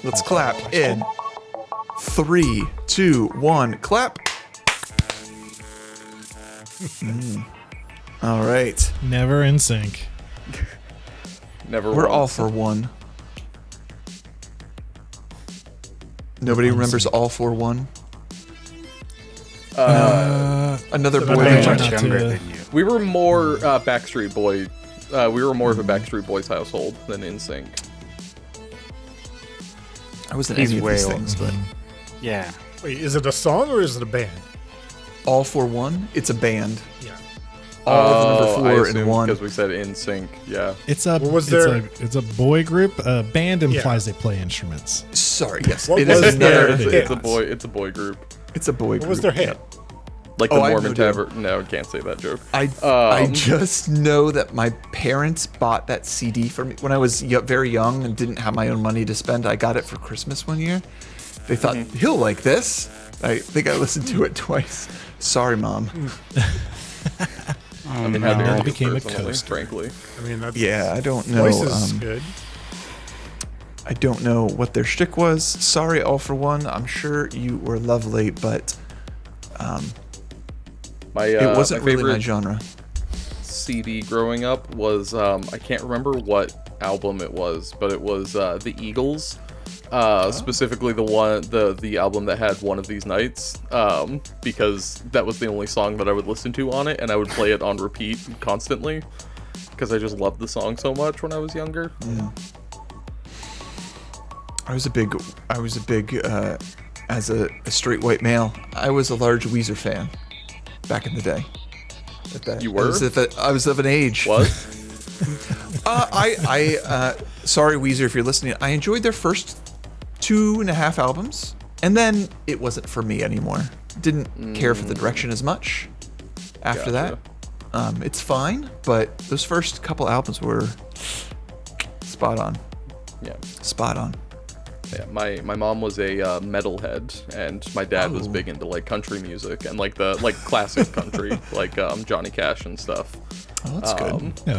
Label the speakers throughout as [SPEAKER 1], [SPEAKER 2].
[SPEAKER 1] Let's clap in 3, 2, 1, clap. All right.
[SPEAKER 2] Never in sync.
[SPEAKER 3] Never.
[SPEAKER 1] We're
[SPEAKER 3] once.
[SPEAKER 1] all for one. Nobody remembers all for one. Another boy.
[SPEAKER 4] I'm
[SPEAKER 2] try
[SPEAKER 4] much
[SPEAKER 2] not
[SPEAKER 4] younger
[SPEAKER 2] to-
[SPEAKER 4] than you.
[SPEAKER 3] We were more Backstreet Boy. We were more of a Backstreet Boys household than NSYNC.
[SPEAKER 1] I wasn't
[SPEAKER 4] He's
[SPEAKER 1] any of
[SPEAKER 4] way
[SPEAKER 1] these
[SPEAKER 4] old.
[SPEAKER 1] things, but
[SPEAKER 4] Yeah.
[SPEAKER 5] Wait, is it a song or is it a band?
[SPEAKER 1] all for one. It's a band.
[SPEAKER 5] Yeah.
[SPEAKER 1] All of the number 4 and 1.
[SPEAKER 3] because we said NSYNC. Yeah.
[SPEAKER 2] It's a
[SPEAKER 5] What was
[SPEAKER 2] it's
[SPEAKER 5] there-
[SPEAKER 2] it's a boy group. Band implies they play instruments.
[SPEAKER 1] Sorry, yes,
[SPEAKER 5] What
[SPEAKER 1] it
[SPEAKER 5] was
[SPEAKER 1] is
[SPEAKER 5] their
[SPEAKER 1] another.
[SPEAKER 5] hit?
[SPEAKER 3] It's a boy. It's a boy group.
[SPEAKER 1] It's a boy group.
[SPEAKER 5] What was their hit?
[SPEAKER 3] Like
[SPEAKER 1] Oh,
[SPEAKER 3] the
[SPEAKER 1] I
[SPEAKER 3] Mormon
[SPEAKER 1] know, dude.
[SPEAKER 3] Tavern. No, can't say that joke.
[SPEAKER 1] I just know that my parents bought that CD for me when I was very young and didn't have my own money to spend. I got it for Christmas one year. They thought he'll like this. I think I listened to it twice. Sorry, Mom.
[SPEAKER 3] I mean,
[SPEAKER 2] no.
[SPEAKER 3] how
[SPEAKER 2] It became a
[SPEAKER 3] personally,
[SPEAKER 2] coaster.
[SPEAKER 3] frankly.
[SPEAKER 5] I mean, that's,
[SPEAKER 1] Yeah, I don't know.
[SPEAKER 5] voice is good.
[SPEAKER 1] I don't know what their shtick was. Sorry, all for one. I'm sure you were lovely, but
[SPEAKER 3] My
[SPEAKER 1] it wasn't
[SPEAKER 3] my
[SPEAKER 1] really
[SPEAKER 3] favorite
[SPEAKER 1] my genre.
[SPEAKER 3] CD growing up was I can't remember what album it was, but it was the Eagles. Specifically the album that had One of These Nights, because that was the only song that I would listen to on it, and I would play it on repeat constantly because I just loved the song so much when I was younger.
[SPEAKER 1] I was a big as a straight white male, I was a large Weezer fan back in the day.
[SPEAKER 3] You were?
[SPEAKER 1] I was of an age.
[SPEAKER 3] What?
[SPEAKER 1] Sorry, Weezer, if you're listening. I enjoyed their first 2.5 albums, and then it wasn't for me anymore. Didn't care for the direction as much after
[SPEAKER 3] Gotcha.
[SPEAKER 1] that. It's fine, but those first couple albums were spot on.
[SPEAKER 3] Yeah.
[SPEAKER 1] Spot on.
[SPEAKER 3] Yeah, my mom was a metalhead, and my dad was big into like country music and like classic country, like Johnny Cash and stuff.
[SPEAKER 1] Oh, that's good.
[SPEAKER 2] Yeah.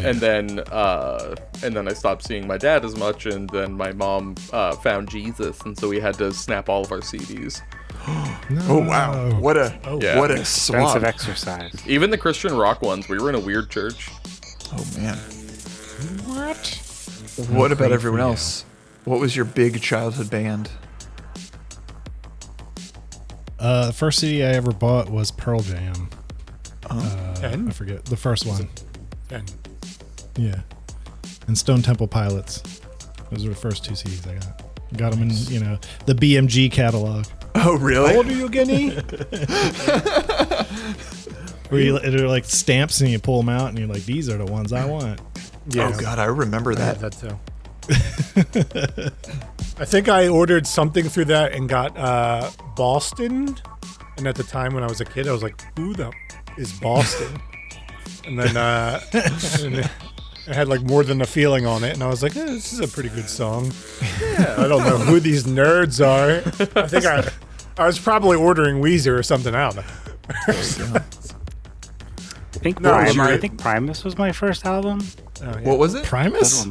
[SPEAKER 3] And then I stopped seeing my dad as much, and then my mom found Jesus, and so we had to snap all of our CDs.
[SPEAKER 1] Oh wow! What a
[SPEAKER 3] Yeah.
[SPEAKER 1] what a
[SPEAKER 4] Expensive
[SPEAKER 1] swap!
[SPEAKER 4] exercise.
[SPEAKER 3] Even the Christian rock ones. We were in a weird church.
[SPEAKER 1] Oh man!
[SPEAKER 2] What?
[SPEAKER 1] What about
[SPEAKER 2] great
[SPEAKER 1] everyone
[SPEAKER 2] for you.
[SPEAKER 1] else? What was your big childhood band?
[SPEAKER 2] The first CD I ever bought was Pearl Jam.
[SPEAKER 5] Ten?
[SPEAKER 2] I forget the first one.
[SPEAKER 5] 10.
[SPEAKER 2] Yeah, and Stone Temple Pilots. Those were the first 2 CDs I got. Got them in the BMG catalog.
[SPEAKER 1] Oh really?
[SPEAKER 5] How old are you, Guinea?
[SPEAKER 2] Where they're like stamps and you pull them out and you're like, these are the ones I want.
[SPEAKER 1] Oh god, I remember
[SPEAKER 5] I had
[SPEAKER 1] that.
[SPEAKER 5] that too. I think I ordered something through that and got Boston. And at the time when I was a kid, I was like, who the is Boston? And then and it had like More Than a Feeling on it. And I was like, this is a pretty good song. Yeah. I don't know who these nerds are. I think I was probably ordering Weezer or something out.
[SPEAKER 4] I think
[SPEAKER 5] No,
[SPEAKER 4] I think Primus was my first album.
[SPEAKER 5] Oh, yeah.
[SPEAKER 1] What was it?
[SPEAKER 2] Primus?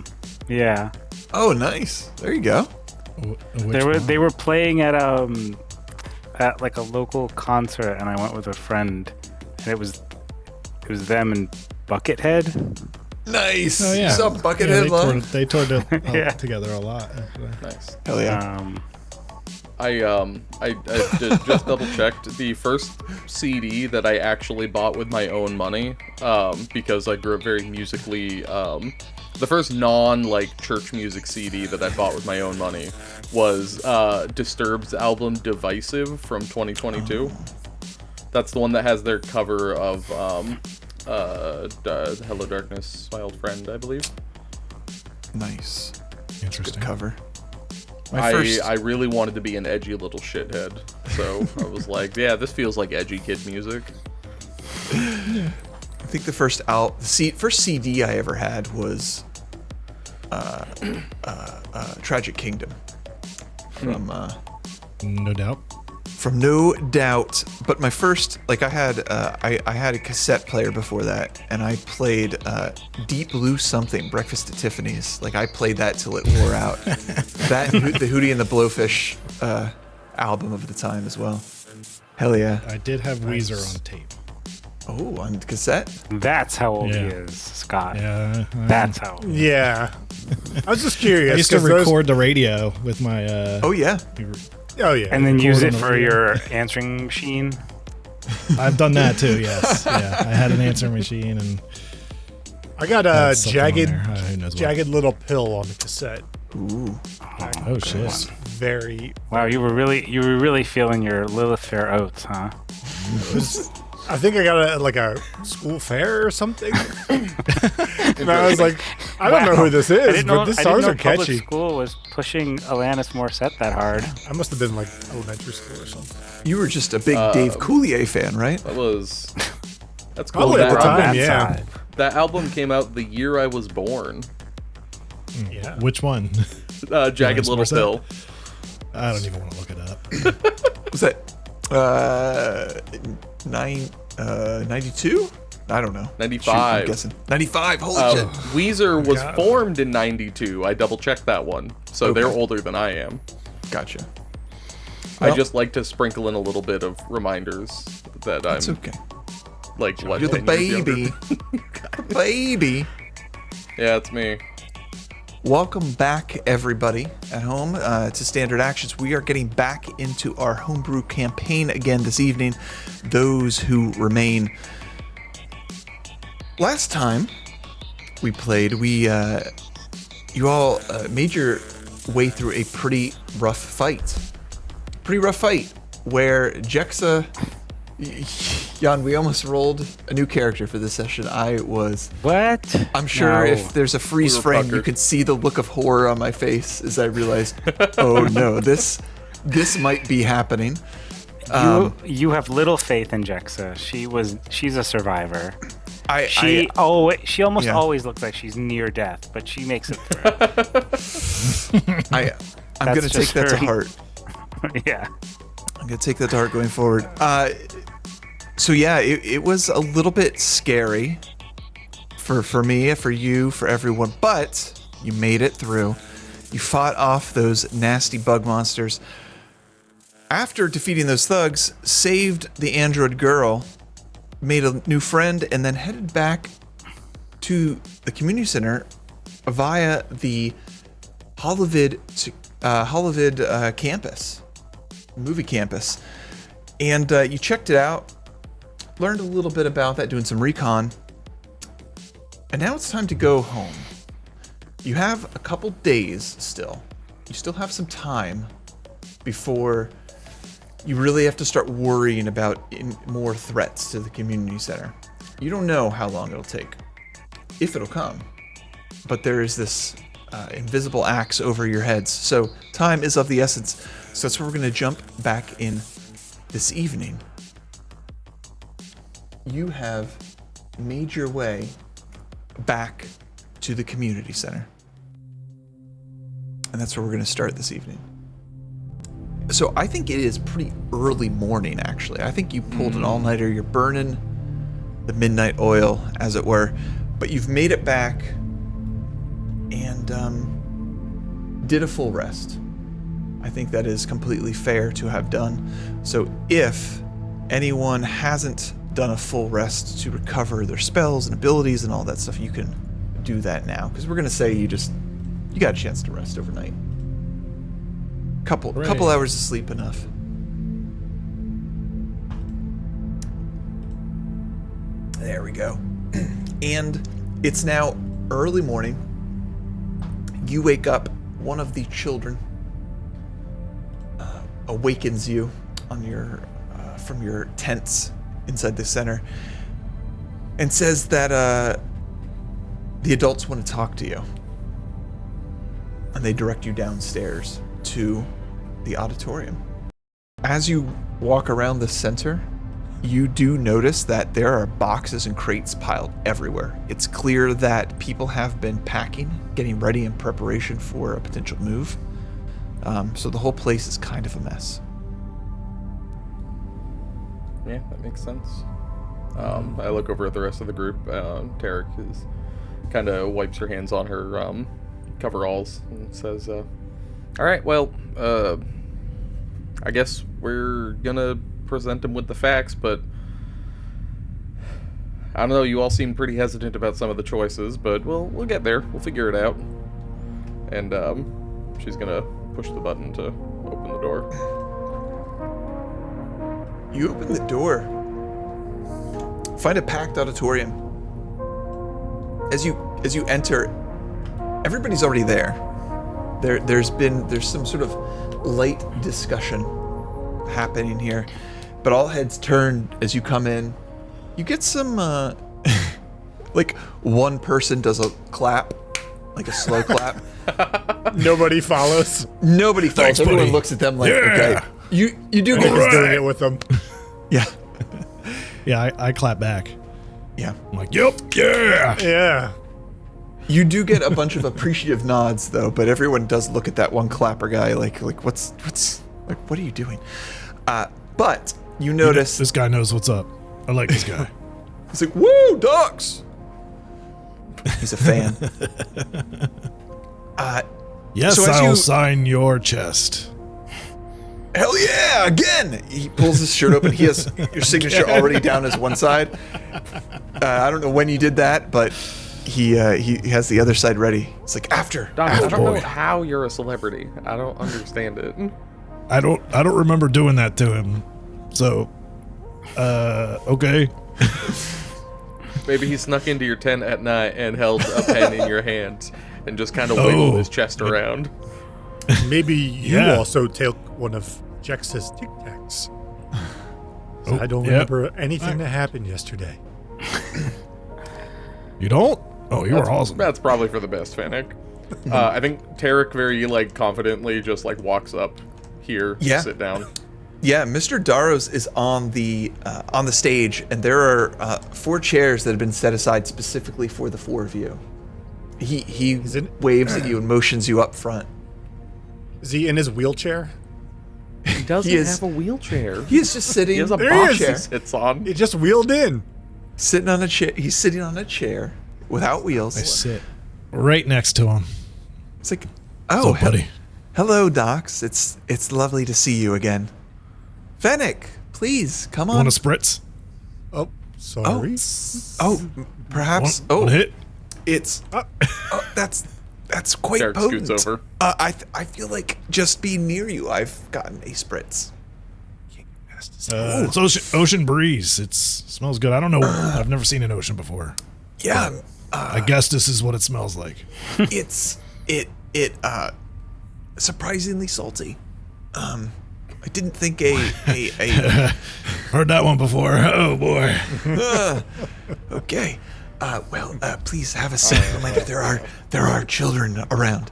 [SPEAKER 4] Yeah.
[SPEAKER 1] Oh nice. There you go.
[SPEAKER 4] They were playing at like a local concert, and I went with a friend, and it was them and Buckethead.
[SPEAKER 1] Nice.
[SPEAKER 2] Oh yeah.
[SPEAKER 1] What's up, Buckethead Love?
[SPEAKER 2] they toured
[SPEAKER 4] Yeah.
[SPEAKER 2] together a lot. Actually.
[SPEAKER 3] Nice.
[SPEAKER 1] Hell yeah.
[SPEAKER 3] I just double checked the first CD that I actually bought with my own money, because I grew up very musically. The first church music CD that I bought with my own money was Disturbed's album Divisive from 2022. That's the one that has their cover of Hello Darkness, My Old Friend, I believe.
[SPEAKER 1] Nice.
[SPEAKER 2] Interesting.
[SPEAKER 1] Good cover.
[SPEAKER 3] I really wanted to be an edgy little shithead, so I was like, yeah, this feels like edgy kid music.
[SPEAKER 1] I think the first CD I ever had was Tragic Kingdom from
[SPEAKER 2] No doubt.
[SPEAKER 1] From No Doubt. But my first, like, I had a cassette player before that, and I played Deep Blue Something, Breakfast at Tiffany's. Like, I played that till it wore out. That and the Hootie and the Blowfish album of the time as well. Hell yeah.
[SPEAKER 2] I did have Weezer on tape.
[SPEAKER 1] Oh, on cassette?
[SPEAKER 4] That's how old he
[SPEAKER 2] Yeah.
[SPEAKER 4] is, Scott.
[SPEAKER 2] Yeah.
[SPEAKER 4] That's how old.
[SPEAKER 5] Yeah. I was just curious.
[SPEAKER 2] I used to
[SPEAKER 5] 'cause those-
[SPEAKER 2] record the radio with my.
[SPEAKER 1] Oh, yeah.
[SPEAKER 5] Oh, yeah.
[SPEAKER 4] And then
[SPEAKER 2] Record
[SPEAKER 4] use
[SPEAKER 2] on
[SPEAKER 4] it
[SPEAKER 2] the
[SPEAKER 4] for
[SPEAKER 2] radio.
[SPEAKER 4] your answering machine.
[SPEAKER 2] I've done that too. Yes. Yeah. I had an answering machine and
[SPEAKER 5] I got
[SPEAKER 2] had
[SPEAKER 5] a
[SPEAKER 2] something on
[SPEAKER 5] jagged,
[SPEAKER 2] there. Who knows what.
[SPEAKER 5] jagged little pill on the cassette.
[SPEAKER 1] Ooh.
[SPEAKER 2] Oh shit.
[SPEAKER 5] It's very.
[SPEAKER 4] Wow, you were really feeling your Lilith Fair oats, huh?
[SPEAKER 5] I think I got a school fair or something. And I was like, I don't know who this is, but these songs are
[SPEAKER 4] Public
[SPEAKER 5] catchy.
[SPEAKER 4] school was pushing Alanis Morissette that hard.
[SPEAKER 5] I must have been like elementary school or something.
[SPEAKER 1] You were just a big Dave Coulier fan, right?
[SPEAKER 3] That's cool.
[SPEAKER 5] Probably at the
[SPEAKER 3] That,
[SPEAKER 5] time,
[SPEAKER 4] That
[SPEAKER 5] yeah.
[SPEAKER 4] side.
[SPEAKER 3] that album came out the year I was born.
[SPEAKER 5] Yeah.
[SPEAKER 2] Which one?
[SPEAKER 3] Jagged
[SPEAKER 2] Alanis
[SPEAKER 3] Little
[SPEAKER 2] Morissette?
[SPEAKER 3] Pill.
[SPEAKER 2] I don't even want to look it up.
[SPEAKER 1] Was that 92? I don't know.
[SPEAKER 3] 95.
[SPEAKER 1] Shoot, I'm guessing. 95. Holy shit.
[SPEAKER 3] Weezer was
[SPEAKER 5] God.
[SPEAKER 3] formed in 92. I double checked that one. So
[SPEAKER 1] Okay.
[SPEAKER 3] they're older than I am.
[SPEAKER 1] Gotcha.
[SPEAKER 3] I
[SPEAKER 1] Well-
[SPEAKER 3] just like to sprinkle in a little bit of reminders that I'm
[SPEAKER 1] It's okay.
[SPEAKER 3] like what,
[SPEAKER 1] You're the
[SPEAKER 3] 10 years younger.
[SPEAKER 1] baby. The baby.
[SPEAKER 3] Yeah, it's me.
[SPEAKER 1] Welcome back, everybody at home, to Standard Actions. We are getting back into our Homebrew campaign again this evening. Those who remain. Last time we played, you all made your way through a pretty rough fight. Where Jexa, Jan, we almost rolled a new character for this session.
[SPEAKER 4] What?
[SPEAKER 1] I'm sure
[SPEAKER 4] No.
[SPEAKER 1] if there's a freeze
[SPEAKER 3] We were
[SPEAKER 1] frame, you
[SPEAKER 3] puckered.
[SPEAKER 1] could see the look of horror on my face as I realized, oh no, this might be happening.
[SPEAKER 4] You have little faith in Jexa. She's a survivor.
[SPEAKER 1] I
[SPEAKER 4] She almost
[SPEAKER 1] Yeah.
[SPEAKER 4] always looks like she's near death, but she makes it through.
[SPEAKER 1] I'm
[SPEAKER 4] That's
[SPEAKER 1] gonna take
[SPEAKER 4] just
[SPEAKER 1] that to
[SPEAKER 4] her.
[SPEAKER 1] heart.
[SPEAKER 4] Yeah.
[SPEAKER 1] I'm gonna take that to heart going forward. So yeah, it was a little bit scary for me, for you, for everyone, but you made it through. You fought off those nasty bug monsters. After defeating those thugs, saved the android girl, made a new friend, and then headed back to the community center via the Holovid campus, movie campus. And you checked it out, learned a little bit about that, doing some recon. And now it's time to go home. You have a couple days still. You still have some time before you really have to start worrying about more threats to the community center. You don't know how long it'll take, if it'll come. But there is this invisible axe over your heads. So time is of the essence. So that's where we're going to jump back in this evening. You have made your way back to the community center. And that's where we're going to start this evening. So I think it is pretty early morning, actually. I think you pulled an all-nighter. You're burning the midnight oil, as it were. But you've made it back and did a full rest. I think that is completely fair to have done. So if anyone hasn't done a full rest to recover their spells and abilities and all that stuff, you can do that now. Because we're going to say you got a chance to rest overnight. Couple hours of sleep enough. There we go. And it's now early morning. You wake up. One of the children awakens you on your from your tents inside the center and says that the adults want to talk to you. And they direct you downstairs to the auditorium. As you walk around the center, you do notice that there are boxes and crates piled everywhere. It's clear that people have been packing, getting ready in preparation for a potential move. So the whole place is kind of a mess.
[SPEAKER 3] Yeah, that makes sense. I look over at the rest of the group. Tarrik is kind of wipes her hands on her coveralls and says, "All right, well, I guess we're gonna present him with the facts, but I don't know. You all seem pretty hesitant about some of the choices, but we'll get there. We'll figure it out." And she's gonna push the button to open the door.
[SPEAKER 1] You open the door. Find a packed auditorium. As you enter, everybody's already there. There's some sort of light discussion happening here, but all heads turn as you come in. You get some like one person does a clap, like a slow clap.
[SPEAKER 5] Nobody follows.
[SPEAKER 1] Nobody follows.
[SPEAKER 2] Thanks,
[SPEAKER 1] Everyone
[SPEAKER 2] buddy.
[SPEAKER 1] looks at them like,
[SPEAKER 2] Yeah.
[SPEAKER 1] okay. You do get
[SPEAKER 5] He's doing it with them.
[SPEAKER 1] Yeah.
[SPEAKER 2] Yeah, I clap back.
[SPEAKER 1] Yeah.
[SPEAKER 2] I'm like, yep, yeah.
[SPEAKER 5] Yeah.
[SPEAKER 1] You do get a bunch of appreciative nods though, but everyone does look at that one clapper guy like what's like, what are you doing? But you notice
[SPEAKER 2] This guy knows what's up. I like this guy.
[SPEAKER 1] he's like, woo, Doxx! He's a fan.
[SPEAKER 2] Yes,
[SPEAKER 1] So as
[SPEAKER 2] I'll
[SPEAKER 1] you-
[SPEAKER 2] sign your chest.
[SPEAKER 1] Hell yeah, again! He pulls his shirt open. He has your signature already down his one side. I don't know when you did that, but he has the other side ready. It's like, after.
[SPEAKER 3] Doc, I don't
[SPEAKER 2] boy.
[SPEAKER 3] know how you're a celebrity. I don't understand it.
[SPEAKER 2] I don't remember doing that to him. So, okay.
[SPEAKER 3] Maybe he snuck into your tent at night and held a pen in your hand and just kind of wiggled his chest around.
[SPEAKER 5] Maybe you
[SPEAKER 2] Yeah.
[SPEAKER 5] also take one of Jexa's Tic Tacs. I don't
[SPEAKER 2] yep.
[SPEAKER 5] remember anything that happened yesterday.
[SPEAKER 2] You don't? Oh, you were awesome.
[SPEAKER 3] That's probably for the best, Fennec. I think Tarrik very confidently just walks up here
[SPEAKER 1] Yeah.
[SPEAKER 3] to sit down.
[SPEAKER 1] Yeah, Mr. Daros is on the stage, and there are 4 chairs that have been set aside specifically for the 4 of you. He waves at you and motions you up front.
[SPEAKER 5] Is he in his wheelchair?
[SPEAKER 3] He doesn't
[SPEAKER 1] He is-
[SPEAKER 3] have a wheelchair.
[SPEAKER 1] He is just sitting.
[SPEAKER 3] He has a
[SPEAKER 5] There he
[SPEAKER 3] box
[SPEAKER 5] is.
[SPEAKER 3] he sits on.
[SPEAKER 5] He just wheeled in.
[SPEAKER 1] Sitting on a chair. He's sitting on a chair without wheels.
[SPEAKER 2] I sit right next to him.
[SPEAKER 1] It's like,
[SPEAKER 2] What's
[SPEAKER 1] oh,
[SPEAKER 2] up, buddy?
[SPEAKER 1] hello, Doxx. It's lovely to see you again. Fennec, please come on.
[SPEAKER 2] Want a spritz?
[SPEAKER 5] Oh, sorry.
[SPEAKER 1] Oh, perhaps.
[SPEAKER 2] One hit?
[SPEAKER 1] It's. That's quite
[SPEAKER 3] Tarrik
[SPEAKER 1] potent.
[SPEAKER 3] scoots over.
[SPEAKER 1] I feel like just being near you, I've gotten a spritz.
[SPEAKER 2] It's ocean breeze. It smells good. I don't know. I've never seen an ocean before.
[SPEAKER 1] Yeah,
[SPEAKER 2] I guess this is what it smells like.
[SPEAKER 1] it's surprisingly salty. I didn't think a
[SPEAKER 2] Heard that one before. Oh boy.
[SPEAKER 1] okay. Please have a seat. Reminder, there are children around.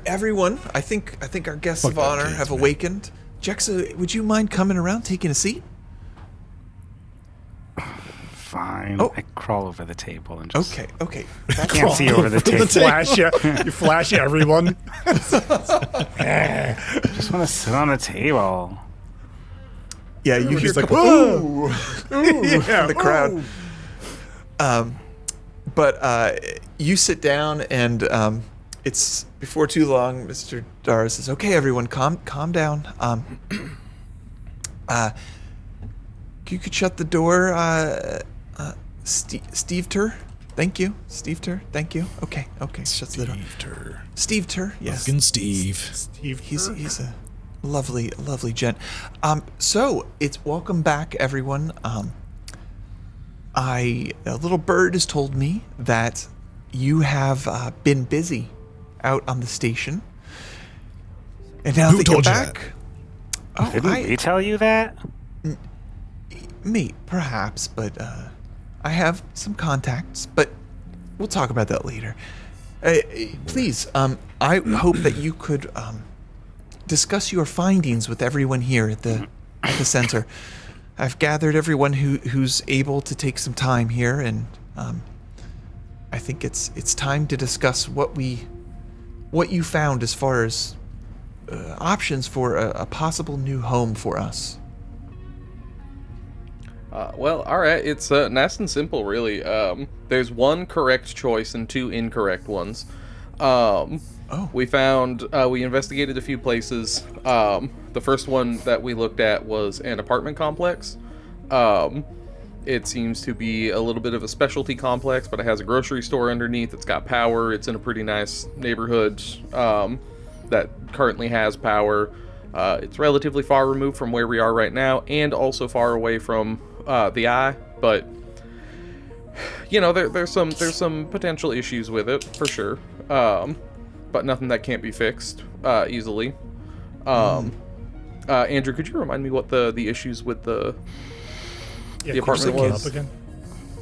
[SPEAKER 1] Everyone, I think our guests of
[SPEAKER 2] Fuck that
[SPEAKER 1] honor
[SPEAKER 2] kids,
[SPEAKER 1] have
[SPEAKER 2] man.
[SPEAKER 1] awakened. Jexa, would you mind coming around, taking a seat?
[SPEAKER 4] Fine.
[SPEAKER 1] Oh.
[SPEAKER 4] I crawl over the table and just
[SPEAKER 1] Okay.
[SPEAKER 4] can't see over the table.
[SPEAKER 5] You flash everyone.
[SPEAKER 4] Just want to sit on a table.
[SPEAKER 1] Yeah, you hear
[SPEAKER 5] Everybody's like,
[SPEAKER 1] ooh,
[SPEAKER 5] Yeah,
[SPEAKER 1] from the crowd. But you sit down, and it's before too long. Mr. Dara says, "Okay, everyone, calm down. You could shut the door. Steve Tur, thank you. Steve Tur, thank you. Okay, shuts the door. Steve Tur, yes.
[SPEAKER 2] Fucking Steve.
[SPEAKER 5] Steve,
[SPEAKER 1] He's a lovely gent. So it's welcome back, everyone. A little bird has told me that you have been busy out on the station, and now
[SPEAKER 2] Who
[SPEAKER 1] that you're
[SPEAKER 2] told you
[SPEAKER 1] back, oh,
[SPEAKER 4] Didn't we tell you that?
[SPEAKER 1] me perhaps, but I have some contacts, but we'll talk about that later. Please, I hope that you could discuss your findings with everyone here at the center. I've gathered everyone who's able to take some time here, and I think it's time to discuss what you found as far as options for a possible new home for us.
[SPEAKER 3] Well, all right. It's nice and simple, really. There's one correct choice and two incorrect ones. We investigated a few places. The first one that we looked at was an apartment complex. It seems to be a little bit of a specialty complex, but it has a grocery store underneath. It's got power. It's in a pretty nice neighborhood that currently has power. It's relatively far removed from where we are right now, and also far away from the eye. But there's some potential issues with it for sure. But nothing that can't be fixed easily. Andrew, could you remind me what the issues with the apartment was?
[SPEAKER 5] Up again.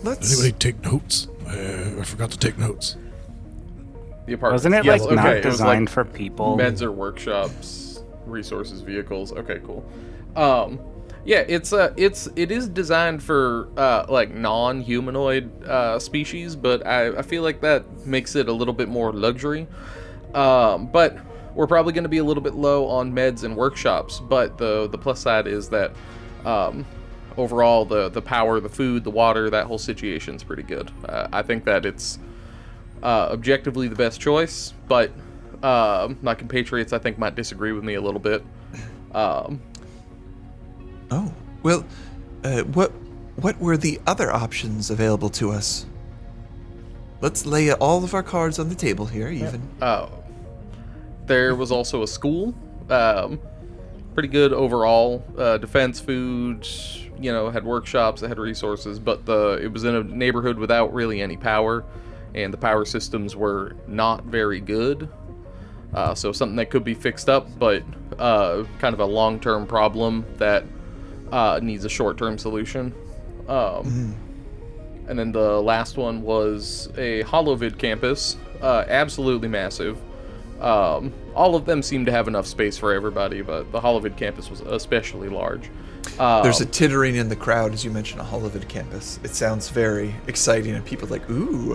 [SPEAKER 2] Anybody take notes? I forgot to take notes.
[SPEAKER 3] The apartment.
[SPEAKER 4] Wasn't it
[SPEAKER 3] Yes,
[SPEAKER 4] like not
[SPEAKER 3] okay.
[SPEAKER 4] designed
[SPEAKER 3] It was
[SPEAKER 4] for people?
[SPEAKER 3] meds or workshops, resources, vehicles. Okay, cool. Yeah, it is designed for like non-humanoid species, but I feel like that makes it a little bit more luxury. But we're probably going to be a little bit low on meds and workshops. But the plus side is that overall the power, the food, the water, that whole situation's pretty good. I think that it's objectively the best choice, but my compatriots I think might disagree with me a little bit.
[SPEAKER 1] Oh, well, what were the other options available to us? Let's lay all of our cards on the table here, even.
[SPEAKER 3] There was also a school. Pretty good overall. Defense, food, had workshops, it had resources, but it was in a neighborhood without really any power, and the power systems were not very good. So something that could be fixed up, but kind of a long-term problem that needs a short-term solution. And then the last one was a Holovid campus, absolutely massive. All of them seem to have enough space for everybody, but the Holovid campus was especially large.
[SPEAKER 1] There's a tittering in the crowd as you mention a Holovid campus. It sounds very exciting, and people are like, ooh,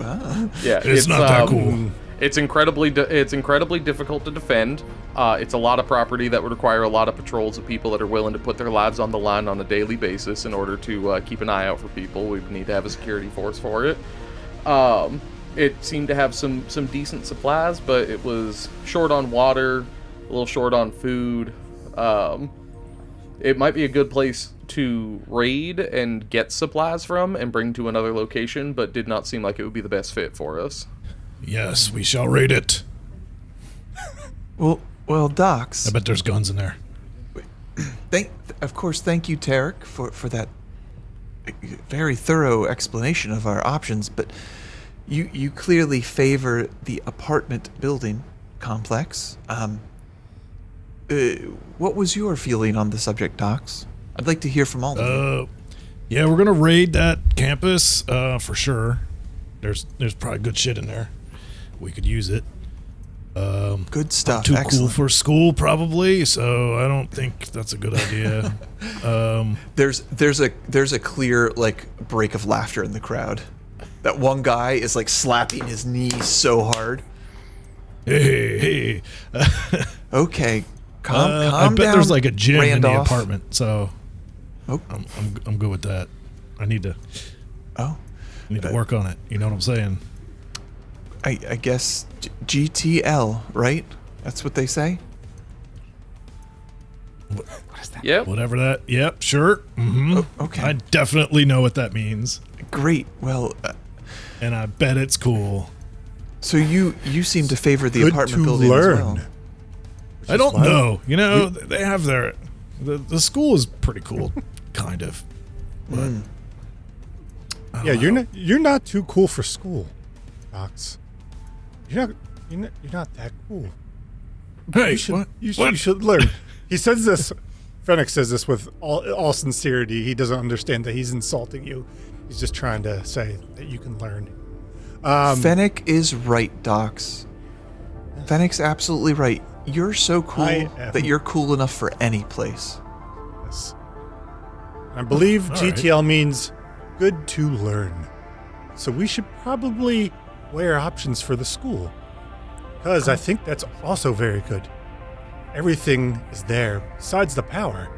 [SPEAKER 3] Yeah,
[SPEAKER 2] It's not that cool.
[SPEAKER 3] It's incredibly difficult to defend. It's a lot of property that would require a lot of patrols of people that are willing to put their lives on the line on a daily basis in order to keep an eye out for people. We need to have a security force for it. It seemed to have some decent supplies, but it was short on water, a little short on food. It might be a good place to raid and get supplies from and bring to another location, but did not seem like it would be the best fit for us.
[SPEAKER 2] Yes, we shall raid it.
[SPEAKER 1] Well, Doxx.
[SPEAKER 2] I bet there's guns in there.
[SPEAKER 1] Of course, thank you, Tarrik, for that very thorough explanation of our options. But you clearly favor the apartment building complex. What was your feeling on the subject, Doxx? I'd like to hear from all of you.
[SPEAKER 2] Yeah, we're gonna raid that campus for sure. There's probably good shit in there. We could use it.
[SPEAKER 1] Good stuff.
[SPEAKER 2] Too
[SPEAKER 1] Excellent.
[SPEAKER 2] cool for school, probably. So I don't think that's a good idea.
[SPEAKER 1] There's a clear break of laughter in the crowd. That one guy is slapping his knee so hard.
[SPEAKER 2] Hey.
[SPEAKER 1] Okay, calm
[SPEAKER 2] I bet
[SPEAKER 1] down.
[SPEAKER 2] there's a gym in the
[SPEAKER 1] Randolph.
[SPEAKER 2] apartment, so
[SPEAKER 1] Oh.
[SPEAKER 2] I'm good with that. I need to
[SPEAKER 1] Oh,
[SPEAKER 2] work on it. You know what I'm saying?
[SPEAKER 1] I guess GTL, right? That's what they say.
[SPEAKER 4] What is that?
[SPEAKER 3] Yep.
[SPEAKER 2] Whatever that. Yep, sure. Mm-hmm.
[SPEAKER 1] Oh, okay.
[SPEAKER 2] I definitely know what that means,
[SPEAKER 1] Great. Well,
[SPEAKER 2] and I bet it's cool.
[SPEAKER 1] so you seem to favor the
[SPEAKER 5] Good
[SPEAKER 1] apartment
[SPEAKER 5] to
[SPEAKER 1] building
[SPEAKER 5] learn.
[SPEAKER 1] as well.
[SPEAKER 2] I don't know. They have the school is pretty cool, kind of. But
[SPEAKER 5] Yeah, you're not too cool for school, Doxx. You're not that cool.
[SPEAKER 2] hey,
[SPEAKER 5] You should,
[SPEAKER 2] what?
[SPEAKER 5] you
[SPEAKER 2] What?
[SPEAKER 5] should learn. He says this. Fennec says this with all sincerity. He doesn't understand that he's insulting you. He's just trying to say that you can learn.
[SPEAKER 1] Fennec is right, Doxx. Fennec's absolutely right. You're so cool
[SPEAKER 5] I am.
[SPEAKER 1] that you're cool enough for any place.
[SPEAKER 5] Yes. I believe
[SPEAKER 2] All right.
[SPEAKER 5] GTL means good to learn. So we should probably weigh our options for the school. Because I think that's also very good. Everything is there besides the power.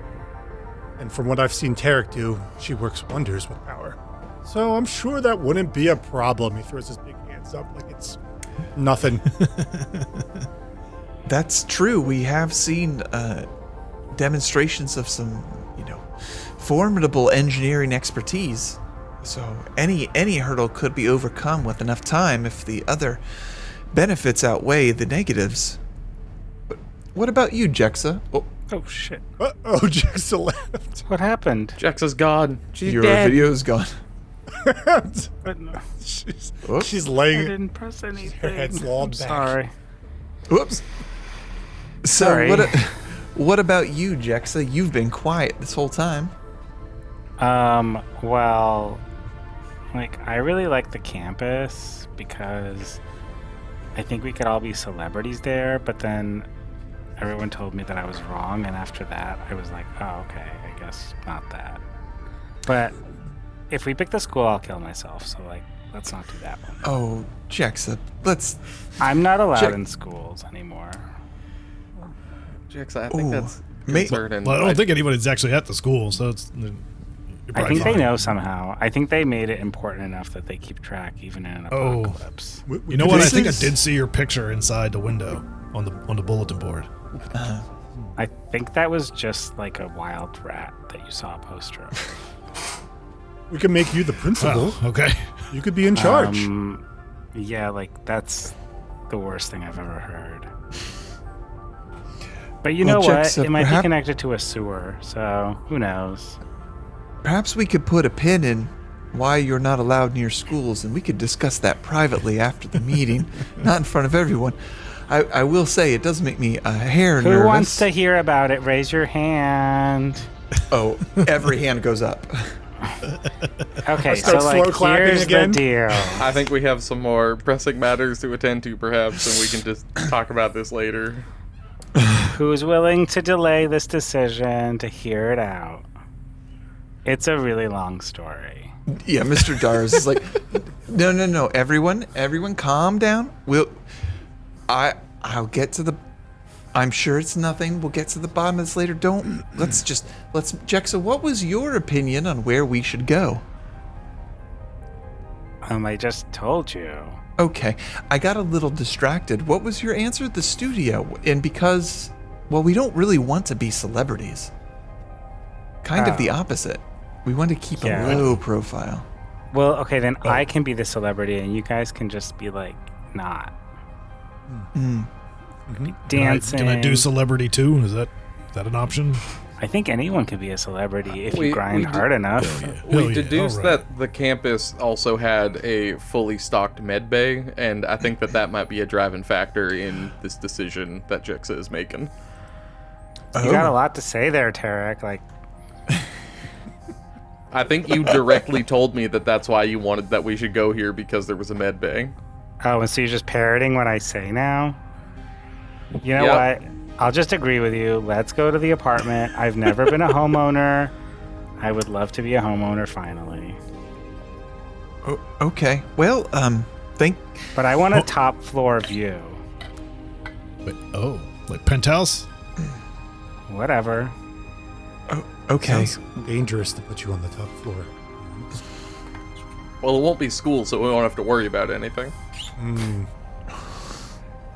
[SPEAKER 5] And from what I've seen Tarrik do, she works wonders with power. So I'm sure that wouldn't be a problem. He throws his big hands up like it's nothing.
[SPEAKER 1] That's true. We have seen demonstrations of some, formidable engineering expertise. So any hurdle could be overcome with enough time if the other benefits outweigh the negatives. But what about you, Jexa?
[SPEAKER 4] Oh shit!
[SPEAKER 5] Oh, Jexa left.
[SPEAKER 4] What happened?
[SPEAKER 3] Jexa's gone. She's
[SPEAKER 1] Your
[SPEAKER 3] dead.
[SPEAKER 1] video's gone.
[SPEAKER 4] But no,
[SPEAKER 5] She's
[SPEAKER 4] I
[SPEAKER 5] laying.
[SPEAKER 4] didn't press anything.
[SPEAKER 5] Her head's lolled
[SPEAKER 4] I'm
[SPEAKER 5] back.
[SPEAKER 4] sorry.
[SPEAKER 1] Whoops. So
[SPEAKER 4] Sorry.
[SPEAKER 1] what about you, Jexa? You've been quiet this whole time.
[SPEAKER 4] Well, I really like the campus because I think we could all be celebrities there, but then everyone told me that I was wrong, and after that, I was like, oh, okay, I guess not that. But if we pick the school, I'll kill myself, so, let's not do that one.
[SPEAKER 1] Oh, Jexa,
[SPEAKER 4] I'm not allowed
[SPEAKER 1] Check-
[SPEAKER 4] in schools anymore.
[SPEAKER 3] Jexa, I think that's
[SPEAKER 1] May-
[SPEAKER 3] concerning.
[SPEAKER 2] Well, I don't think anybody's actually at the school, so it's.
[SPEAKER 4] I think they know somehow. I think they made it important enough that they keep track, even in an apocalypse.
[SPEAKER 2] You know what? I
[SPEAKER 1] This
[SPEAKER 2] think I
[SPEAKER 1] is-
[SPEAKER 2] did see your picture inside the window on the bulletin board.
[SPEAKER 4] I think that was just like a wild rat that you saw a poster of.
[SPEAKER 5] We can make you the principal.
[SPEAKER 2] Oh, okay.
[SPEAKER 5] You could be in charge.
[SPEAKER 4] Yeah, that's the worst thing I've ever heard. But you know
[SPEAKER 1] Well,
[SPEAKER 4] what?
[SPEAKER 1] Jexa,
[SPEAKER 4] It might be
[SPEAKER 1] perhaps-
[SPEAKER 4] connected to a sewer, so who knows?
[SPEAKER 1] Perhaps we could put a pin in why you're not allowed near schools, and we could discuss that privately after the meeting, not in front of everyone. I will say it does make me a hair
[SPEAKER 4] Who
[SPEAKER 1] nervous.
[SPEAKER 4] wants to hear about it? Raise your hand.
[SPEAKER 1] Oh, every hand goes up.
[SPEAKER 4] Okay,
[SPEAKER 5] start
[SPEAKER 4] so
[SPEAKER 5] slow clapping
[SPEAKER 4] here's
[SPEAKER 5] again.
[SPEAKER 4] the deal.
[SPEAKER 3] I think we have some more pressing matters to attend to, perhaps, and we can just talk about this later.
[SPEAKER 4] Who's willing to delay this decision to hear it out? It's a really long story.
[SPEAKER 1] Yeah, Mr. Dars is like, no, everyone, calm down. I'll get to the. I'm sure it's nothing. We'll get to the bottom of this later. Let's Jexa, what was your opinion on where we should go?
[SPEAKER 4] I just told you.
[SPEAKER 1] Okay, I got a little distracted. What was your answer? The studio. And because, we don't really want to be celebrities. Kind of the opposite. We want to keep
[SPEAKER 4] Yeah.
[SPEAKER 1] a low profile.
[SPEAKER 4] Well, okay, then I can be the celebrity and you guys can just be not. Dancing.
[SPEAKER 2] Can I do celebrity too? Is that an option?
[SPEAKER 4] I think anyone can be a celebrity if
[SPEAKER 3] We-
[SPEAKER 4] you grind
[SPEAKER 3] we
[SPEAKER 4] hard enough.
[SPEAKER 2] Hell
[SPEAKER 3] We
[SPEAKER 2] yeah.
[SPEAKER 3] deduced
[SPEAKER 2] All right.
[SPEAKER 3] that the campus also had a fully stocked med bay, and I think that might be a driving factor in this decision that Jexa is making.
[SPEAKER 4] You got a lot to say there, Tarrik.
[SPEAKER 3] I think you directly told me that that's why you wanted that we should go here because there was a med bay.
[SPEAKER 4] Oh, and so you're just parroting what I say now? You know
[SPEAKER 3] Yep.
[SPEAKER 4] what? I'll just agree with you. Let's go to the apartment. I've never been a homeowner. I would love to be a homeowner finally.
[SPEAKER 1] Oh, okay. Well,
[SPEAKER 4] But I want a top floor view.
[SPEAKER 2] Wait, like penthouse?
[SPEAKER 4] Whatever.
[SPEAKER 1] okay.
[SPEAKER 5] Sounds dangerous to put you on the top floor.
[SPEAKER 3] Well, it won't be school, so we won't have to worry about anything.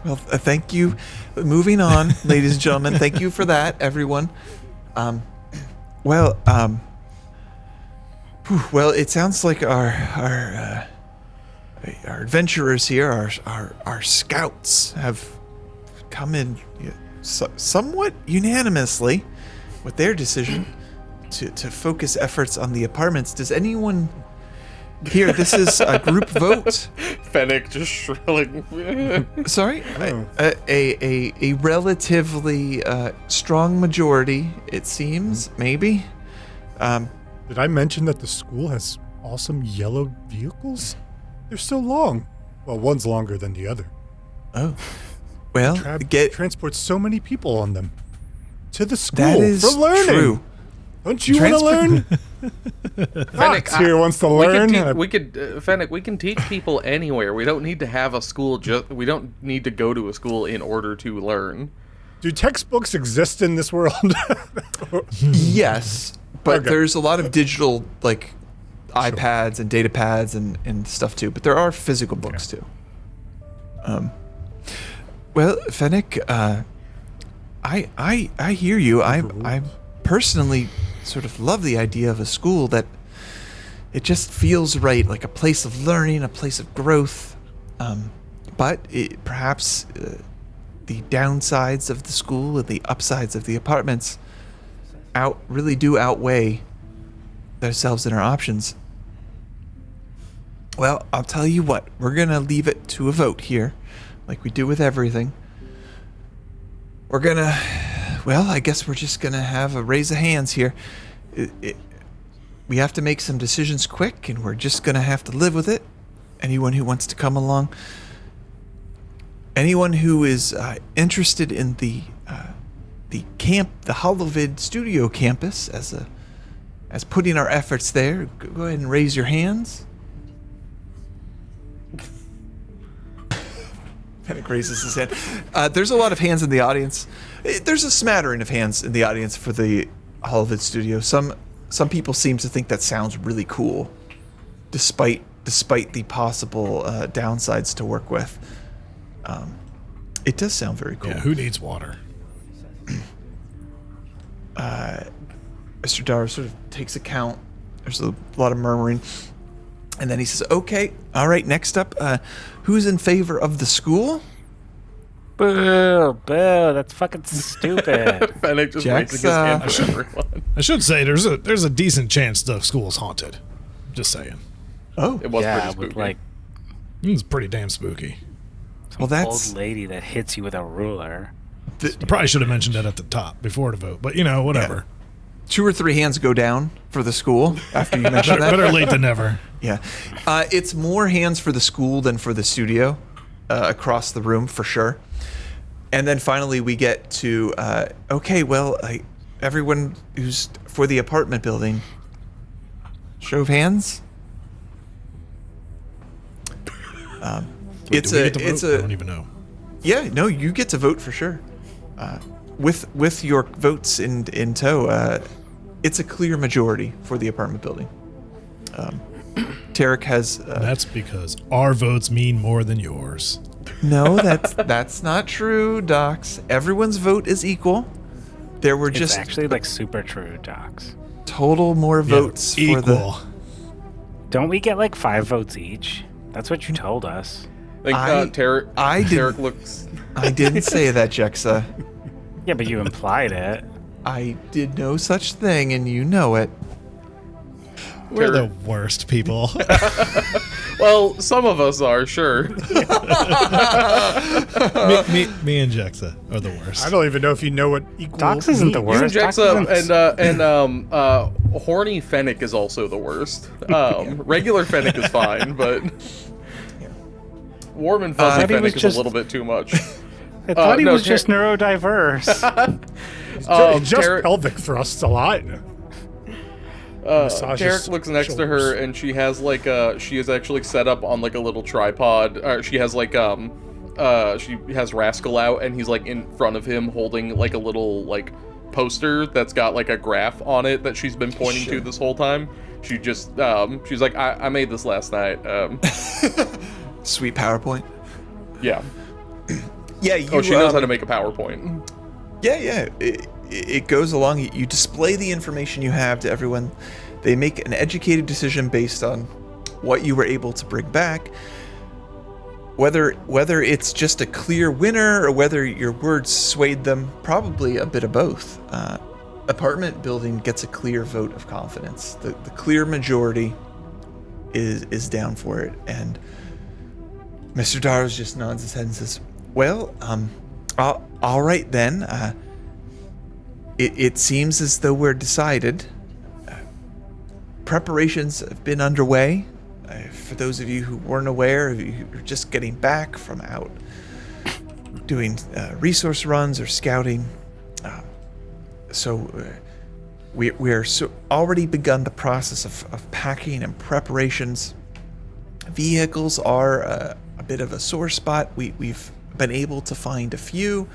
[SPEAKER 1] Well, thank you. Moving on, ladies and gentlemen. Thank you for that, everyone. Well, it sounds like our adventurers here, our scouts, have come in somewhat unanimously with their decision to focus efforts on the apartments. Does anyone here? This is a group vote.
[SPEAKER 3] Fennec just shrilling.
[SPEAKER 1] Sorry, a relatively strong majority, it seems. Maybe.
[SPEAKER 5] Did I mention that the school has awesome yellow vehicles? They're so long. Well, one's longer than the other.
[SPEAKER 1] Oh, well,
[SPEAKER 5] Transports so many people on them to the school
[SPEAKER 1] that is
[SPEAKER 5] for learning.
[SPEAKER 1] true.
[SPEAKER 5] Don't you want to learn?
[SPEAKER 3] Fennec,
[SPEAKER 5] Fox here wants to learn.
[SPEAKER 3] Fennec, we can teach people anywhere. We don't need to have a school. We don't need to go to a school in order to learn.
[SPEAKER 5] Do textbooks exist in this world?
[SPEAKER 1] Yes, but
[SPEAKER 5] Okay.
[SPEAKER 1] there's a lot of digital like iPads and data pads and stuff too. But there are physical books too. Well, Fennec, I hear you. I personally sort of love the idea of a school that it just feels right, like a place of learning, a place of growth. But perhaps the downsides of the school and the upsides of the apartments really do outweigh themselves in our options. Well, I'll tell you what, we're gonna leave it to a vote here, like we do with everything. We're gonna, well, I guess we're just gonna have a raise of hands here. We have to make some decisions quick, and we're just gonna have to live with it. Anyone who wants to come along, anyone who is interested in the Holovid Studio campus as putting our efforts there, go ahead and raise your hands. Fennec raises his hand. There's a lot of hands in the audience. There's a smattering of hands in the audience for the Holovid Studio. Some people seem to think that sounds really cool, despite the possible downsides to work with. It does sound very cool.
[SPEAKER 2] Yeah, who needs water?
[SPEAKER 1] Mr. Dar sort of takes account. There's a lot of murmuring. And then he says, okay, all right, next up, who's in favor of the school?
[SPEAKER 4] Boo, that's fucking stupid.
[SPEAKER 3] Fennec just raising his hand for everyone.
[SPEAKER 2] I should say there's a decent chance the school's haunted. Just saying.
[SPEAKER 1] Oh,
[SPEAKER 3] It was
[SPEAKER 4] yeah,
[SPEAKER 3] pretty spooky.
[SPEAKER 4] with like
[SPEAKER 2] It's pretty damn spooky.
[SPEAKER 1] well, that's...
[SPEAKER 4] old lady that hits you with a ruler.
[SPEAKER 2] I probably should have mentioned that at the top before the vote, but whatever.
[SPEAKER 1] 2 or 3 hands go down for the school after you mention that.
[SPEAKER 2] Better late than never.
[SPEAKER 1] Yeah. It's more hands for the school than for the studio across the room, for sure. And then finally we get to, okay, well, everyone who's for the apartment building, show of hands.
[SPEAKER 2] Wait, do we get to vote? I don't even know.
[SPEAKER 1] Yeah, no, you get to vote for sure. With your votes in tow, it's a clear majority for the apartment building. Tarrik has...
[SPEAKER 2] That's because our votes mean more than yours.
[SPEAKER 1] No, that's not true, Doxx. Everyone's vote is equal. There were
[SPEAKER 4] It's
[SPEAKER 1] just
[SPEAKER 4] actually like super true, Doxx.
[SPEAKER 1] total more votes for the...
[SPEAKER 2] equal.
[SPEAKER 4] Don't we get like 5 votes each? That's what you told us.
[SPEAKER 3] I think
[SPEAKER 1] I
[SPEAKER 3] Tarrik
[SPEAKER 1] didn't-
[SPEAKER 3] looks...
[SPEAKER 1] I didn't say that, Jexa.
[SPEAKER 4] Yeah, but you implied it.
[SPEAKER 1] I did no such thing, and you know it.
[SPEAKER 2] We're the worst people.
[SPEAKER 3] Well, some of us are, sure.
[SPEAKER 2] me and Jexa are the worst.
[SPEAKER 5] I don't even know if you know what equal.
[SPEAKER 4] Doxx isn't the
[SPEAKER 3] Even
[SPEAKER 4] worst.
[SPEAKER 3] Jexa
[SPEAKER 4] Doxx isn't-
[SPEAKER 3] and horny Fennec is also the worst. Regular Fennec is fine, but warm and fuzzy
[SPEAKER 4] thought he was
[SPEAKER 3] Fennec is
[SPEAKER 4] just-
[SPEAKER 3] a little bit too much.
[SPEAKER 4] I thought he
[SPEAKER 3] no,
[SPEAKER 4] was just neurodiverse.
[SPEAKER 5] Just
[SPEAKER 3] Tarrik-
[SPEAKER 5] pelvic thrusts a lot. Massages
[SPEAKER 3] Tarrik looks next to her,
[SPEAKER 5] shoulders.
[SPEAKER 3] and she has like she is actually set up on like a little tripod. She has like she has Rascal out, and he's like in front of him holding like a little like poster that's got like a graph on it that she's been pointing to this whole time. She just she's like, I made this last night.
[SPEAKER 1] Sweet PowerPoint.
[SPEAKER 3] Yeah.
[SPEAKER 1] Yeah, you,
[SPEAKER 3] Oh, she knows how to make a PowerPoint.
[SPEAKER 1] Yeah. It goes along. You display the information you have to everyone. They make an educated decision based on what you were able to bring back. Whether it's just a clear winner or whether your words swayed them, probably a bit of both. Apartment building gets a clear vote of confidence. The clear majority is down for it, and Mr. Darrows just nods his head and says, "Well, all right then. It seems as though we're decided. Preparations have been underway. For those of you who weren't aware, you're just getting back from out doing resource runs or scouting. We're already begun the process of packing and preparations. Vehicles are a bit of a sore spot. We've been able to find a few.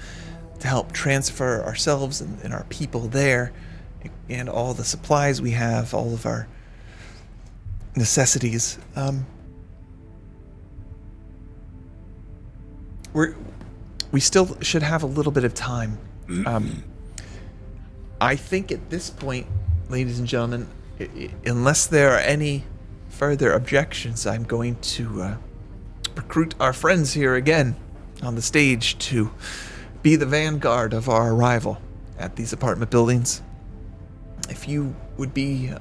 [SPEAKER 1] to help transfer ourselves and our people there, and all the supplies we have, all of our necessities. We still should have a little bit of time. I think at this point, ladies and gentlemen, unless there are any further objections, I'm going to recruit our friends here again on the stage to be the vanguard of our arrival at these apartment buildings. If you would be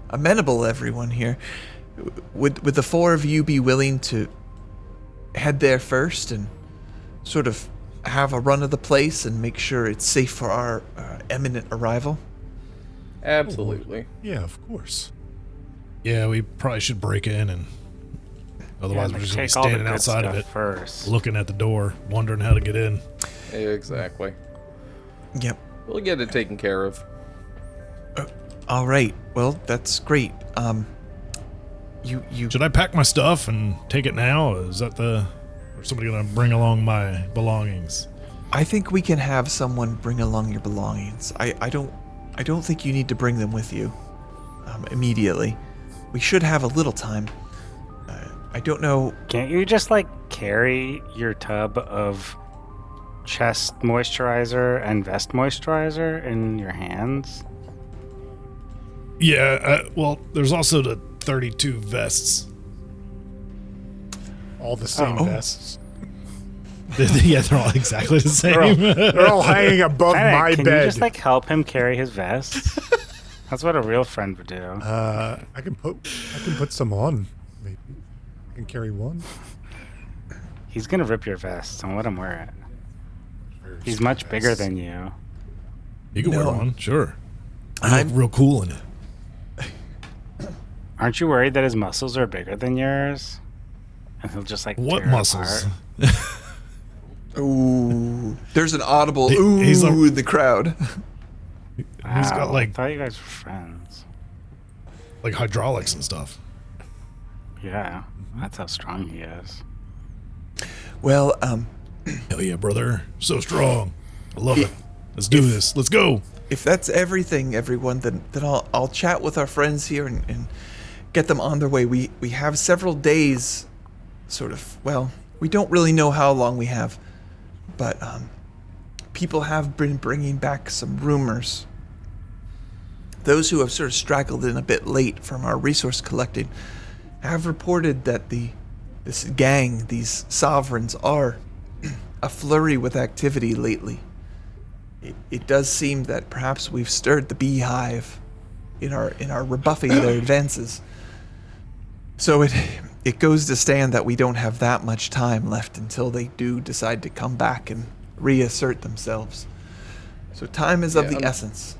[SPEAKER 1] amenable, everyone here, would the four of you be willing to head there first and sort of have a run of the place and make sure it's safe for our imminent arrival?
[SPEAKER 3] Absolutely.
[SPEAKER 5] Yeah, of course.
[SPEAKER 2] Yeah, we probably should break in, and otherwise we're just gonna be
[SPEAKER 4] take all the
[SPEAKER 2] standing
[SPEAKER 4] good
[SPEAKER 2] outside of
[SPEAKER 4] stuff
[SPEAKER 2] it,
[SPEAKER 4] first.
[SPEAKER 2] looking at the door, wondering how to get in.
[SPEAKER 3] Exactly.
[SPEAKER 1] Yep.
[SPEAKER 3] We'll get it taken care of.
[SPEAKER 1] All right. Well, that's great. You
[SPEAKER 2] Should I pack my stuff and take it now? Is that or somebody gonna bring along my belongings?
[SPEAKER 1] I think we can have someone bring along your belongings. I don't think you need to bring them with you immediately. We should have a little time. I don't know.
[SPEAKER 4] Can't you just like carry your tub of chest moisturizer and vest moisturizer in your hands?
[SPEAKER 2] Yeah, well, there's also the 32 vests.
[SPEAKER 5] All the same
[SPEAKER 1] Oh.
[SPEAKER 5] vests.
[SPEAKER 2] Yeah, they're all exactly the same.
[SPEAKER 5] They're all hanging above
[SPEAKER 4] Fennec,
[SPEAKER 5] my
[SPEAKER 4] can
[SPEAKER 5] bed.
[SPEAKER 4] you just like help him carry his vests? That's what a real friend would do.
[SPEAKER 5] I can put some on, maybe. I can carry one.
[SPEAKER 4] He's gonna rip your vest and let him wear it. He's much bigger than you.
[SPEAKER 2] You can
[SPEAKER 1] No.
[SPEAKER 2] wear one, sure. You
[SPEAKER 1] I'm-
[SPEAKER 2] look real cool in it.
[SPEAKER 4] Aren't you worried that his muscles are bigger than yours? And he'll just like
[SPEAKER 2] What
[SPEAKER 4] tear it
[SPEAKER 2] muscles?
[SPEAKER 4] apart?
[SPEAKER 1] Ooh, there's an audible
[SPEAKER 2] He's
[SPEAKER 1] ooh in the crowd.
[SPEAKER 2] He's
[SPEAKER 4] Wow,
[SPEAKER 2] got
[SPEAKER 4] I
[SPEAKER 2] like
[SPEAKER 4] thought you guys were friends.
[SPEAKER 2] hydraulics and stuff.
[SPEAKER 4] Yeah, that's how strong he is.
[SPEAKER 1] Well,
[SPEAKER 2] Hell yeah, brother. So strong. I love it. Let's do this. Let's go.
[SPEAKER 1] if that's everything, everyone, then I'll chat with our friends here and get them on their way. We have several days, sort of. Well, we don't really know how long we have, but people have been bringing back some rumors. Those who have sort of straggled in a bit late from our resource collecting have reported that this gang, these sovereigns, are a flurry with activity lately. It does seem that perhaps we've stirred the beehive in our rebuffing their advances. So it goes to stand that we don't have that much time left until they do decide to come back and reassert themselves. So time is of
[SPEAKER 3] Yeah,
[SPEAKER 1] the essence.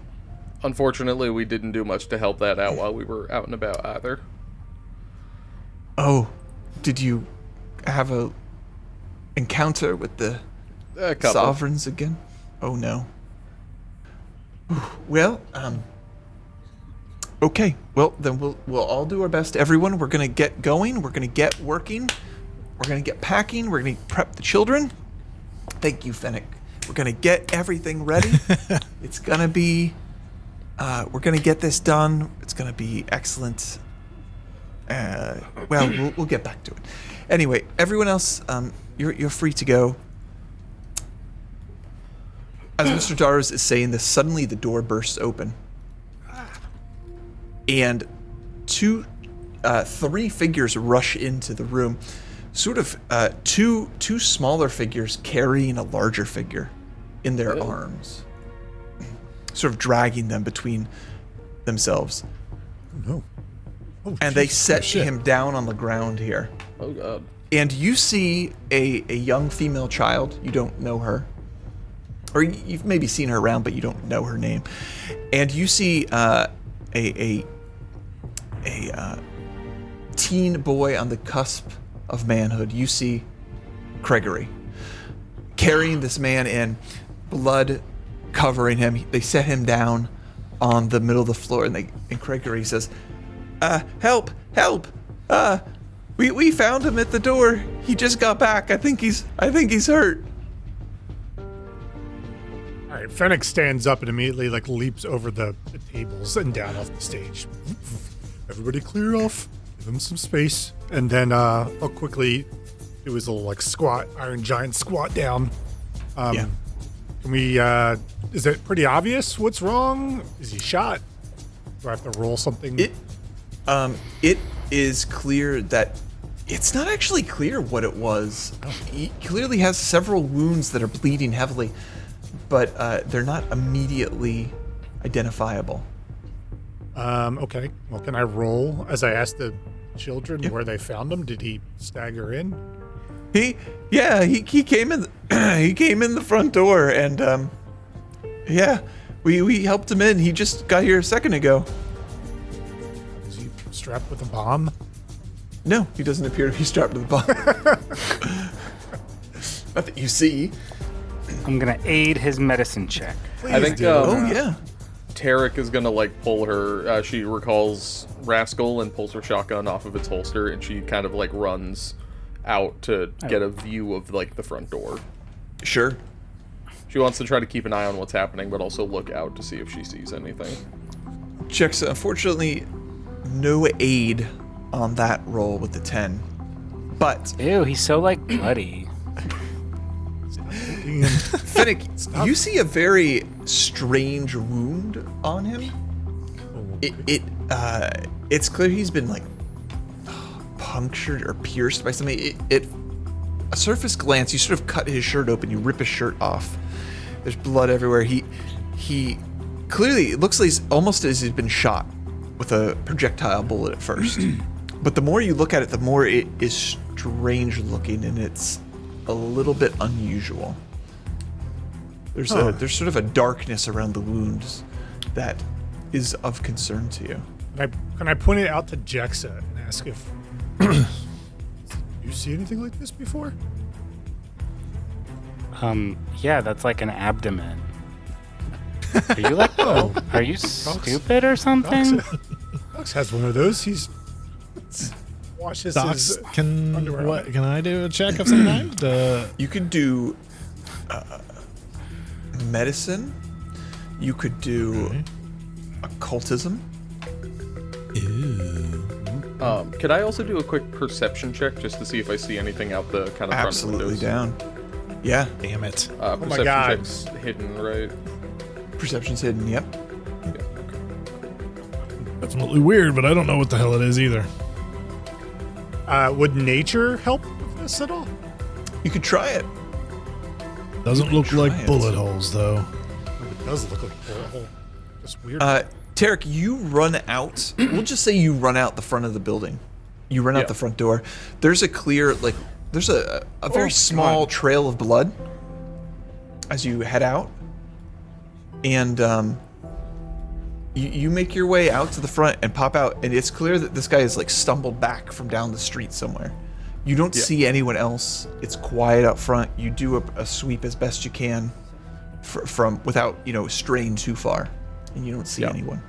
[SPEAKER 3] Unfortunately, we didn't do much to help that out while we were out and about either.
[SPEAKER 1] Oh, did you have a encounter with the
[SPEAKER 3] A couple.
[SPEAKER 1] sovereigns again? Oh no. Well, okay. Well, then we'll all do our best. Everyone, we're gonna get going. We're gonna get working. We're gonna get packing. We're gonna prep the children. Thank you, Fennec. We're gonna get everything ready. It's gonna be. We're gonna get this done. It's gonna be excellent. Well, we'll get back to it. Anyway, everyone else, you're free to go. As Mr. Daros is saying this, suddenly the door bursts open, and three figures rush into the room. Sort of two smaller figures carrying a larger figure in their arms, sort of dragging them between themselves.
[SPEAKER 5] Oh, no. Oh,
[SPEAKER 1] And they
[SPEAKER 5] Jesus.
[SPEAKER 1] set
[SPEAKER 2] shit.
[SPEAKER 1] him down on the ground here.
[SPEAKER 3] Oh god.
[SPEAKER 1] And you see a young female child. You don't know her. Or you've maybe seen her around, but you don't know her name. And you see a teen boy on the cusp of manhood. You see Craigory carrying this man in, blood covering him. They set him down on the middle of the floor, and Craigory says, "Help! Help! We found him at the door. He just got back. I think he's hurt."
[SPEAKER 5] right, Fennec stands up and immediately like leaps over the tables and down off the stage. Everybody clear off. Give him some space. And then I'll quickly do his little like squat, Iron Giant squat down.
[SPEAKER 1] Yeah.
[SPEAKER 5] Can we, is it pretty obvious what's wrong? Is he shot? Do I have to roll something?
[SPEAKER 1] It is clear that it's not actually clear what it was. He clearly has several wounds that are bleeding heavily, but they're not immediately identifiable.
[SPEAKER 5] Okay. Well, can I roll as I asked the children where they found him? Did he stagger in?
[SPEAKER 1] He came in. He came in the front door, and we helped him in. He just got here a second ago.
[SPEAKER 5] Is he strapped with a bomb?
[SPEAKER 1] No, he doesn't appear to be strapped to the bomb. Not that you see.
[SPEAKER 4] I'm gonna aid his medicine check.
[SPEAKER 3] I think
[SPEAKER 1] Oh yeah.
[SPEAKER 3] Tarrik is gonna like pull her. She recalls Rascal and pulls her shotgun off of its holster, and she kind of like runs out to get a view of like the front door.
[SPEAKER 1] Sure.
[SPEAKER 3] She wants to try to keep an eye on what's happening, but also look out to see if she sees anything.
[SPEAKER 1] Jexa, unfortunately, no aid on that roll with the 10. But
[SPEAKER 4] Ew, he's so like bloody.
[SPEAKER 1] Fennec, you see a very strange wound on him. It's clear he's been like punctured or pierced by something. A surface glance, you sort of cut his shirt open, you rip his shirt off. There's blood everywhere. He clearly, it looks like he's almost as he's been shot with a projectile bullet at first. But the more you look at it, the more it is strange looking, and it's a little bit unusual. There's sort of a darkness around the wounds that is of concern to you.
[SPEAKER 5] Can I point it out to Jexa and ask if you see anything like this before?
[SPEAKER 4] Yeah, that's like an abdomen. Are you like, are you stupid or something?
[SPEAKER 5] Doxx has one of those. He's washes his
[SPEAKER 2] Doxx, can
[SPEAKER 5] underwear.
[SPEAKER 2] can I do a check of some kind?
[SPEAKER 1] You could do medicine. You could do occultism.
[SPEAKER 3] Could I also do a quick perception check just to see if I see anything out the kind of
[SPEAKER 1] Absolutely
[SPEAKER 3] front windows?
[SPEAKER 1] down. Yeah.
[SPEAKER 2] Damn it.
[SPEAKER 3] Perception
[SPEAKER 5] my God.
[SPEAKER 3] check's hidden, right?
[SPEAKER 1] Perception's hidden. Yep.
[SPEAKER 3] Yeah, okay.
[SPEAKER 2] Definitely weird, but I don't know what the hell it is either.
[SPEAKER 5] Would nature help with this at all?
[SPEAKER 1] You could try it.
[SPEAKER 2] Doesn't look
[SPEAKER 1] try
[SPEAKER 2] like
[SPEAKER 1] it.
[SPEAKER 2] bullet holes, though.
[SPEAKER 5] It does look like a hole. Just weird.
[SPEAKER 1] Tarrik, you run out. We'll just say you run out the front of the building. You run out the front door. There's a clear, there's a very small trail of blood as you head out. And you make your way out to the front and pop out, and it's clear that this guy has stumbled back from down the street somewhere. You don't see anyone else. It's quiet up front. You do a sweep as best you can from without straying too far, and you don't see anyone.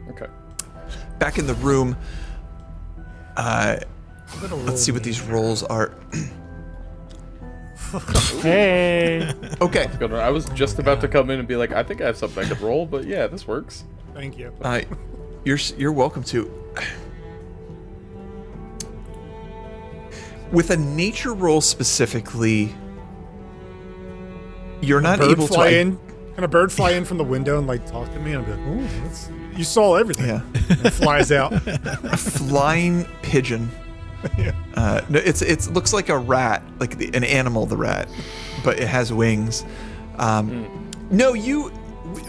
[SPEAKER 3] Okay.
[SPEAKER 1] Back in the room, let's see what these rolls are.
[SPEAKER 4] Hey.
[SPEAKER 1] Okay.
[SPEAKER 3] I was just about to come in and be like, I think I have something I could roll, but yeah, this works.
[SPEAKER 5] Thank you.
[SPEAKER 1] You're welcome to. With a nature roll specifically, you're not able to.
[SPEAKER 5] Can a bird fly in from the window and talk to me? And I'll be like, "Oh, you saw everything."
[SPEAKER 1] Yeah.
[SPEAKER 5] And it flies out.
[SPEAKER 1] A flying pigeon. No, it looks like a rat, like an animal, the rat, but it has wings. No, you,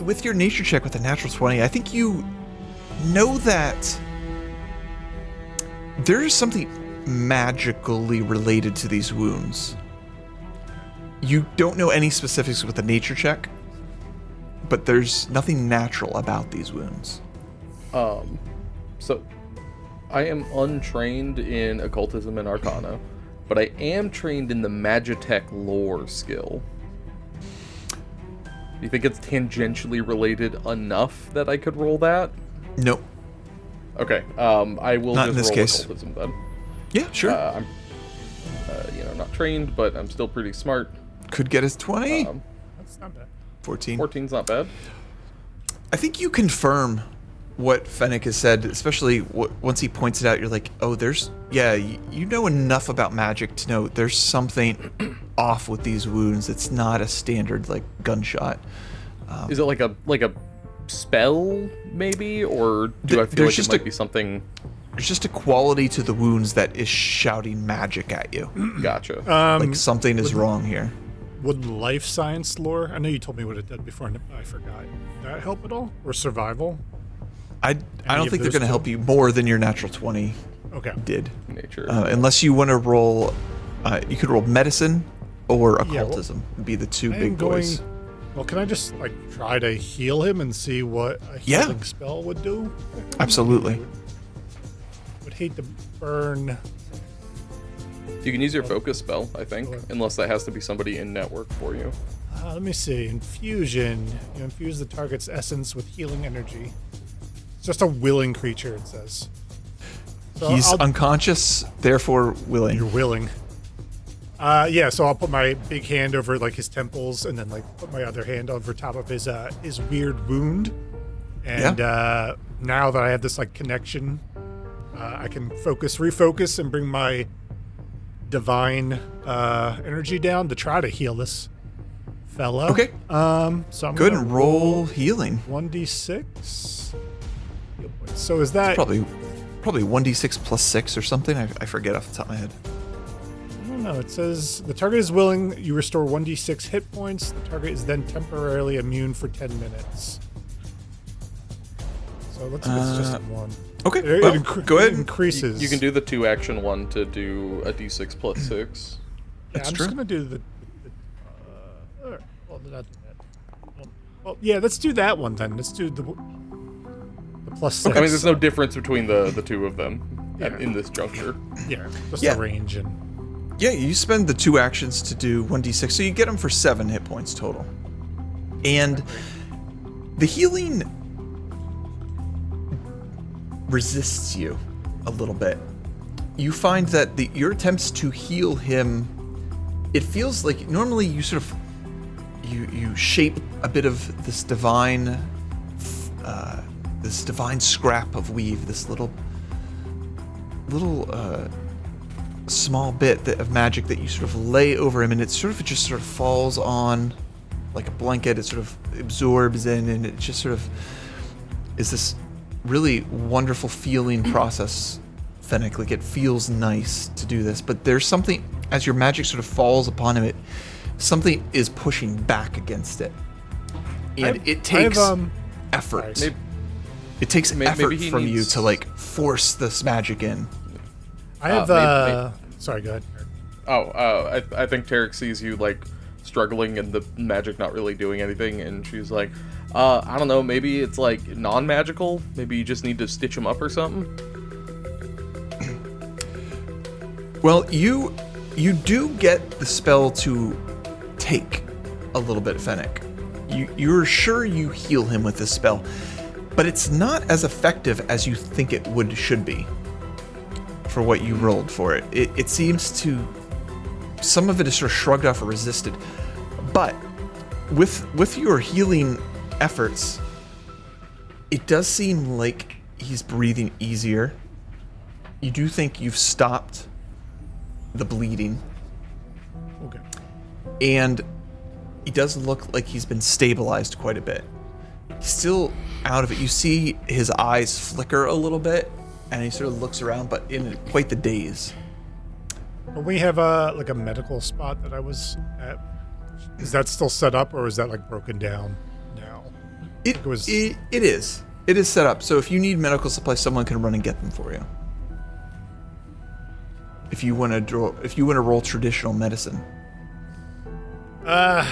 [SPEAKER 1] with your nature check with a natural 20, I think you know that there is something magically related to these wounds. You don't know any specifics with a nature check, but there's nothing natural about these wounds.
[SPEAKER 3] So I am untrained in occultism and arcana, but I am trained in the Magitech lore skill. Do you think it's tangentially related enough that I could roll that?
[SPEAKER 1] Nope.
[SPEAKER 3] Okay, I will
[SPEAKER 1] Not in
[SPEAKER 3] just
[SPEAKER 1] this
[SPEAKER 3] roll
[SPEAKER 1] case.
[SPEAKER 3] occultism then.
[SPEAKER 1] Yeah, sure.
[SPEAKER 3] I'm, not trained, but I'm still pretty smart.
[SPEAKER 1] Could get us 20.
[SPEAKER 5] That's not bad.
[SPEAKER 1] 14.
[SPEAKER 3] 14's not bad.
[SPEAKER 1] I think you confirm what Fennec has said, especially once he points it out. You're like, oh, you know enough about magic to know there's something off with these wounds. It's not a standard like gunshot.
[SPEAKER 3] Is it like a spell maybe, or do I feel like it might be something?
[SPEAKER 1] There's just a quality to the wounds that is shouting magic at you.
[SPEAKER 3] Gotcha.
[SPEAKER 1] Like something is wrong here.
[SPEAKER 5] Would life science lore? I know you told me what it did before, and I forgot. Did that help at all, or survival?
[SPEAKER 1] I don't think they're going to help you more than your natural 20 did.
[SPEAKER 3] Nature.
[SPEAKER 1] Unless you want to roll, you could roll medicine or occultism. Would be the two big boys.
[SPEAKER 5] Well, can I just like try to heal him and see what a healing spell would do?
[SPEAKER 1] Absolutely.
[SPEAKER 5] Would hate to burn.
[SPEAKER 3] You can use your focus spell, I think, unless that has to be somebody in network for you.
[SPEAKER 5] Let me see. Infusion. You infuse the target's essence with healing energy. It's just a willing creature, it says. So
[SPEAKER 1] He's unconscious, therefore willing.
[SPEAKER 5] You're willing. So I'll put my big hand over like his temples, and then like put my other hand over top of his weird wound. And now that I have this like connection, I can refocus, and bring my divine energy down to try to heal this fella.
[SPEAKER 1] Okay.
[SPEAKER 5] So I'm
[SPEAKER 1] Good,
[SPEAKER 5] gonna
[SPEAKER 1] and roll healing.
[SPEAKER 5] 1d6. So is that
[SPEAKER 1] Probably 1d6 plus 6 or something. I forget off the top of my head.
[SPEAKER 5] I don't know. It says the target is willing. You restore 1d6 hit points. The target is then temporarily immune for 10 minutes. So let's see if it's just one.
[SPEAKER 1] Okay,
[SPEAKER 5] It
[SPEAKER 1] well, go ahead.
[SPEAKER 5] It increases.
[SPEAKER 3] You can do the 2-action one to do a d6 plus 6.
[SPEAKER 5] Yeah, I'm
[SPEAKER 1] true.
[SPEAKER 5] just gonna do the well, did I do that? Well, yeah, let's do that one then. Let's do the plus 6.
[SPEAKER 3] I mean, there's no difference between the two of them
[SPEAKER 5] Yeah.
[SPEAKER 3] in this juncture.
[SPEAKER 5] Yeah, just
[SPEAKER 1] Yeah.
[SPEAKER 5] the range and.
[SPEAKER 1] Yeah, you spend the 2 actions to do 1d6, so you get them for 7 hit points total. And the healing resists you a little bit. You find that your attempts to heal him, it feels like normally you sort of you shape a bit of this divine scrap of weave, this little small bit of magic that you sort of lay over him, and it just sort of falls on like a blanket. It sort of absorbs in, and it just sort of is this really wonderful feeling process. Fennec, like it feels nice to do this, but there's something as your magic sort of falls upon him. Something is pushing back against it, and it takes effort.
[SPEAKER 3] Maybe,
[SPEAKER 1] It takes effort
[SPEAKER 3] he
[SPEAKER 1] from you
[SPEAKER 3] needs-
[SPEAKER 1] to like force this magic in.
[SPEAKER 5] I have.
[SPEAKER 3] maybe-
[SPEAKER 5] Sorry, go ahead.
[SPEAKER 3] I think Tarrik sees you like struggling and the magic not really doing anything, and she's like, I don't know, maybe it's like non-magical. Maybe you just need to stitch him up or something.
[SPEAKER 1] Well, you do get the spell to take a little bit, Fennec. You're sure you heal him with this spell, but it's not as effective as you think it should be for what you rolled for it. It seems to, some of it is sort of shrugged off or resisted, but with your healing efforts, it does seem like he's breathing easier. You do think you've stopped the bleeding,
[SPEAKER 5] Okay.
[SPEAKER 1] and he does look like he's been stabilized quite a bit. He's still out of it. You see his eyes flicker a little bit, and he sort of looks around, but in quite the daze.
[SPEAKER 5] But we have like a medical spot that I was at. Is that still set up, or is that like broken down now?
[SPEAKER 1] It is set up, so if you need medical supplies, someone can run and get them for you. If you want to roll traditional medicine,
[SPEAKER 5] I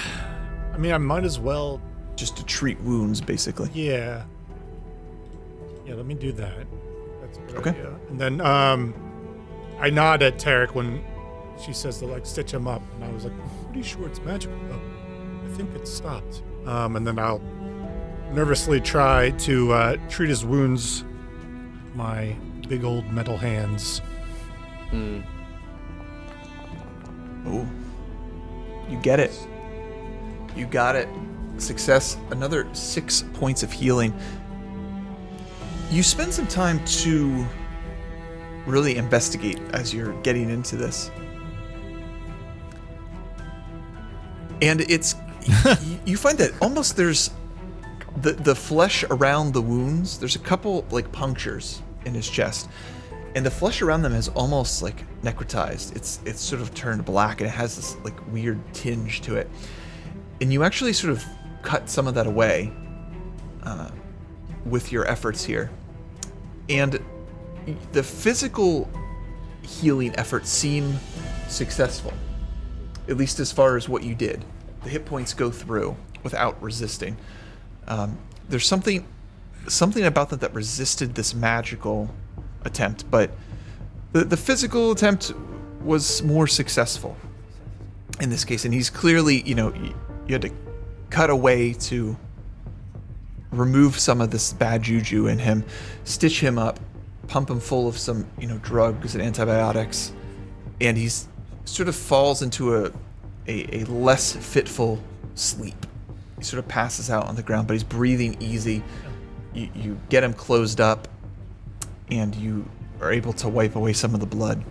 [SPEAKER 5] mean, I might as well.
[SPEAKER 1] just to treat wounds, basically.
[SPEAKER 5] Yeah. Yeah, let me do that. That's a good
[SPEAKER 1] Okay.
[SPEAKER 5] idea. And then I nod at Tarrik when she says to like stitch him up, and I was like, I'm pretty sure it's magical. I think it stopped. And then I'll nervously try to treat his wounds with my big old metal hands.
[SPEAKER 1] Oh, you get it. You got it. success, another 6 points of healing. You spend some time to really investigate as you're getting into this. And it's you find that almost there's the flesh around the wounds, there's a couple like punctures in his chest, and the flesh around them has almost like necrotized. It's sort of turned black, and it has this like weird tinge to it. And you actually sort of cut some of that away with your efforts here. And the physical healing efforts seem successful, at least as far as what you did. The hit points go through without resisting. There's something about that resisted this magical attempt, but the physical attempt was more successful in this case. And he's clearly, you had to cut away to remove some of this bad juju in him, stitch him up, pump him full of some, drugs and antibiotics, and he's sort of falls into a less fitful sleep. He sort of passes out on the ground, but he's breathing easy. You get him closed up, and you are able to wipe away some of the blood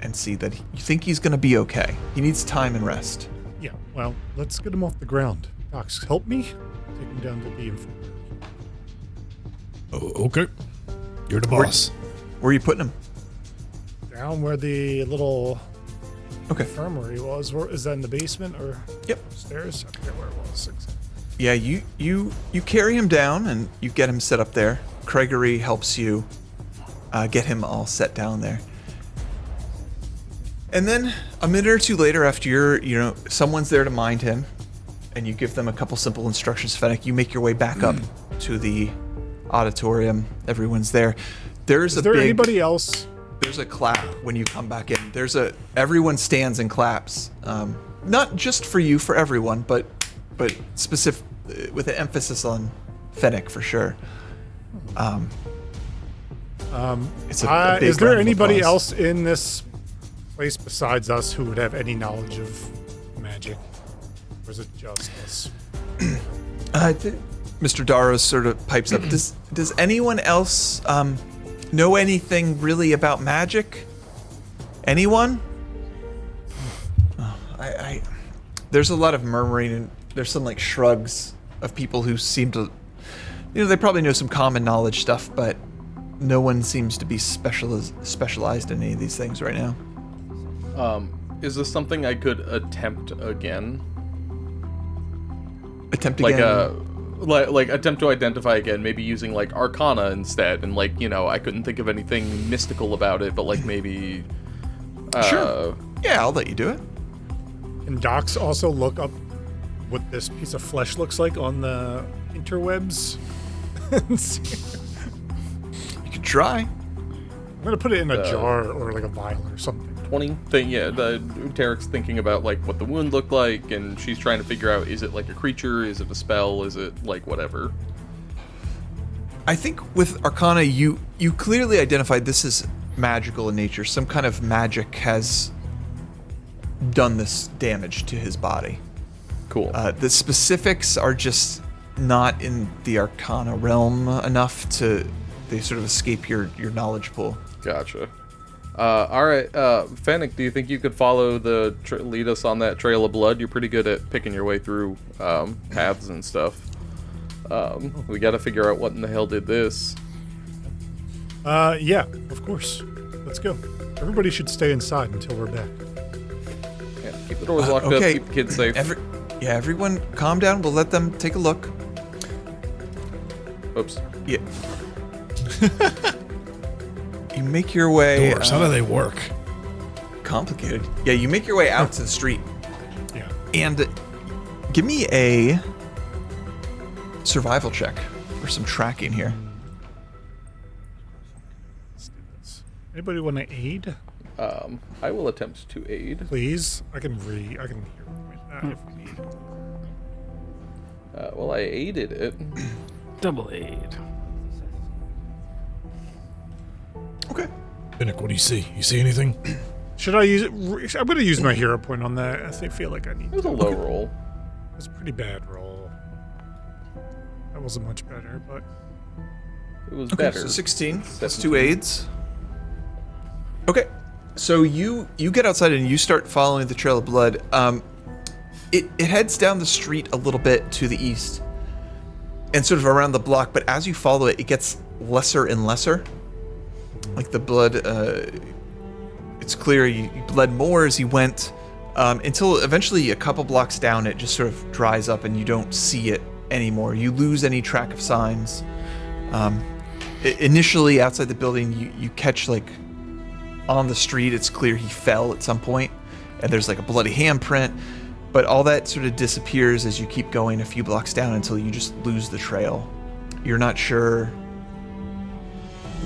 [SPEAKER 1] and see that you think he's going to be okay. He needs time and rest.
[SPEAKER 5] Yeah, well, let's get him off the ground. Doxx, help me. Take him down to the infirmary.
[SPEAKER 2] Oh, okay. You're the boss.
[SPEAKER 1] Where are you putting him?
[SPEAKER 5] Down where the little
[SPEAKER 1] Okay.
[SPEAKER 5] infirmary was. Is that in the basement or
[SPEAKER 1] Yep.
[SPEAKER 5] upstairs? I forget where it was.
[SPEAKER 1] Yeah, you carry him down and you get him set up there. Craigory helps you get him all set down there. And then a minute or two later, after someone's there to mind him, and you give them a couple simple instructions, Fennec, you make your way back up to the auditorium. Everyone's there.
[SPEAKER 5] Is there anybody else?
[SPEAKER 1] There's a clap when you come back in. Everyone stands and claps. Not just for you, for everyone, but specific with an emphasis on Fennec for sure. It's a big
[SPEAKER 5] is there
[SPEAKER 1] round of
[SPEAKER 5] anybody
[SPEAKER 1] applause.
[SPEAKER 5] else in this place besides us who would have any knowledge of magic? Or is it just us?
[SPEAKER 1] Mr. Daros sort of pipes up. Does anyone else know anything really about magic? Anyone? There's a lot of murmuring, and there's some like shrugs of people who seem to, they probably know some common knowledge stuff, but no one seems to be specialized in any of these things right now.
[SPEAKER 3] Is this something I could attempt again?
[SPEAKER 1] Attempt again.
[SPEAKER 3] Like attempt to identify again, maybe using like Arcana instead, and I couldn't think of anything mystical about it, but like maybe.
[SPEAKER 1] Sure. Yeah, I'll let you do it.
[SPEAKER 5] Can Doxx also look up what this piece of flesh looks like on the interwebs?
[SPEAKER 1] You could try.
[SPEAKER 5] I'm gonna put it in a jar or like a vial or something.
[SPEAKER 3] 20 thing, yeah. Tarrik's thinking about like what the wound looked like, and she's trying to figure out: is it like a creature? Is it a spell? Is it like whatever?
[SPEAKER 1] I think with Arcana, you clearly identified this is magical in nature. Some kind of magic has done this damage to his body.
[SPEAKER 3] Cool.
[SPEAKER 1] The specifics are just not in the Arcana realm enough they sort of escape your knowledge pool.
[SPEAKER 3] Gotcha. All right, Fennec, do you think you could follow lead us on that trail of blood? You're pretty good at picking your way through paths and stuff. We got to figure out what in the hell did this.
[SPEAKER 5] Yeah, of course. Let's go. Everybody should stay inside until we're back.
[SPEAKER 3] Yeah, keep the doors locked
[SPEAKER 1] okay.
[SPEAKER 3] up, keep the kids safe.
[SPEAKER 1] Everyone calm down. We'll let them take a look.
[SPEAKER 3] Oops.
[SPEAKER 1] Yeah. You make your way...
[SPEAKER 2] Doors, how do they work?
[SPEAKER 1] Complicated. Yeah, you make your way out to the street.
[SPEAKER 5] Yeah.
[SPEAKER 1] And give me a survival check for some tracking here.
[SPEAKER 5] Let's do this. Anybody want to aid?
[SPEAKER 3] I will attempt to aid.
[SPEAKER 5] Please. I can hear if we need.
[SPEAKER 3] Well, I aided it.
[SPEAKER 4] Double aid.
[SPEAKER 1] Okay.
[SPEAKER 2] Finnick, what do you see? You see anything?
[SPEAKER 5] Should I use it? I'm going to use my hero point on that. I feel like I need
[SPEAKER 3] It was a low roll.
[SPEAKER 5] It's a pretty bad roll. That wasn't much better, but
[SPEAKER 3] It was
[SPEAKER 1] Okay,
[SPEAKER 3] better.
[SPEAKER 1] so 16. That's
[SPEAKER 3] 17.
[SPEAKER 1] 2 aids. Okay, so you get outside and you start following the trail of blood. It heads down the street a little bit to the east and sort of around the block, but as you follow it, it gets lesser and lesser. Like the blood, it's clear you bled more as you went, until eventually a couple blocks down it just sort of dries up and you don't see it anymore. You lose any track of signs. Initially outside the building, you catch like on the street, it's clear he fell at some point, and there's like a bloody handprint, but all that sort of disappears as you keep going a few blocks down until you just lose the trail. You're not sure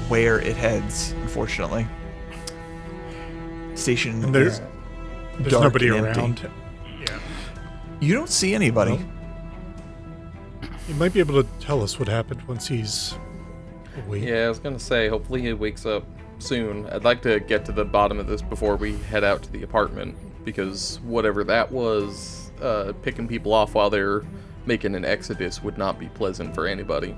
[SPEAKER 1] where it heads, unfortunately. Station
[SPEAKER 5] and there's
[SPEAKER 1] is
[SPEAKER 5] there's
[SPEAKER 1] dark
[SPEAKER 5] nobody
[SPEAKER 1] and empty.
[SPEAKER 5] around. Yeah.
[SPEAKER 1] You don't see anybody.
[SPEAKER 5] He might be able to tell us what happened once he's awake.
[SPEAKER 3] Yeah, I was gonna say, hopefully he wakes up soon. I'd like to get to the bottom of this before we head out to the apartment, because whatever that was, picking people off while they're making an exodus would not be pleasant for anybody.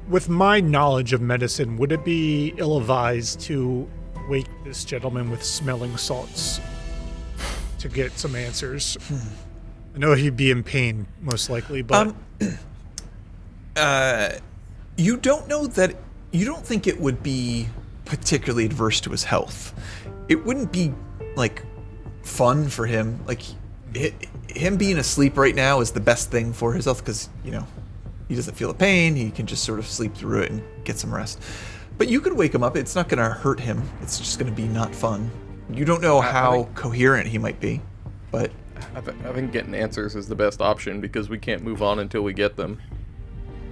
[SPEAKER 5] With my knowledge of medicine, would it be ill-advised to wake this gentleman with smelling salts to get some answers? I know he'd be in pain, most likely, but...
[SPEAKER 1] You don't know that. You don't think it would be particularly adverse to his health. It wouldn't be like fun for him. Like him being asleep right now is the best thing for his health, because he doesn't feel the pain. He can just sort of sleep through it and get some rest. But you could wake him up. It's not going to hurt him. It's just going to be not fun. You don't know how coherent he might be, but
[SPEAKER 3] I think getting answers is the best option, because we can't move on until we get them.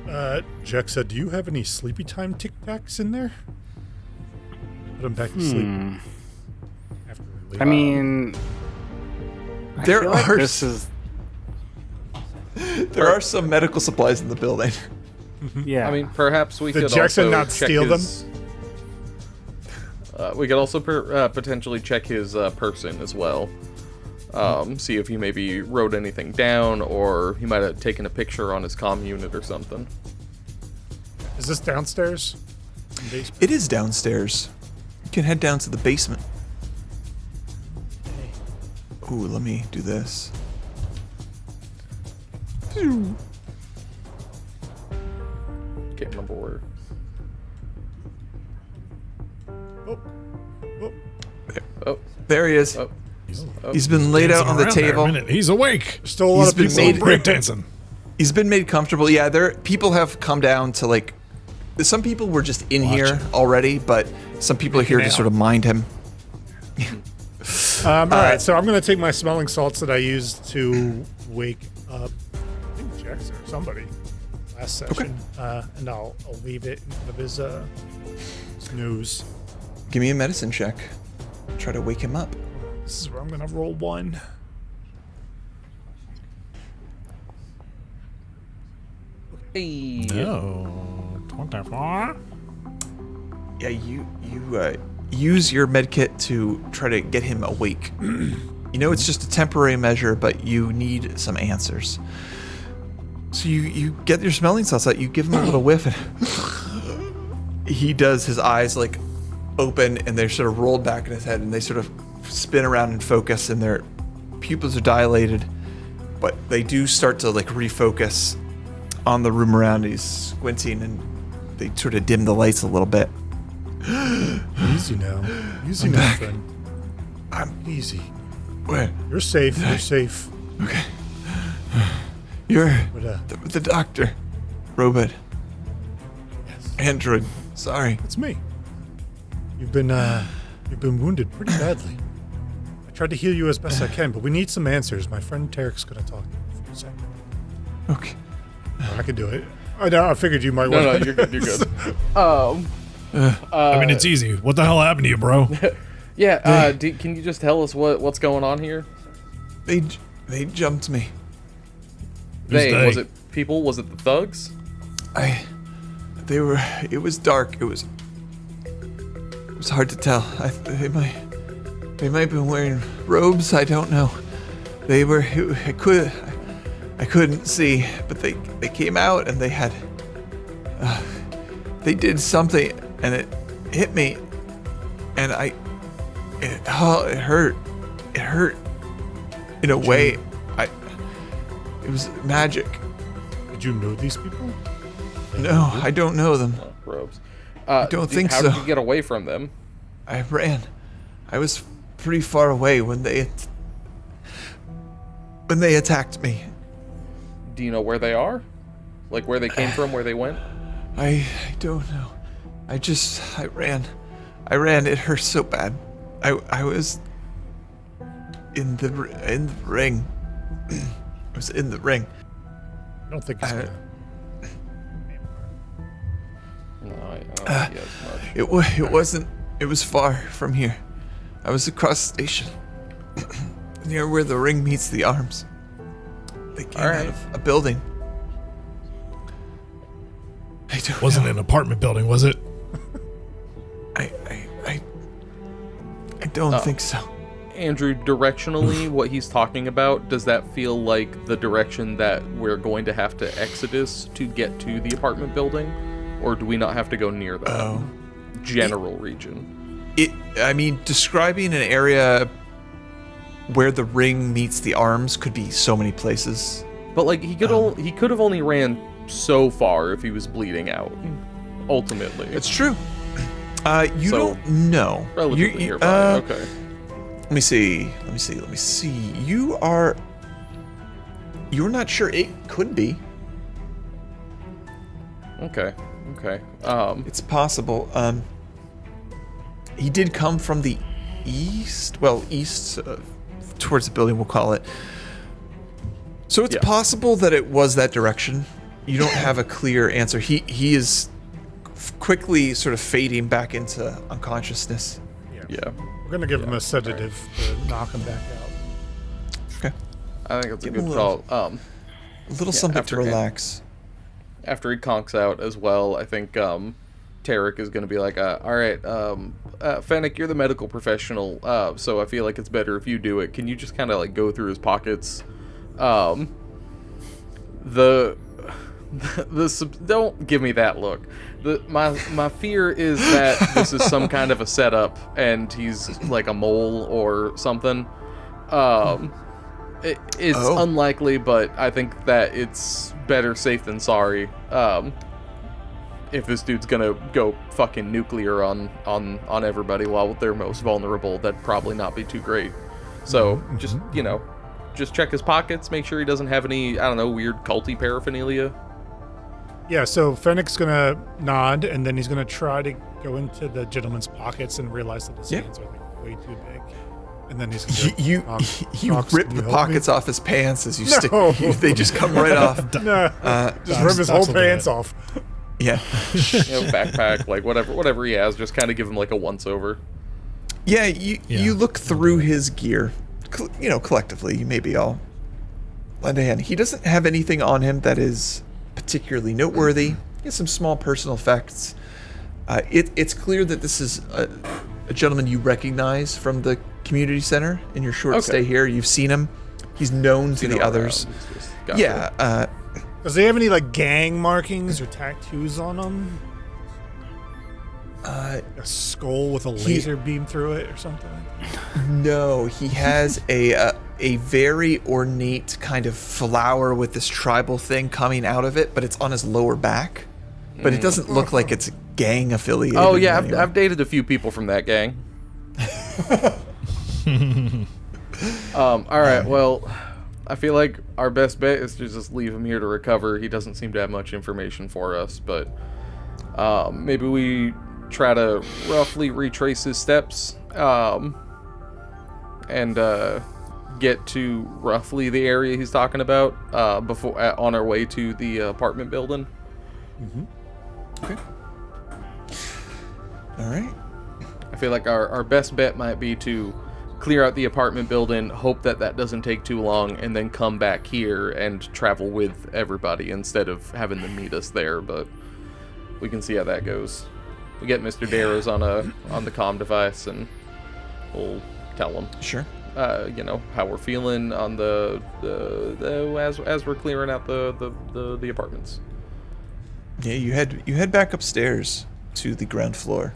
[SPEAKER 5] Jexa, do you have any sleepy time Tic Tacs in there? Put him back to sleep. After we leave.
[SPEAKER 4] I mean,
[SPEAKER 1] there
[SPEAKER 4] I feel like
[SPEAKER 1] are
[SPEAKER 4] this is
[SPEAKER 1] there are some medical supplies in the building.
[SPEAKER 4] yeah.
[SPEAKER 3] I mean, perhaps we
[SPEAKER 5] Did
[SPEAKER 3] could
[SPEAKER 5] Jexa
[SPEAKER 3] also
[SPEAKER 5] not
[SPEAKER 3] check
[SPEAKER 5] steal
[SPEAKER 3] his, we could also potentially check his person as well. See if he maybe wrote anything down, or he might have taken a picture on his comm unit or something.
[SPEAKER 5] Is this downstairs? Basement?
[SPEAKER 1] It is downstairs. You can head down to the basement. Ooh, let me do this.
[SPEAKER 3] Can't remember where. Oh,
[SPEAKER 1] There he is.
[SPEAKER 3] oh.
[SPEAKER 1] He's been laid out on the
[SPEAKER 2] Dancing around there a
[SPEAKER 1] table.
[SPEAKER 2] minute. He's awake.
[SPEAKER 5] There's still a lot
[SPEAKER 1] He's
[SPEAKER 5] of
[SPEAKER 1] been
[SPEAKER 5] people.
[SPEAKER 1] made-
[SPEAKER 2] Breakdancing.
[SPEAKER 1] He's been made comfortable. Yeah, people have come down to like. Some people were just in here already, but some people are here to
[SPEAKER 5] out.
[SPEAKER 1] sort of mind him.
[SPEAKER 5] All right, so I'm going to take my smelling salts that I used to wake up, I think Jexa or somebody last session, and I'll leave it in front of his snooze.
[SPEAKER 1] Give me a medicine check. Try to wake him up.
[SPEAKER 5] This is where I'm going to roll one.
[SPEAKER 3] Hey.
[SPEAKER 2] Oh, 24.
[SPEAKER 1] Yeah, you use your med kit to try to get him awake. You know it's just a temporary measure, but you need some answers. So you get your smelling salts out. You give him a little whiff, and he does. His eyes like open, and they're sort of rolled back in his head, and they sort of spin around and focus, and their pupils are dilated, but they do start to like refocus on the room around. He's squinting, and they sort of dim the lights a little bit.
[SPEAKER 5] Easy now. Easy
[SPEAKER 1] I'm
[SPEAKER 5] now,
[SPEAKER 1] back.
[SPEAKER 5] friend.
[SPEAKER 1] I'm
[SPEAKER 5] Easy.
[SPEAKER 1] where?
[SPEAKER 5] You're safe. You're safe.
[SPEAKER 1] Okay. You're
[SPEAKER 5] But,
[SPEAKER 1] the doctor. Robot.
[SPEAKER 5] yes.
[SPEAKER 1] Android. Sorry.
[SPEAKER 5] It's me. You've been wounded pretty badly. I tried to heal you as best I can, but we need some answers. My friend Tarrik's going to talk to you for a second.
[SPEAKER 1] Okay.
[SPEAKER 5] I can do it. I figured you might
[SPEAKER 3] No,
[SPEAKER 5] want
[SPEAKER 3] no, you're good. You're good.
[SPEAKER 2] I mean, it's easy. What the hell happened to you, bro?
[SPEAKER 3] Yeah. Can you just tell us what's going on here?
[SPEAKER 1] They jumped me.
[SPEAKER 2] they?
[SPEAKER 3] Was it people? Was it the thugs?
[SPEAKER 1] It was dark. It was hard to tell. They might have been wearing robes. I don't know. I couldn't see, but they came out and they had they did something and it hit me, and it hurt. It hurt in a way. It was magic.
[SPEAKER 5] Did you know these people?
[SPEAKER 1] No, I don't know them.
[SPEAKER 3] Oh, gross.
[SPEAKER 1] I don't think
[SPEAKER 3] how
[SPEAKER 1] so.
[SPEAKER 3] How did you get away from them?
[SPEAKER 1] I ran. I was pretty far away when they attacked me.
[SPEAKER 3] Do you know where they are? Like where they came from, where they went?
[SPEAKER 1] I don't know. I ran. It hurt so bad. I was in the ring. I was in the ring.
[SPEAKER 5] I don't think it's gonna.
[SPEAKER 3] No, I don't think he has much.
[SPEAKER 1] It wasn't. It was far from here. I was across the station, near where the ring meets the arms. They came out of a building. I don't
[SPEAKER 2] Wasn't
[SPEAKER 1] know.
[SPEAKER 2] an apartment building, was it?
[SPEAKER 1] I don't think so.
[SPEAKER 3] Andrew, directionally, what he's talking about, does that feel like the direction that we're going to have to exodus to get to the apartment building? Or do we not have to go near that general region?
[SPEAKER 1] Describing an area where the ring meets the arms could be so many places.
[SPEAKER 3] But like he could have only ran so far if he was bleeding out. Ultimately,
[SPEAKER 1] It's true. You don't know.
[SPEAKER 3] relatively nearby. Okay.
[SPEAKER 1] Let me see. You're not sure. It could be.
[SPEAKER 3] Okay.
[SPEAKER 1] It's possible. He did come from the east. Well, east towards the building, we'll call it. So it's possible that it was that direction. You don't have a clear answer. He is quickly sort of fading back into unconsciousness.
[SPEAKER 3] Yeah.
[SPEAKER 5] We're gonna give him a sedative to knock him back out.
[SPEAKER 1] Okay.
[SPEAKER 3] I think it's a
[SPEAKER 1] Give him
[SPEAKER 3] good
[SPEAKER 1] a
[SPEAKER 3] call.
[SPEAKER 1] A little something to
[SPEAKER 3] after
[SPEAKER 1] relax.
[SPEAKER 3] After he conks out as well, I think Tarrik is going to be like, all right, Fennec, you're the medical professional, so I feel like it's better if you do it. Can you just kind of like go through his pockets? Don't give me that look. My fear is that this is some kind of a setup and he's like a mole or something. It's unlikely, but I think that it's better safe than sorry. If this dude's gonna go fucking nuclear on everybody while they're most vulnerable, that'd probably not be too great. So just check his pockets, make sure he doesn't have any, I don't know, weird culty paraphernalia.
[SPEAKER 5] Yeah, so Fennec's gonna nod, and then he's gonna try to go into the gentleman's pockets and realize that his hands are like way too big. And then he's gonna
[SPEAKER 1] You rip the pockets off his pants as you stick. They just come right off.
[SPEAKER 5] No, just rip his whole
[SPEAKER 2] Doxx will do
[SPEAKER 5] pants
[SPEAKER 2] it.
[SPEAKER 5] off.
[SPEAKER 1] Yeah.
[SPEAKER 3] Backpack, like whatever he has, just kind of give him like a once over.
[SPEAKER 1] Yeah, you look through his gear, collectively, you maybe all lend a hand. He doesn't have anything on him that is particularly noteworthy. He has some small personal effects. It's clear that this is a gentleman you recognize from the community center in your short stay here. You've seen him. He's known to the others.
[SPEAKER 3] Gotcha.
[SPEAKER 1] Yeah.
[SPEAKER 5] Does he have any like gang markings or tattoos on him? A skull with a laser beam through it or something?
[SPEAKER 1] No, he has a very ornate kind of flower with this tribal thing coming out of it, but it's on his lower back. But it doesn't look like it's gang affiliated.
[SPEAKER 3] Oh yeah,
[SPEAKER 1] in any way.
[SPEAKER 3] I've dated a few people from that gang. All right, well, I feel like our best bet is to just leave him here to recover. He doesn't seem to have much information for us, but maybe we try to roughly retrace his steps and get to roughly the area he's talking about before on our way to the apartment building.
[SPEAKER 1] Okay. All right.
[SPEAKER 3] I feel like our best bet might be to clear out the apartment building, hope that doesn't take too long, and then come back here and travel with everybody instead of having them meet us there. But we can see how that goes. We get Mr. Darrows on the comm device, and we'll tell him.
[SPEAKER 1] Sure.
[SPEAKER 3] how we're feeling on the as we're clearing out the apartments.
[SPEAKER 1] Yeah, you head back upstairs to the ground floor.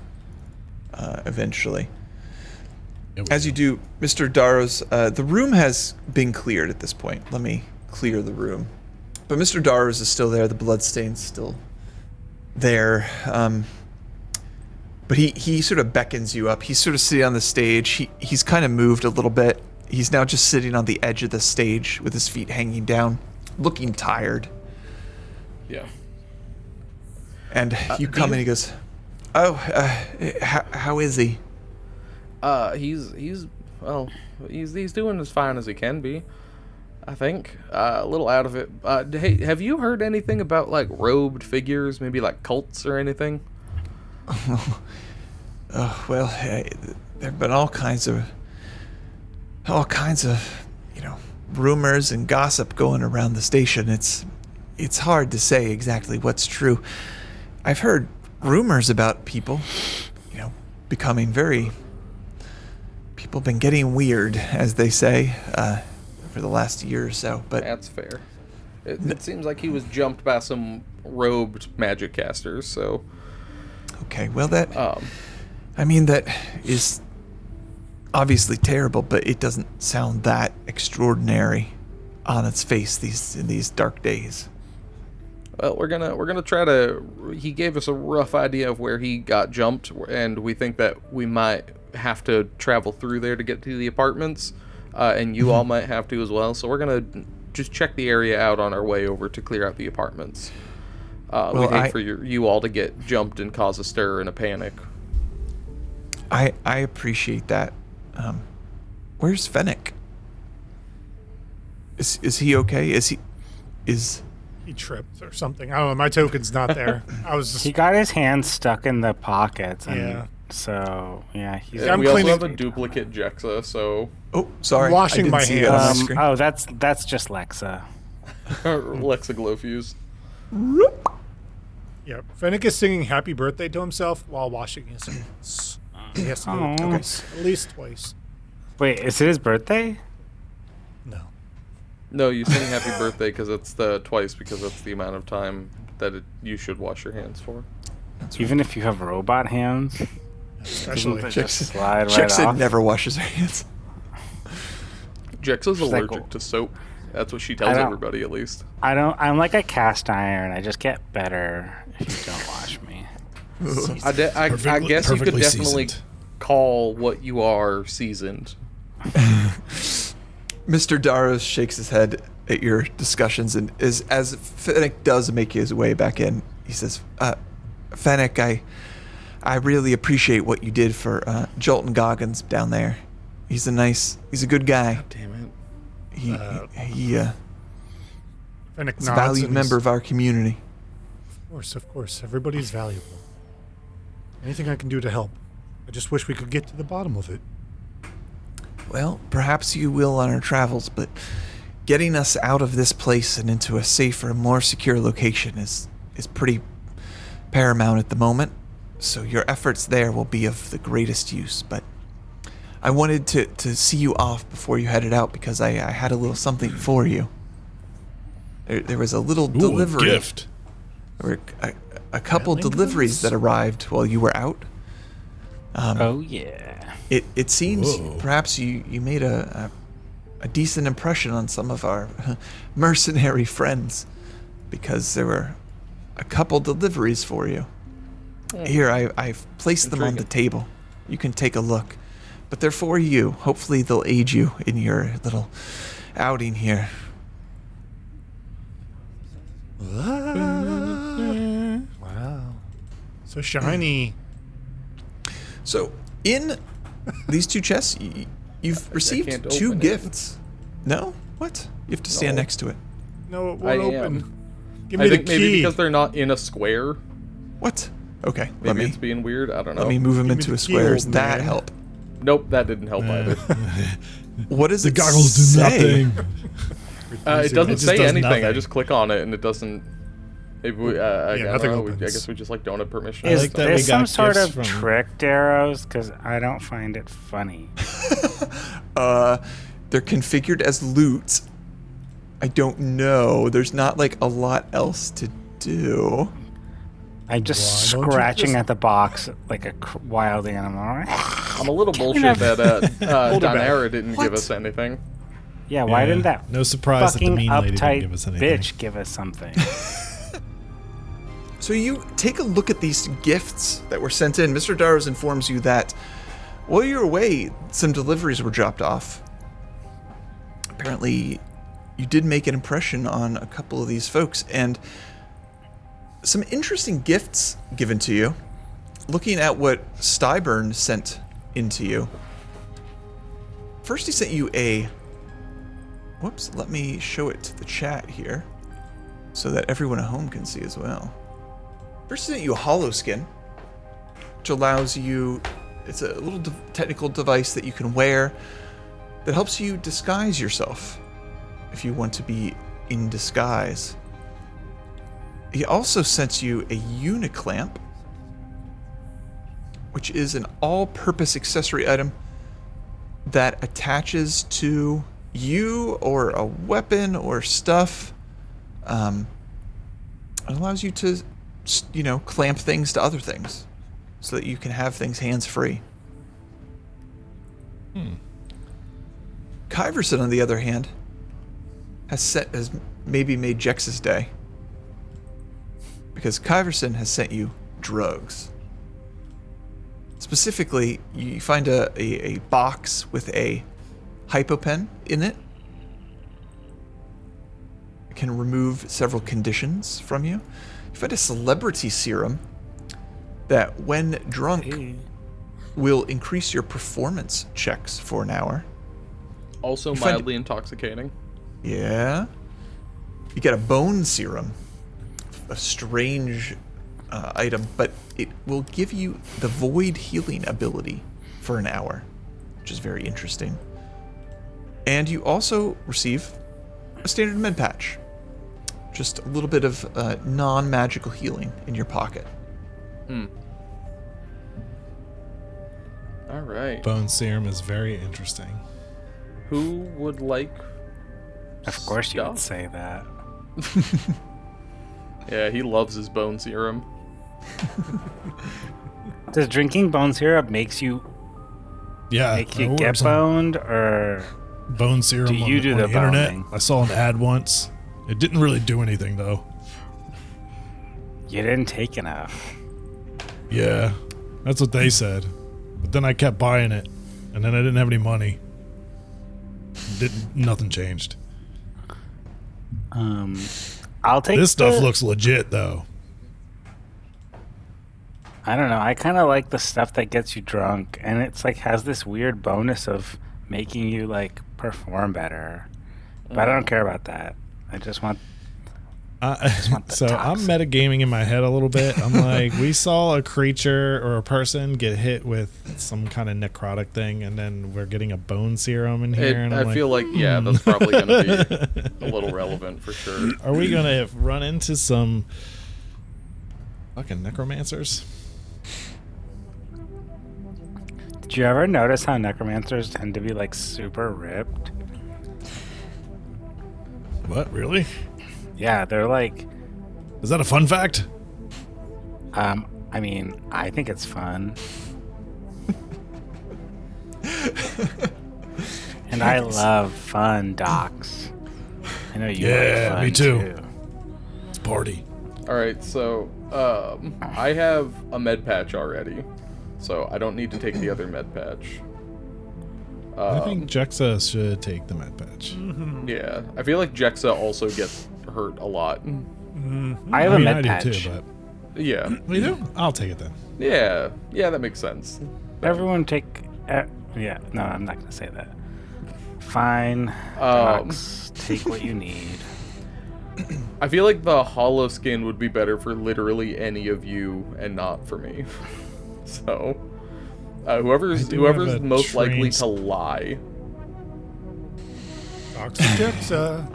[SPEAKER 1] Eventually, as you do, Mr. Darrow's the room has been cleared at this point. Let me clear the room, but Mr. Darrow's is still there. The bloodstain's still there. But he sort of beckons you up. He's sort of sitting on the stage. He's kind of moved a little bit. He's now just sitting on the edge of the stage with his feet hanging down, looking tired.
[SPEAKER 3] Yeah.
[SPEAKER 1] And you come and he goes, "Oh, how is he?"
[SPEAKER 3] He's doing as fine as he can be, I think. A little out of it. Hey, have you heard anything about like robed figures, maybe like cults or anything?
[SPEAKER 1] Well, there've been all kinds of rumors and gossip going around the station. It's hard to say exactly what's true. I've heard rumors about people, becoming people been getting weird, as they say, for the last year or so. But
[SPEAKER 3] that's fair. It seems like he was jumped by some robed magic casters, so.
[SPEAKER 1] Okay, well that is obviously terrible, but it doesn't sound that extraordinary on its face in these dark days.
[SPEAKER 3] Well, we're gonna try to. He gave us a rough idea of where he got jumped, and we think that we might have to travel through there to get to the apartments, and you all might have to as well. So we're gonna just check the area out on our way over to clear out the apartments. We'd hate for you all to get jumped and cause a stir and a panic.
[SPEAKER 1] I appreciate that. Where's Fennec? Is he okay?
[SPEAKER 5] He tripped or something. I don't know. My token's not there. I was just.
[SPEAKER 4] He got his hands stuck in the pockets. And
[SPEAKER 5] Yeah.
[SPEAKER 4] So, yeah. He's
[SPEAKER 5] I'm
[SPEAKER 3] we also
[SPEAKER 5] cleaning-
[SPEAKER 3] have a duplicate Jexa, so.
[SPEAKER 1] Oh, sorry.
[SPEAKER 5] I'm washing
[SPEAKER 1] I didn't
[SPEAKER 5] my
[SPEAKER 1] see that on my screen.
[SPEAKER 4] oh, that's just Lexa.
[SPEAKER 3] Lexa Glowfuse.
[SPEAKER 5] Yeah. Fennec is singing "Happy Birthday" to himself while washing his hands. He has to do it
[SPEAKER 4] Oh.
[SPEAKER 5] twice, at least twice.
[SPEAKER 4] Wait, is it his birthday?
[SPEAKER 5] No.
[SPEAKER 3] No, you sing happy birthday because it's twice because that's the amount of time that you should wash your hands for.
[SPEAKER 4] Even if you have robot hands?
[SPEAKER 5] Especially.
[SPEAKER 4] Doesn't it just slide right
[SPEAKER 1] Jexa
[SPEAKER 4] off?
[SPEAKER 1] never washes her hands.
[SPEAKER 3] Jexa's
[SPEAKER 4] like,
[SPEAKER 3] allergic to soap. That's what she tells
[SPEAKER 4] I don't-
[SPEAKER 3] everybody, at least.
[SPEAKER 4] I'm like a cast iron. I just get better if you don't wash me.
[SPEAKER 3] I guess you could
[SPEAKER 2] perfectly
[SPEAKER 3] definitely
[SPEAKER 2] seasoned.
[SPEAKER 3] call what you are seasoned.
[SPEAKER 1] Mr. Darrow shakes his head at your discussions, and as Fennec does make his way back in, he says, Fennec, I really appreciate what you did for Jolton Goggins down there. He's a good guy.
[SPEAKER 3] Damn it.
[SPEAKER 1] He's
[SPEAKER 5] Fennec
[SPEAKER 1] a
[SPEAKER 5] nods
[SPEAKER 1] valued
[SPEAKER 5] and
[SPEAKER 1] member of our community.
[SPEAKER 5] Of course. Everybody's valuable. Anything I can do to help. I just wish we could get to the bottom of it.
[SPEAKER 1] Well, perhaps you will on our travels, but getting us out of this place and into a safer, more secure location is pretty paramount at the moment. So your efforts there will be of the greatest use. But I wanted to see you off before you headed out because I had a little something for you. There was a little
[SPEAKER 2] Ooh,
[SPEAKER 1] delivery.
[SPEAKER 2] a gift.
[SPEAKER 1] There were a couple
[SPEAKER 5] Mailing
[SPEAKER 1] deliveries
[SPEAKER 5] goods?
[SPEAKER 1] that arrived while you were out.
[SPEAKER 4] Oh, yeah.
[SPEAKER 1] It seems
[SPEAKER 2] Whoa.
[SPEAKER 1] perhaps you made a decent impression on some of our mercenary friends because there were a couple deliveries for you. Here, I've placed them on the table. You can take a look. But they're for you. Hopefully they'll aid you in your little outing here.
[SPEAKER 5] Wow. So shiny.
[SPEAKER 1] So, in these two chests, you've received
[SPEAKER 3] can't
[SPEAKER 1] two
[SPEAKER 3] open it.
[SPEAKER 1] gifts. No? What? You have to stand
[SPEAKER 3] No.
[SPEAKER 1] next to it.
[SPEAKER 5] No, it
[SPEAKER 3] I
[SPEAKER 5] won't
[SPEAKER 3] am.
[SPEAKER 5] open. Give me
[SPEAKER 3] I
[SPEAKER 5] the
[SPEAKER 3] think
[SPEAKER 5] key.
[SPEAKER 3] maybe because they're not in a square.
[SPEAKER 1] What? Okay,
[SPEAKER 3] Maybe it's being weird. I don't know.
[SPEAKER 1] let me move them
[SPEAKER 5] Give me
[SPEAKER 1] into
[SPEAKER 5] the
[SPEAKER 1] a
[SPEAKER 5] key,
[SPEAKER 1] square.
[SPEAKER 5] old
[SPEAKER 1] Does that
[SPEAKER 5] man.
[SPEAKER 1] help?
[SPEAKER 3] Nope, that didn't help either.
[SPEAKER 1] What does
[SPEAKER 2] The
[SPEAKER 1] it
[SPEAKER 2] goggles do
[SPEAKER 1] say?
[SPEAKER 2] nothing.
[SPEAKER 3] It doesn't
[SPEAKER 2] just
[SPEAKER 3] say
[SPEAKER 2] does
[SPEAKER 3] anything. I
[SPEAKER 2] nothing.
[SPEAKER 3] just click on it and it doesn't If we, I don't
[SPEAKER 5] nothing
[SPEAKER 3] know,
[SPEAKER 5] opens.
[SPEAKER 3] I guess we just like don't have permission.
[SPEAKER 2] I
[SPEAKER 4] Is
[SPEAKER 2] like that
[SPEAKER 4] there
[SPEAKER 2] we
[SPEAKER 4] some
[SPEAKER 2] got
[SPEAKER 4] sort
[SPEAKER 2] gifts
[SPEAKER 4] of
[SPEAKER 2] from-
[SPEAKER 4] tricked arrows? Because I don't find it funny.
[SPEAKER 1] They're configured as loot. I don't know. There's not like a lot else to do.
[SPEAKER 4] I'm just
[SPEAKER 5] Why don't you
[SPEAKER 4] scratching
[SPEAKER 5] just-
[SPEAKER 4] at the box like a wild animal.
[SPEAKER 3] I'm a little bullshit that Donera didn't give us anything.
[SPEAKER 4] Yeah, why
[SPEAKER 2] Yeah,
[SPEAKER 4] didn't that
[SPEAKER 2] no surprise that the
[SPEAKER 4] fucking
[SPEAKER 2] mean lady didn't
[SPEAKER 4] uptight
[SPEAKER 2] give us anything.
[SPEAKER 4] bitch give us something?
[SPEAKER 1] So you take a look at these gifts that were sent in. Mr. Darrows informs you that while you're away, some deliveries were dropped off. Apparently, you did make an impression on a couple of these folks, and some interesting gifts given to you. Looking at what Styburn sent into you. First, he sent you a... Whoops, let me show it to the chat here so that everyone at home can see as well. First, he sent you a hollow skin, which allows you... It's a little technical device that you can wear that helps you disguise yourself if you want to be in disguise. He also sent you a uniclamp, which is an all-purpose accessory item that attaches to you or a weapon or stuff. It allows you to, clamp things to other things so that you can have things hands-free. Kyverson, on the other hand, has maybe made Jexa's day. Because Kyverson has sent you drugs. Specifically, you find a box with a hypopen in it. It can remove several conditions from you. You find a celebrity serum that, when drunk, will increase your performance checks for an hour.
[SPEAKER 3] Also
[SPEAKER 1] find-
[SPEAKER 3] mildly intoxicating.
[SPEAKER 1] Yeah. You get a bone serum. A strange item, but it will give you the void healing ability for an hour, which is very interesting. And you also receive a standard med patch. Just a little bit of non-magical healing in your pocket.
[SPEAKER 3] All right.
[SPEAKER 2] Bone serum is very interesting.
[SPEAKER 3] Who would like?
[SPEAKER 4] Of course you would
[SPEAKER 3] stuff?
[SPEAKER 4] say that.
[SPEAKER 3] Yeah, he loves his bone serum.
[SPEAKER 4] Does drinking bone syrup make you
[SPEAKER 2] Yeah, I
[SPEAKER 4] get
[SPEAKER 2] ordered some
[SPEAKER 4] boned, or
[SPEAKER 2] bone serum
[SPEAKER 4] Do you do
[SPEAKER 2] on
[SPEAKER 4] the
[SPEAKER 2] the internet.
[SPEAKER 4] boning?
[SPEAKER 2] I saw an ad once. It didn't really do anything though.
[SPEAKER 4] you didn't take enough?
[SPEAKER 2] Yeah, that's what they said. But then I kept buying it, and then I didn't have any money. Nothing changed.
[SPEAKER 4] I'll take
[SPEAKER 2] This stuff
[SPEAKER 4] the-
[SPEAKER 2] looks legit though.
[SPEAKER 4] I don't know. I kind of like the stuff that gets you drunk, and it's like has this weird bonus of making you like perform better. But I don't care about that. I just want want the
[SPEAKER 2] So I'm
[SPEAKER 4] toxin.
[SPEAKER 2] metagaming in my head a little bit. I'm like, we saw a creature or a person get hit with some kind of necrotic thing, and then we're getting a bone serum in here. And I'm
[SPEAKER 3] I feel like, yeah, that's probably going to be a little relevant for sure.
[SPEAKER 2] are we gonna run into some fucking necromancers?
[SPEAKER 4] Did you ever notice how necromancers tend to be like super ripped?
[SPEAKER 2] What, really?
[SPEAKER 4] Yeah, they're like,
[SPEAKER 2] Is that a fun fact?
[SPEAKER 4] I mean, I think it's fun. And I love fun, Doxx. I know you
[SPEAKER 2] Yeah,
[SPEAKER 4] like fun
[SPEAKER 2] me too. It's party.
[SPEAKER 3] All right, so I have a med patch already, so I don't need to take the other med patch.
[SPEAKER 2] I think Jexa should take the med patch.
[SPEAKER 3] Yeah, I feel like Jexa also gets hurt a lot.
[SPEAKER 4] I have
[SPEAKER 2] I
[SPEAKER 4] a
[SPEAKER 2] mean,
[SPEAKER 4] med
[SPEAKER 2] I do
[SPEAKER 4] patch.
[SPEAKER 2] too, but
[SPEAKER 3] Yeah,
[SPEAKER 2] we do. I'll take it then.
[SPEAKER 3] yeah, that makes sense.
[SPEAKER 4] Everyone take. Yeah, no, I'm not gonna say that. Fine, Doxx, take what you need.
[SPEAKER 3] I feel like the hollow skin would be better for literally any of you and not for me. So, whoever's
[SPEAKER 2] do have a
[SPEAKER 3] most likely
[SPEAKER 2] trained
[SPEAKER 3] to lie.
[SPEAKER 5] Doxx and Jexa.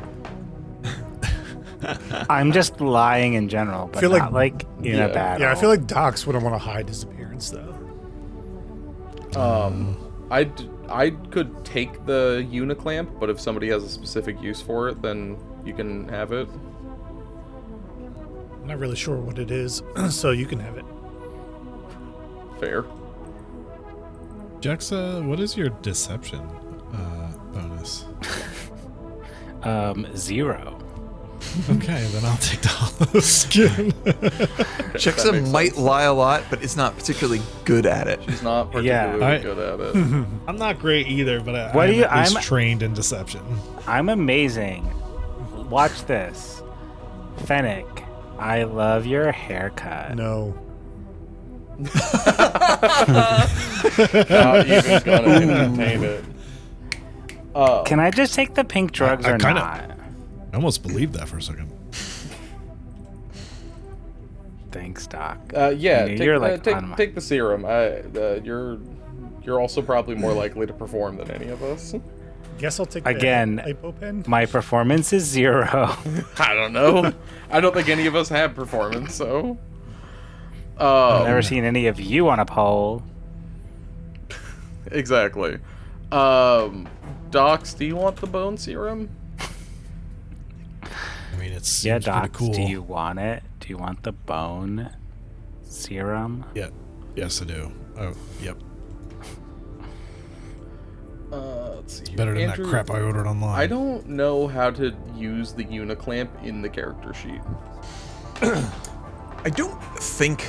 [SPEAKER 4] I'm just lying in general, but
[SPEAKER 5] feel
[SPEAKER 4] not
[SPEAKER 5] like-
[SPEAKER 4] in a battle.
[SPEAKER 5] Yeah, I feel like Doxx wouldn't want to hide his appearance though.
[SPEAKER 3] I could take the uniclamp, but if somebody has a specific use for it, then you can have it.
[SPEAKER 5] I'm not really sure what it is, so you can have it.
[SPEAKER 3] Fair.
[SPEAKER 2] Jexa, what is your deception bonus?
[SPEAKER 4] 0.
[SPEAKER 2] Okay, then I'll take the hollow skin.
[SPEAKER 1] Jexa might lie a lot, but is not particularly good at it.
[SPEAKER 3] She's not
[SPEAKER 4] Yeah.
[SPEAKER 3] particularly good at it.
[SPEAKER 2] I'm not great either, but
[SPEAKER 4] What
[SPEAKER 2] I'm
[SPEAKER 4] do you-
[SPEAKER 2] at least
[SPEAKER 4] I'm-
[SPEAKER 2] trained in deception.
[SPEAKER 4] I'm amazing. Watch this. Fennec, I love your haircut.
[SPEAKER 5] No.
[SPEAKER 3] Not even gonna entertain it.
[SPEAKER 4] Can I just take the pink drugs
[SPEAKER 2] I
[SPEAKER 4] or
[SPEAKER 2] kinda-
[SPEAKER 4] not?
[SPEAKER 2] I almost believed that for a second.
[SPEAKER 4] Thanks, Doc.
[SPEAKER 3] Yeah,
[SPEAKER 4] You know,
[SPEAKER 3] take,
[SPEAKER 4] you're, like, on my-
[SPEAKER 3] take the serum. You're also probably more likely to perform than any of us.
[SPEAKER 5] Guess I'll take
[SPEAKER 4] Again,
[SPEAKER 5] the EpiPen.
[SPEAKER 4] My performance is 0.
[SPEAKER 3] I don't know. I don't think any of us have performance, so.
[SPEAKER 4] I've never seen any of you on a pole.
[SPEAKER 3] Exactly. Doxx, do you want the bone serum?
[SPEAKER 2] I mean, it seems
[SPEAKER 4] Yeah,
[SPEAKER 2] pretty
[SPEAKER 4] Doc,
[SPEAKER 2] cool.
[SPEAKER 4] do you want it? Do you want the bone serum?
[SPEAKER 2] Yes, I do. Oh, yep.
[SPEAKER 3] Let's see.
[SPEAKER 2] Better than
[SPEAKER 3] Andrew,
[SPEAKER 2] that crap I ordered online.
[SPEAKER 3] I don't know how to use the uniclamp in the character sheet.
[SPEAKER 1] I don't think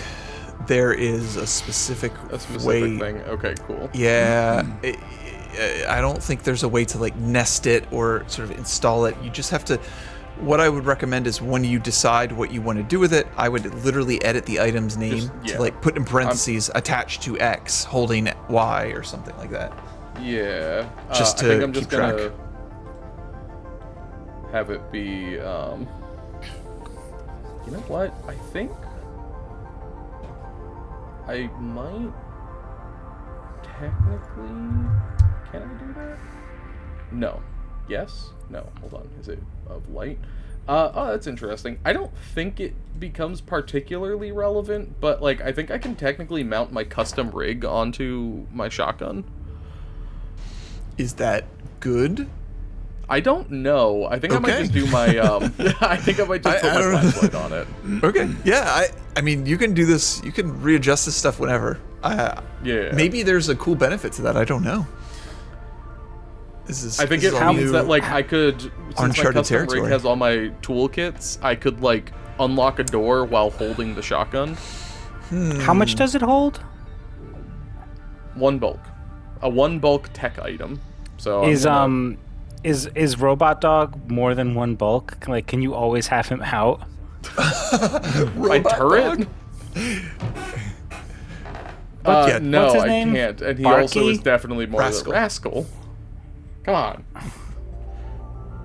[SPEAKER 1] there is a specific way.
[SPEAKER 3] Thing. Okay, cool.
[SPEAKER 1] Yeah, I don't think there's a way to like nest it or sort of install it. You just have to. What I would recommend is when you decide what you want to do with it, I would literally edit the item's name to like put in parentheses attached to X holding Y or something like that.
[SPEAKER 3] Yeah.
[SPEAKER 1] Just
[SPEAKER 3] I think
[SPEAKER 1] to
[SPEAKER 3] I'm just
[SPEAKER 1] keep track.
[SPEAKER 3] gonna have it be. You know what? I think I might technically. Can I do that? No. Yes? No. Hold on. Is it of light? Oh, that's interesting. I don't think it becomes particularly relevant, but like I think I can technically mount my custom rig onto my shotgun.
[SPEAKER 1] Is that good?
[SPEAKER 3] I don't know. I think I might
[SPEAKER 1] Okay.
[SPEAKER 3] just do my I think I might just put
[SPEAKER 1] I
[SPEAKER 3] my
[SPEAKER 1] don't know.
[SPEAKER 3] flashlight on it.
[SPEAKER 1] Okay. Yeah. I mean, you can do this. You can readjust this stuff whenever.
[SPEAKER 3] Yeah.
[SPEAKER 1] Maybe there's a cool benefit to that. I don't know.
[SPEAKER 3] I think
[SPEAKER 1] this
[SPEAKER 3] it
[SPEAKER 1] is all
[SPEAKER 3] means
[SPEAKER 1] new.
[SPEAKER 3] that like I could, since my
[SPEAKER 1] Uncharted
[SPEAKER 3] custom
[SPEAKER 1] territory.
[SPEAKER 3] rig has all my toolkits, I could like unlock a door while holding the shotgun.
[SPEAKER 4] How much does it hold?
[SPEAKER 3] One bulk, a one bulk tech item. So I'm
[SPEAKER 4] Is
[SPEAKER 3] gonna-
[SPEAKER 4] is Robot Dog more than one bulk? Like, can you always have him out?
[SPEAKER 3] my turret?
[SPEAKER 1] Yeah,
[SPEAKER 3] No,
[SPEAKER 4] what's his
[SPEAKER 3] I
[SPEAKER 4] name?
[SPEAKER 3] can't. And he
[SPEAKER 4] Barky?
[SPEAKER 3] also is definitely more
[SPEAKER 1] Rascal.
[SPEAKER 3] than Rascal. Come on.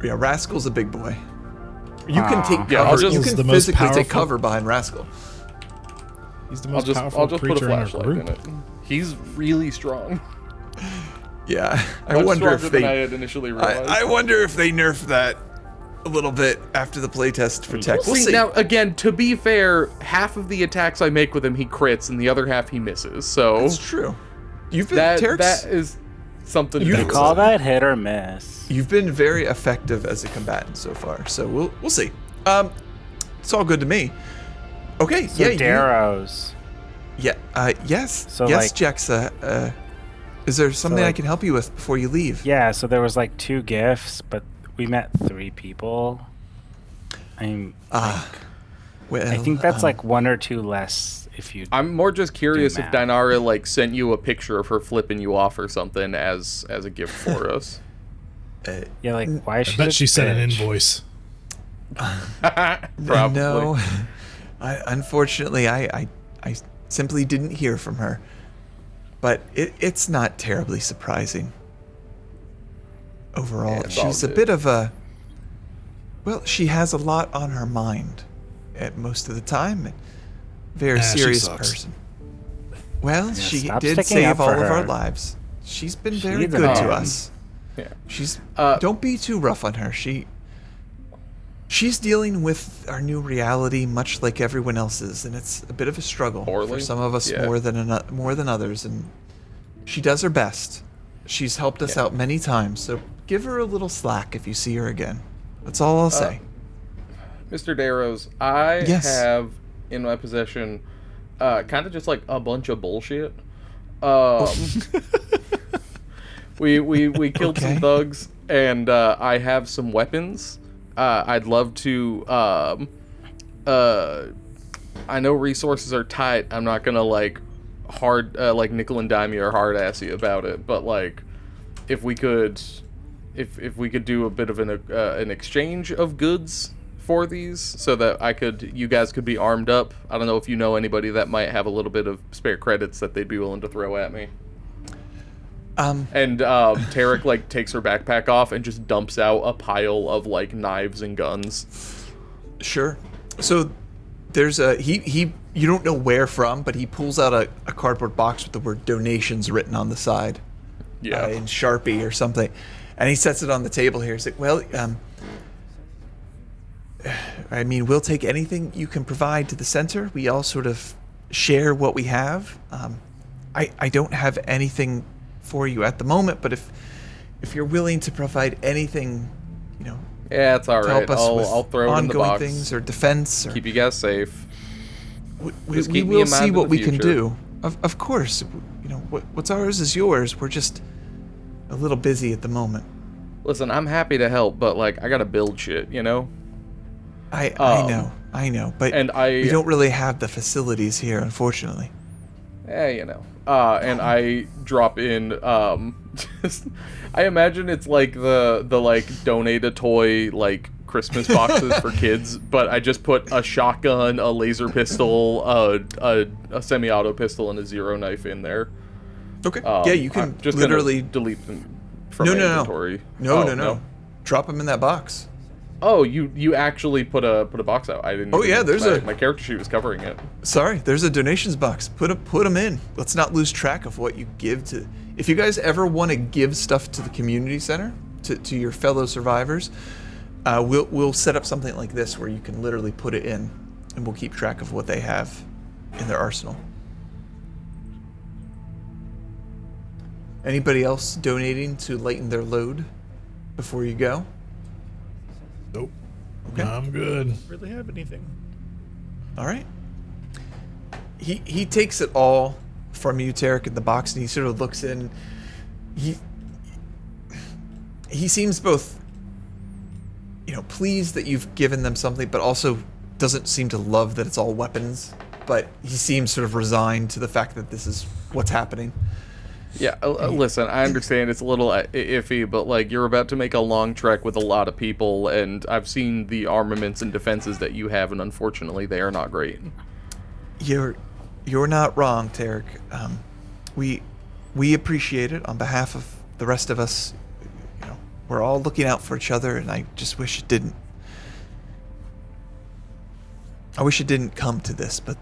[SPEAKER 1] Yeah, Rascal's a big boy. You can take cover.
[SPEAKER 3] Yeah, I'll just-
[SPEAKER 1] you
[SPEAKER 2] He's
[SPEAKER 1] can
[SPEAKER 2] the most
[SPEAKER 1] physically take
[SPEAKER 2] powerful-
[SPEAKER 1] cover behind Rascal.
[SPEAKER 2] He's the
[SPEAKER 3] I'll
[SPEAKER 2] most
[SPEAKER 3] just
[SPEAKER 2] powerful
[SPEAKER 3] I'll just put a
[SPEAKER 2] creature in our
[SPEAKER 3] flashlight
[SPEAKER 2] group.
[SPEAKER 3] in it. He's really strong.
[SPEAKER 1] Yeah, I
[SPEAKER 3] Much
[SPEAKER 1] wonder if
[SPEAKER 3] stronger than I
[SPEAKER 1] they.
[SPEAKER 3] had initially realized.
[SPEAKER 1] I wonder if they nerf that a little bit after the playtest for tech. We'll see.
[SPEAKER 3] Now, again, to be fair, half of the attacks I make with him he crits, and the other half he misses. So
[SPEAKER 1] That's true. You've been
[SPEAKER 3] that
[SPEAKER 1] Tarrik's-
[SPEAKER 3] is something.
[SPEAKER 1] You
[SPEAKER 3] to
[SPEAKER 4] They
[SPEAKER 3] consider.
[SPEAKER 4] call that hit or miss.
[SPEAKER 1] You've been very effective as a combatant so far. So we'll see. It's all good to me. Okay.
[SPEAKER 4] So
[SPEAKER 1] yeah.
[SPEAKER 4] Darrow's.
[SPEAKER 1] Yes.
[SPEAKER 4] So,
[SPEAKER 1] yes,
[SPEAKER 4] like-
[SPEAKER 1] Jexa. Is there something I
[SPEAKER 4] like-
[SPEAKER 1] can help you with before you leave?
[SPEAKER 4] Yeah, so there was like 2 gifts, but we met 3 people.
[SPEAKER 1] Well,
[SPEAKER 4] I think that's like 1 or 2 less if you.
[SPEAKER 3] I'm more just curious if
[SPEAKER 4] math.
[SPEAKER 3] Dinara like sent you a picture of her flipping you off or something as a gift for us.
[SPEAKER 4] Yeah, like why is she?
[SPEAKER 2] I bet
[SPEAKER 4] such
[SPEAKER 2] she
[SPEAKER 4] a
[SPEAKER 2] sent an
[SPEAKER 4] bitch?
[SPEAKER 2] invoice.
[SPEAKER 3] Probably.
[SPEAKER 1] No. Unfortunately, I simply didn't hear from her. But it's not terribly surprising. Overall,
[SPEAKER 3] Yeah, it's all
[SPEAKER 1] she's a
[SPEAKER 3] good.
[SPEAKER 1] bit of a. Well, she has a lot on her mind at most of the time. Very
[SPEAKER 2] She
[SPEAKER 1] serious
[SPEAKER 2] sucks.
[SPEAKER 1] person. Well, she
[SPEAKER 4] stop
[SPEAKER 1] did
[SPEAKER 4] sticking
[SPEAKER 1] save
[SPEAKER 4] up
[SPEAKER 1] all
[SPEAKER 4] for
[SPEAKER 1] of our
[SPEAKER 4] her.
[SPEAKER 1] lives. She's been
[SPEAKER 4] She's
[SPEAKER 1] very
[SPEAKER 4] an
[SPEAKER 1] good to
[SPEAKER 4] arm.
[SPEAKER 1] us.
[SPEAKER 3] Yeah.
[SPEAKER 1] She's.
[SPEAKER 3] Uh,
[SPEAKER 1] Don't be too rough on her. She's dealing with our new reality, much like everyone else is, and it's a bit of a struggle for some of us more than others. And she does her best. She's helped us out many times, so give her a little slack if you see her again. That's all I'll say.
[SPEAKER 3] Mr. Darrows, I have in my possession kind of just like a bunch of bullshit. We killed some thugs, and I have some weapons. I'd love to. I know resources are tight. I'm not gonna like like nickel and dime you or hard ass you about it, but like if we could do a bit of an exchange of goods for these, so that you guys could be armed up. I don't know if you know anybody that might have a little bit of spare credits that they'd be willing to throw at me. And Tarrik like takes her backpack off and just dumps out a pile of like knives and guns.
[SPEAKER 1] Sure. So there's you don't know where from, but he pulls out a cardboard box with the word donations written on the side.
[SPEAKER 3] Yeah.
[SPEAKER 1] In Sharpie or something. And he sets it on the table here. He's like, well, I mean, we'll take anything you can provide to the center. We all sort of share what we have. I don't have anything for you at the moment, but if you're willing to provide anything,
[SPEAKER 3] yeah, it's all right. I'll throw it in the box.
[SPEAKER 1] Ongoing things or defense, or
[SPEAKER 3] keep you guys safe.
[SPEAKER 1] We will see what we can do. Of course, what's ours is yours. We're just a little busy at the moment.
[SPEAKER 3] Listen, I'm happy to help, but like I gotta build shit,
[SPEAKER 1] I know, but we don't really have the facilities here, unfortunately.
[SPEAKER 3] Yeah, and I drop in, I imagine it's like the like donate a toy, like Christmas boxes for kids, but I just put a shotgun, a laser pistol, a semi-auto pistol, and a zero knife in there.
[SPEAKER 1] Okay. Yeah, you can
[SPEAKER 3] just
[SPEAKER 1] literally
[SPEAKER 3] delete them from my inventory.
[SPEAKER 1] No. Drop them in that box.
[SPEAKER 3] Oh, you actually put a box out. I didn't.
[SPEAKER 1] Oh yeah, there's
[SPEAKER 3] my character sheet was covering it.
[SPEAKER 1] Sorry, there's a donations box. Put them in. Let's not lose track of what you give to. If you guys ever want to give stuff to the community center, to your fellow survivors, we'll set up something like this where you can literally put it in, and we'll keep track of what they have in their arsenal. Anybody else donating to lighten their load before you go?
[SPEAKER 2] Nope.
[SPEAKER 1] Okay.
[SPEAKER 2] I'm good.
[SPEAKER 5] Don't really have anything.
[SPEAKER 1] All right. He takes it all from you, Tarrik, in the box, and he sort of looks in. He seems both, pleased that you've given them something, but also doesn't seem to love that it's all weapons. But he seems sort of resigned to the fact that this is what's happening.
[SPEAKER 3] Yeah, listen, I understand it's a little iffy, but like you're about to make a long trek with a lot of people, and I've seen the armaments and defenses that you have, and unfortunately, they are not great.
[SPEAKER 1] You're not wrong, Tarrik. We appreciate it on behalf of the rest of us. We're all looking out for each other, and I just wish it didn't. I wish it didn't come to this, but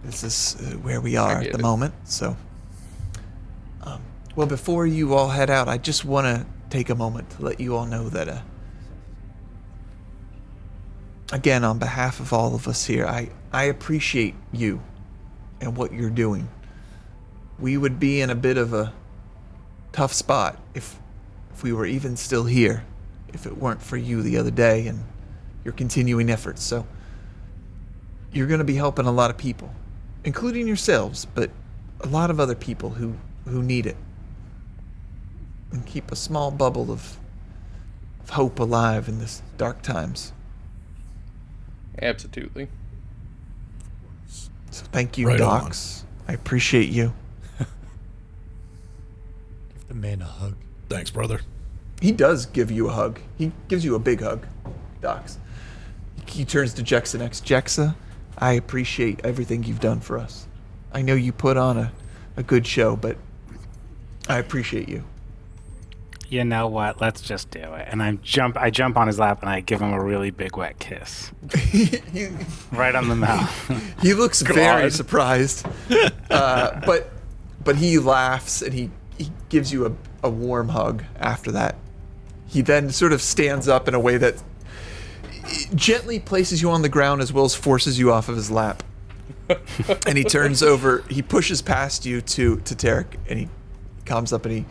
[SPEAKER 1] this is where we are at the moment. So. Well, before you all head out, I just want to take a moment to let you all know that, again, on behalf of all of us here, I appreciate you and what you're doing. We would be in a bit of a tough spot if we were even still here, if it weren't for you the other day and your continuing efforts. So you're going to be helping a lot of people, including yourselves, but a lot of other people who need it. And keep a small bubble of hope alive in this dark times.
[SPEAKER 3] Absolutely.
[SPEAKER 1] So thank you,
[SPEAKER 2] Right
[SPEAKER 1] Doxx. I appreciate you.
[SPEAKER 5] Give the man a hug.
[SPEAKER 2] Thanks, brother.
[SPEAKER 1] He does give you a hug. He gives you a big hug, Doxx. He turns to Jexa next. Jexa, I appreciate everything you've done for us. I know you put on a good show, but I appreciate you.
[SPEAKER 4] You know what? Let's just do it. And I jump on his lap and I give him a really big wet kiss. Right on the mouth.
[SPEAKER 1] He looks very surprised. But he laughs and he gives you a warm hug after that. He then sort of stands up in a way that gently places you on the ground as well as forces you off of his lap. And he turns over, he pushes past you to Tarrik, and he comes up and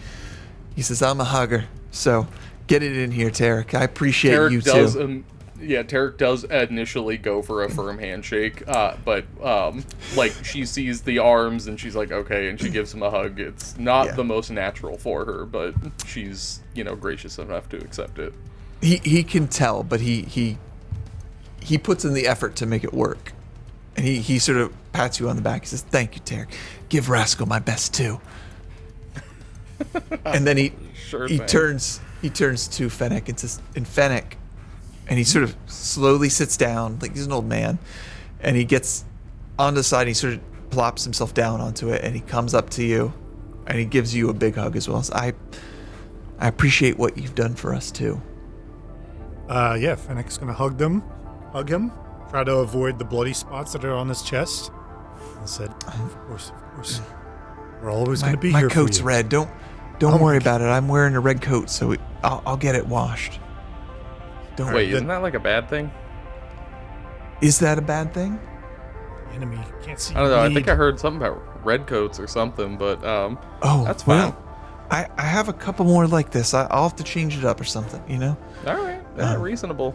[SPEAKER 1] he says, I'm a hugger, so get it in here, Tarrik. I appreciate you too.
[SPEAKER 3] Tarrik does initially go for a firm handshake, but like she sees the arms and she's like, okay, and she gives him a hug. It's not the most natural for her, but she's, gracious enough to accept it.
[SPEAKER 1] He can tell, but he puts in the effort to make it work. And he sort of pats you on the back. He says, thank you, Tarrik. Give Rascal my best too. And then he turns to Fennec and says, Fennec, and he sort of slowly sits down, like he's an old man, and he gets onto the side, and he sort of plops himself down onto it, and he comes up to you, and he gives you a big hug as well. So I appreciate what you've done for us too.
[SPEAKER 5] Fennec's gonna hug him, try to avoid the bloody spots that are on his chest. I said, of course. We're always gonna be here for you.
[SPEAKER 1] My coat's red. Don't worry about it. I'm wearing a red coat, so I'll get it washed.
[SPEAKER 3] Wait, isn't that like a bad thing?
[SPEAKER 1] Is that a bad thing?
[SPEAKER 5] Enemy can't see.
[SPEAKER 3] I don't know. I think I heard something about red coats or something, but that's fine.
[SPEAKER 1] Well, I have a couple more like this. I'll have to change it up or something, All
[SPEAKER 3] right, reasonable.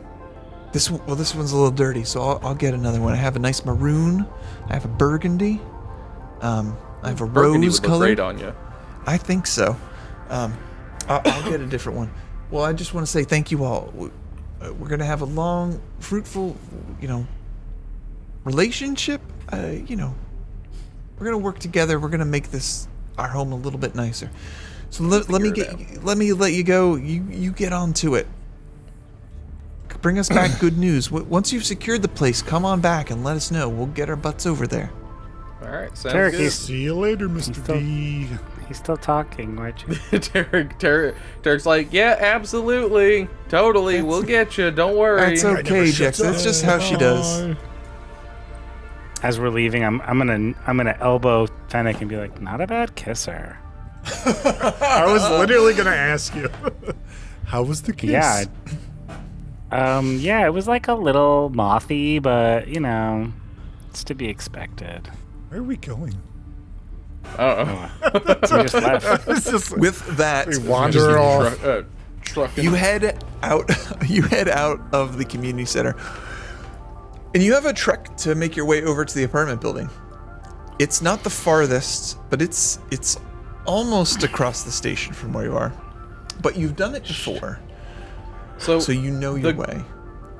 [SPEAKER 1] This one's a little dirty, so I'll get another one. I have a nice maroon. I have a burgundy. I have a
[SPEAKER 3] Burgundy
[SPEAKER 1] rose
[SPEAKER 3] would look
[SPEAKER 1] color.
[SPEAKER 3] great on you.
[SPEAKER 1] I think so. I'll get a different one. Well, I just want to say thank you all. We're gonna have a long, fruitful, relationship. We're gonna work together. We're gonna make this our home a little bit nicer. So let me let you go. You get on to it. Bring us back good news. Once you've secured the place, come on back and let us know. We'll get our butts over there.
[SPEAKER 3] All right, sounds
[SPEAKER 4] Tarrik,
[SPEAKER 3] good.
[SPEAKER 5] See you later, Mr. D.
[SPEAKER 4] He's still talking, aren't you?
[SPEAKER 3] Tarrik's like, yeah, absolutely, totally, we'll get you. Don't worry.
[SPEAKER 1] That's okay, Jexa. That's just how she does.
[SPEAKER 4] As we're leaving, I'm gonna elbow Fennec and be like, not a bad kisser.
[SPEAKER 5] I was literally gonna ask you. How was the kiss?
[SPEAKER 4] Yeah. It was like a little mothy, but it's to be expected.
[SPEAKER 5] Where are we going?
[SPEAKER 3] Oh.
[SPEAKER 4] We just left.
[SPEAKER 1] With that,
[SPEAKER 5] We wander off.
[SPEAKER 1] you head out. You head out of the community center, and you have a trek to make your way over to the apartment building. It's not the farthest, but it's almost across the station from where you are. But you've done it before, so you know your way.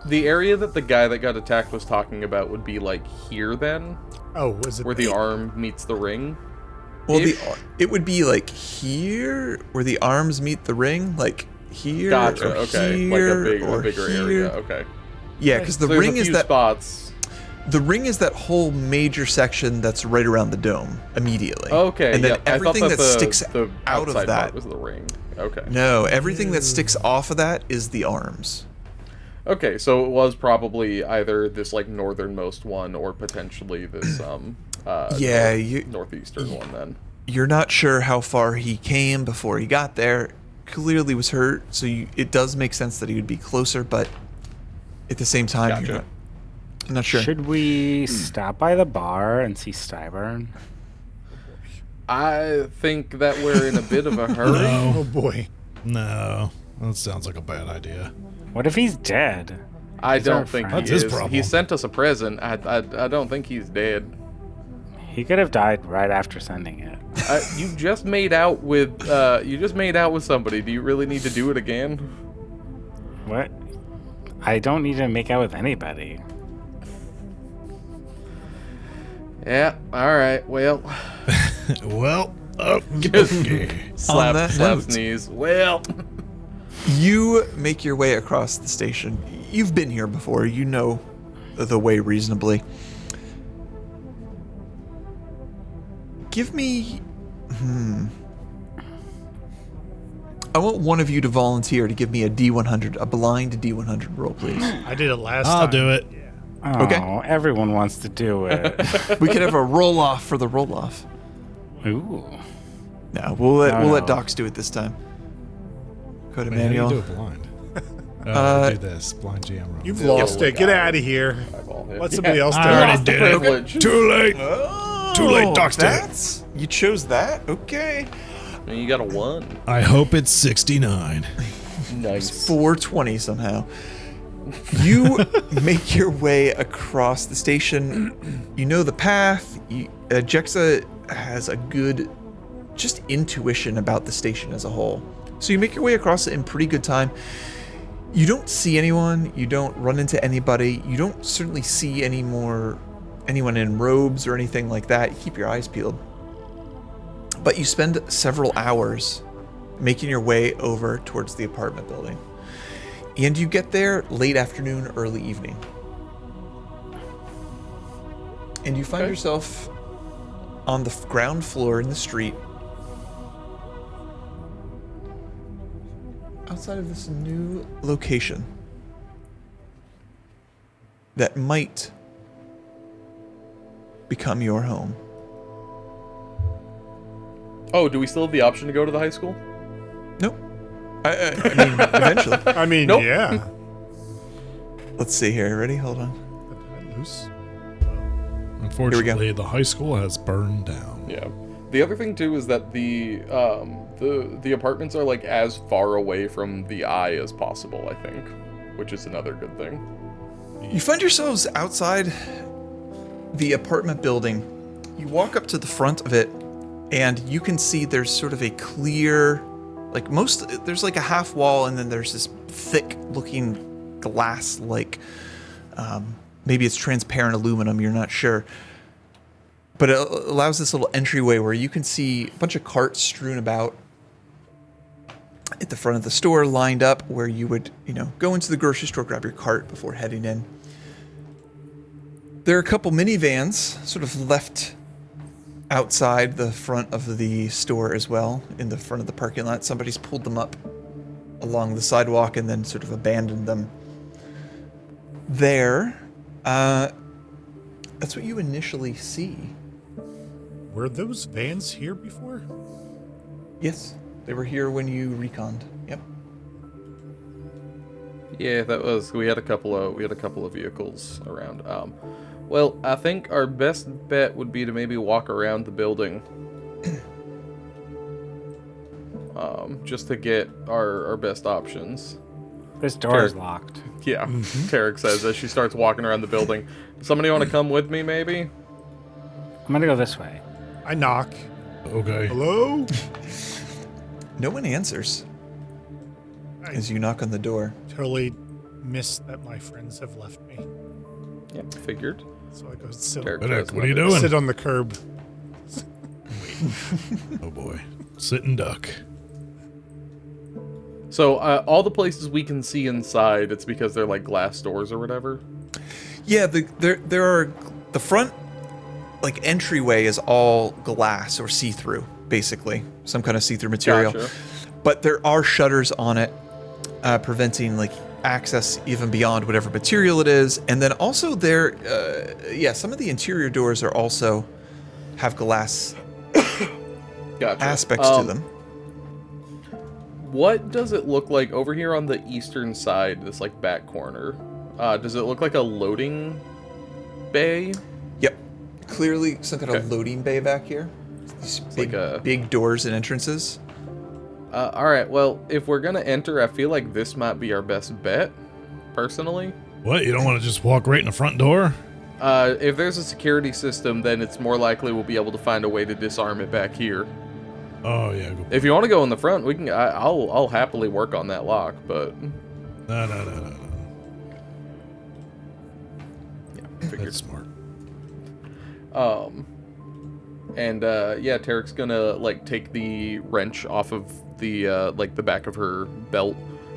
[SPEAKER 3] The area that the guy that got attacked was talking about would be like here then?
[SPEAKER 5] Oh, was it
[SPEAKER 3] where the arm meets the ring?
[SPEAKER 1] Well, it would be like here, where the arms meet the ring, like here.
[SPEAKER 3] Gotcha.
[SPEAKER 1] Or
[SPEAKER 3] Okay,
[SPEAKER 1] here,
[SPEAKER 3] like a bigger
[SPEAKER 1] here.
[SPEAKER 3] area. Okay.
[SPEAKER 1] Yeah, because the
[SPEAKER 3] So there's
[SPEAKER 1] ring
[SPEAKER 3] a
[SPEAKER 1] is
[SPEAKER 3] few
[SPEAKER 1] that
[SPEAKER 3] spots.
[SPEAKER 1] the ring is that whole major section that's right around the dome immediately.
[SPEAKER 3] Okay.
[SPEAKER 1] and then
[SPEAKER 3] yeah,
[SPEAKER 1] everything
[SPEAKER 3] I thought
[SPEAKER 1] that sticks
[SPEAKER 3] the
[SPEAKER 1] out of
[SPEAKER 3] outside
[SPEAKER 1] that
[SPEAKER 3] part was the ring. Okay.
[SPEAKER 1] No, everything that sticks off of that is the arms.
[SPEAKER 3] Okay, so it was probably either this like northernmost one or potentially this northeastern one then.
[SPEAKER 1] You're not sure how far he came before he got there. Clearly was hurt, so it does make sense that he would be closer, but at the same time,
[SPEAKER 3] Gotcha.
[SPEAKER 1] I'm not sure.
[SPEAKER 4] Should we stop by the bar and see Styburn?
[SPEAKER 3] I think that we're in a bit of a hurry.
[SPEAKER 5] Oh boy.
[SPEAKER 2] No, that sounds like a bad idea.
[SPEAKER 4] What if he's dead?
[SPEAKER 3] I
[SPEAKER 4] He's our
[SPEAKER 3] don't think he
[SPEAKER 4] friend.
[SPEAKER 2] That's his
[SPEAKER 3] is.
[SPEAKER 2] problem.
[SPEAKER 3] He sent us a present. I don't think he's dead.
[SPEAKER 4] He could have died right after sending it.
[SPEAKER 3] You just made out with somebody. Do you really need to do it again?
[SPEAKER 4] What? I don't need to make out with anybody.
[SPEAKER 3] Yeah. All right. Well.
[SPEAKER 2] Well,
[SPEAKER 1] that
[SPEAKER 3] Slaps
[SPEAKER 1] note.
[SPEAKER 3] knees. Well.
[SPEAKER 1] You make your way across the station. You've been here before. You know the way reasonably. Give me... I want one of you to volunteer to give me a D100, a blind D100 roll, please.
[SPEAKER 5] I did it last time.
[SPEAKER 2] I'll do it.
[SPEAKER 4] Oh,
[SPEAKER 1] Okay.
[SPEAKER 4] Everyone wants to do it.
[SPEAKER 1] We could have a roll-off for the roll-off.
[SPEAKER 4] Ooh.
[SPEAKER 1] No, we'll let
[SPEAKER 4] No.
[SPEAKER 1] Doxx do it this time. Go to
[SPEAKER 2] Wait, how do you
[SPEAKER 1] manual.
[SPEAKER 2] do it blind? Do this. Blind GM roll.
[SPEAKER 5] You've lost it. Get out of here.
[SPEAKER 3] Eyeball hit.
[SPEAKER 5] Let somebody else do
[SPEAKER 2] I
[SPEAKER 5] it.
[SPEAKER 2] already
[SPEAKER 3] Lost the
[SPEAKER 2] did it.
[SPEAKER 3] privilege.
[SPEAKER 2] Too late. Too late, Doxx did it.
[SPEAKER 1] That's you chose that. Okay.
[SPEAKER 3] And you got a 1.
[SPEAKER 2] I hope it's 69.
[SPEAKER 3] Nice.
[SPEAKER 1] 420 somehow. You make your way across the station. You know the path. Jexa has a good just intuition about the station as a whole. So you make your way across it in pretty good time. You don't see anyone. You don't run into anybody. You don't certainly see anyone in robes or anything like that. You keep your eyes peeled. But you spend several hours making your way over towards the apartment building. And you get there late afternoon, early evening. And you find yourself on the ground floor in the street outside of this new location that might become your home.
[SPEAKER 3] Oh, do we still have the option to go to the high school?
[SPEAKER 1] Nope. I mean, eventually.
[SPEAKER 5] I mean,
[SPEAKER 3] Nope.
[SPEAKER 5] yeah.
[SPEAKER 1] Let's see here. Ready? Hold on.
[SPEAKER 5] Loose.
[SPEAKER 2] Unfortunately, the high school has burned down.
[SPEAKER 3] Yeah. The other thing too is that the apartments are like as far away from the eye as possible, I think, which is another good thing.
[SPEAKER 1] You find yourselves outside the apartment building. You walk up to the front of it, and you can see there's sort of a clear, there's like a half wall, and then there's this thick looking glass, maybe it's transparent aluminum, you're not sure. But it allows this little entryway where you can see a bunch of carts strewn about at the front of the store, lined up where you would, go into the grocery store, grab your cart before heading in. There are a couple minivans sort of left outside the front of the store as well, in the front of the parking lot. Somebody's pulled them up along the sidewalk and then sort of abandoned them there. That's what you initially see.
[SPEAKER 5] Were those vans here before?
[SPEAKER 1] Yes, they were here when you reconned. Yep.
[SPEAKER 3] Yeah, we had a couple of vehicles around. Well, I think our best bet would be to maybe walk around the building. Just to get our best options.
[SPEAKER 4] This door is locked.
[SPEAKER 3] Yeah, Tarrik says as she starts walking around the building. Somebody want to come with me, maybe?
[SPEAKER 4] I'm gonna go this way.
[SPEAKER 5] I knock.
[SPEAKER 2] Okay.
[SPEAKER 5] Hello?
[SPEAKER 1] No one answers as you knock on the door.
[SPEAKER 5] Totally missed that my friends have left me.
[SPEAKER 3] Yeah, figured.
[SPEAKER 5] So I go sit,
[SPEAKER 3] Tarrik
[SPEAKER 2] What
[SPEAKER 3] tries
[SPEAKER 2] are you
[SPEAKER 3] not to-
[SPEAKER 2] doing?
[SPEAKER 5] sit on the curb.
[SPEAKER 2] Oh boy. Sit and duck.
[SPEAKER 3] So all the places we can see inside, it's because they're like glass doors or whatever.
[SPEAKER 1] Yeah, there are the front entryway is all glass or see-through, basically some kind of see-through material.
[SPEAKER 3] Gotcha.
[SPEAKER 1] But there are shutters on it, preventing access even beyond whatever material it is. And then also some of the interior doors are also have glass
[SPEAKER 3] Gotcha.
[SPEAKER 1] aspects to them.
[SPEAKER 3] What does it look like over here on the eastern side, this back corner? Does it look like a loading bay?
[SPEAKER 1] Yep, clearly some kind of
[SPEAKER 3] Okay.
[SPEAKER 1] loading bay back here. These big doors and entrances.
[SPEAKER 3] Alright, well, if we're gonna enter, I feel like this might be our best bet, personally.
[SPEAKER 2] What? You don't want to just walk right in the front door?
[SPEAKER 3] If there's a security system, then it's more likely we'll be able to find a way to disarm it back here.
[SPEAKER 2] Oh yeah. Go.
[SPEAKER 3] If you want to go in the front, we can. I'll happily work on that lock, but
[SPEAKER 2] No.
[SPEAKER 3] yeah, figured.
[SPEAKER 2] That's smart.
[SPEAKER 3] Tarrik's gonna take the wrench off of the the back of her belt,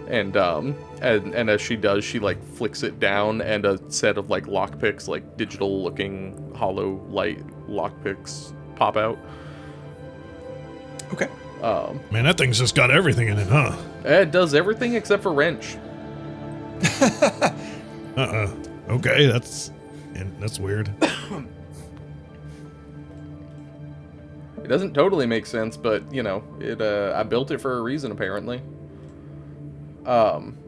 [SPEAKER 3] and as she does, she flicks it down, and a set of lockpicks, digital looking hollow light lockpicks, pop out.
[SPEAKER 1] Okay.
[SPEAKER 2] Man, that thing's just got everything in it, huh?
[SPEAKER 3] It does everything except for wrench.
[SPEAKER 2] Okay, that's weird.
[SPEAKER 3] It doesn't totally make sense, but I built it for a reason apparently.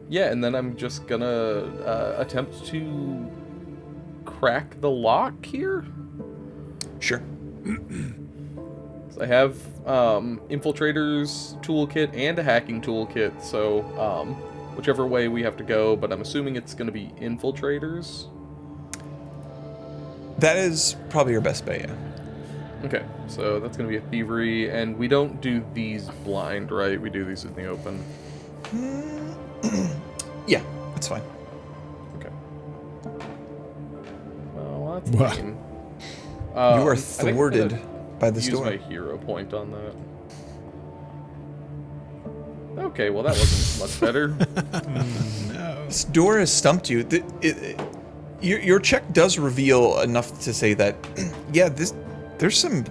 [SPEAKER 3] Yeah, and then I'm just gonna attempt to crack the lock here.
[SPEAKER 1] Sure.
[SPEAKER 3] So I have Infiltrator's toolkit and a hacking toolkit, so whichever way we have to go, but I'm assuming it's going to be Infiltrators.
[SPEAKER 1] That is probably your best bet, yeah.
[SPEAKER 3] Okay, so that's going to be a thievery, and we don't do these blind, right? We do these in the open.
[SPEAKER 1] Yeah, that's fine.
[SPEAKER 3] Okay. Well, that's
[SPEAKER 2] What?
[SPEAKER 3] lame.
[SPEAKER 1] You are
[SPEAKER 3] I think I'm
[SPEAKER 1] thwarted
[SPEAKER 3] gonna
[SPEAKER 1] by this
[SPEAKER 3] use
[SPEAKER 1] door.
[SPEAKER 3] my hero point on that. Okay, well that wasn't much better.
[SPEAKER 2] No.
[SPEAKER 1] This door has stumped you. Your check does reveal enough to say that, yeah, there's some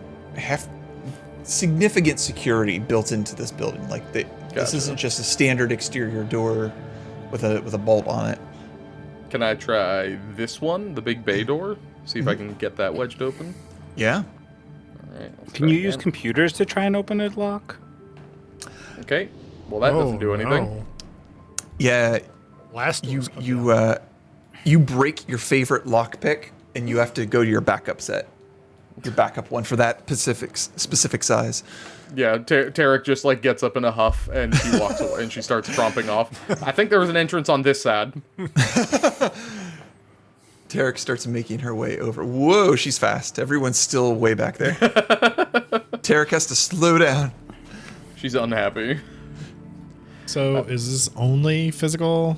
[SPEAKER 1] significant security built into this building. Like this
[SPEAKER 3] Gotcha.
[SPEAKER 1] isn't just a standard exterior door with a bolt on it.
[SPEAKER 3] Can I try this one, the big bay door? See if I can get that wedged open.
[SPEAKER 1] Yeah.
[SPEAKER 3] All right. let's
[SPEAKER 4] Can
[SPEAKER 3] try
[SPEAKER 4] you use
[SPEAKER 3] again.
[SPEAKER 4] computers to try and open a lock?
[SPEAKER 3] Okay. Well, that doesn't do anything.
[SPEAKER 5] No.
[SPEAKER 1] Yeah.
[SPEAKER 5] Last
[SPEAKER 1] You
[SPEAKER 5] one's come down.
[SPEAKER 1] you break your favorite lockpick and you have to go to your backup set. Your backup one for that specific size.
[SPEAKER 3] Yeah, Tarrik just like gets up in a huff and she walks away and she starts tromping off. I think there was an entrance on this side.
[SPEAKER 1] Tarrik starts making her way over. Whoa, she's fast. Everyone's still way back there. Tarrik has to slow down.
[SPEAKER 3] She's unhappy.
[SPEAKER 2] So is this only physical?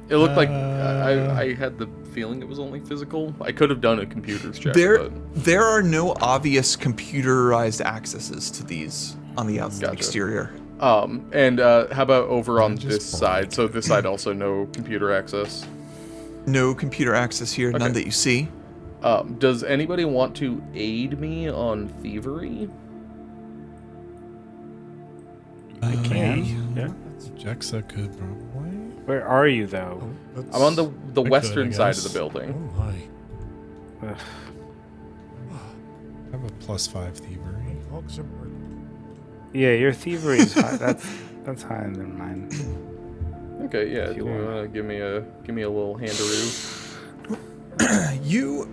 [SPEAKER 3] It looked like I had the feeling it was only physical. I could have done a computer's check, but
[SPEAKER 1] There are no obvious computerized accesses to these on the outside
[SPEAKER 3] Gotcha.
[SPEAKER 1] exterior.
[SPEAKER 3] and how about over on
[SPEAKER 2] Just
[SPEAKER 3] this
[SPEAKER 2] blind.
[SPEAKER 3] side? So this side also no computer access.
[SPEAKER 1] No computer access here, none
[SPEAKER 3] Okay.
[SPEAKER 1] that you see.
[SPEAKER 3] Does anybody want to aid me on thievery?
[SPEAKER 4] I can. Yeah.
[SPEAKER 2] Jexa could probably.
[SPEAKER 4] Where are you though?
[SPEAKER 5] That's-
[SPEAKER 3] I'm on the
[SPEAKER 2] could,
[SPEAKER 3] western
[SPEAKER 2] I
[SPEAKER 3] side of the
[SPEAKER 2] guess.
[SPEAKER 3] building.
[SPEAKER 5] Oh my.
[SPEAKER 4] Ugh.
[SPEAKER 2] I have a +5 thievery.
[SPEAKER 5] Dogs are barking.
[SPEAKER 4] Yeah, your thievery is high. That's higher than mine.
[SPEAKER 3] Okay, yeah.
[SPEAKER 4] If
[SPEAKER 3] Do
[SPEAKER 4] you
[SPEAKER 3] you
[SPEAKER 4] want.
[SPEAKER 3] want to give me a little handaroo?
[SPEAKER 1] You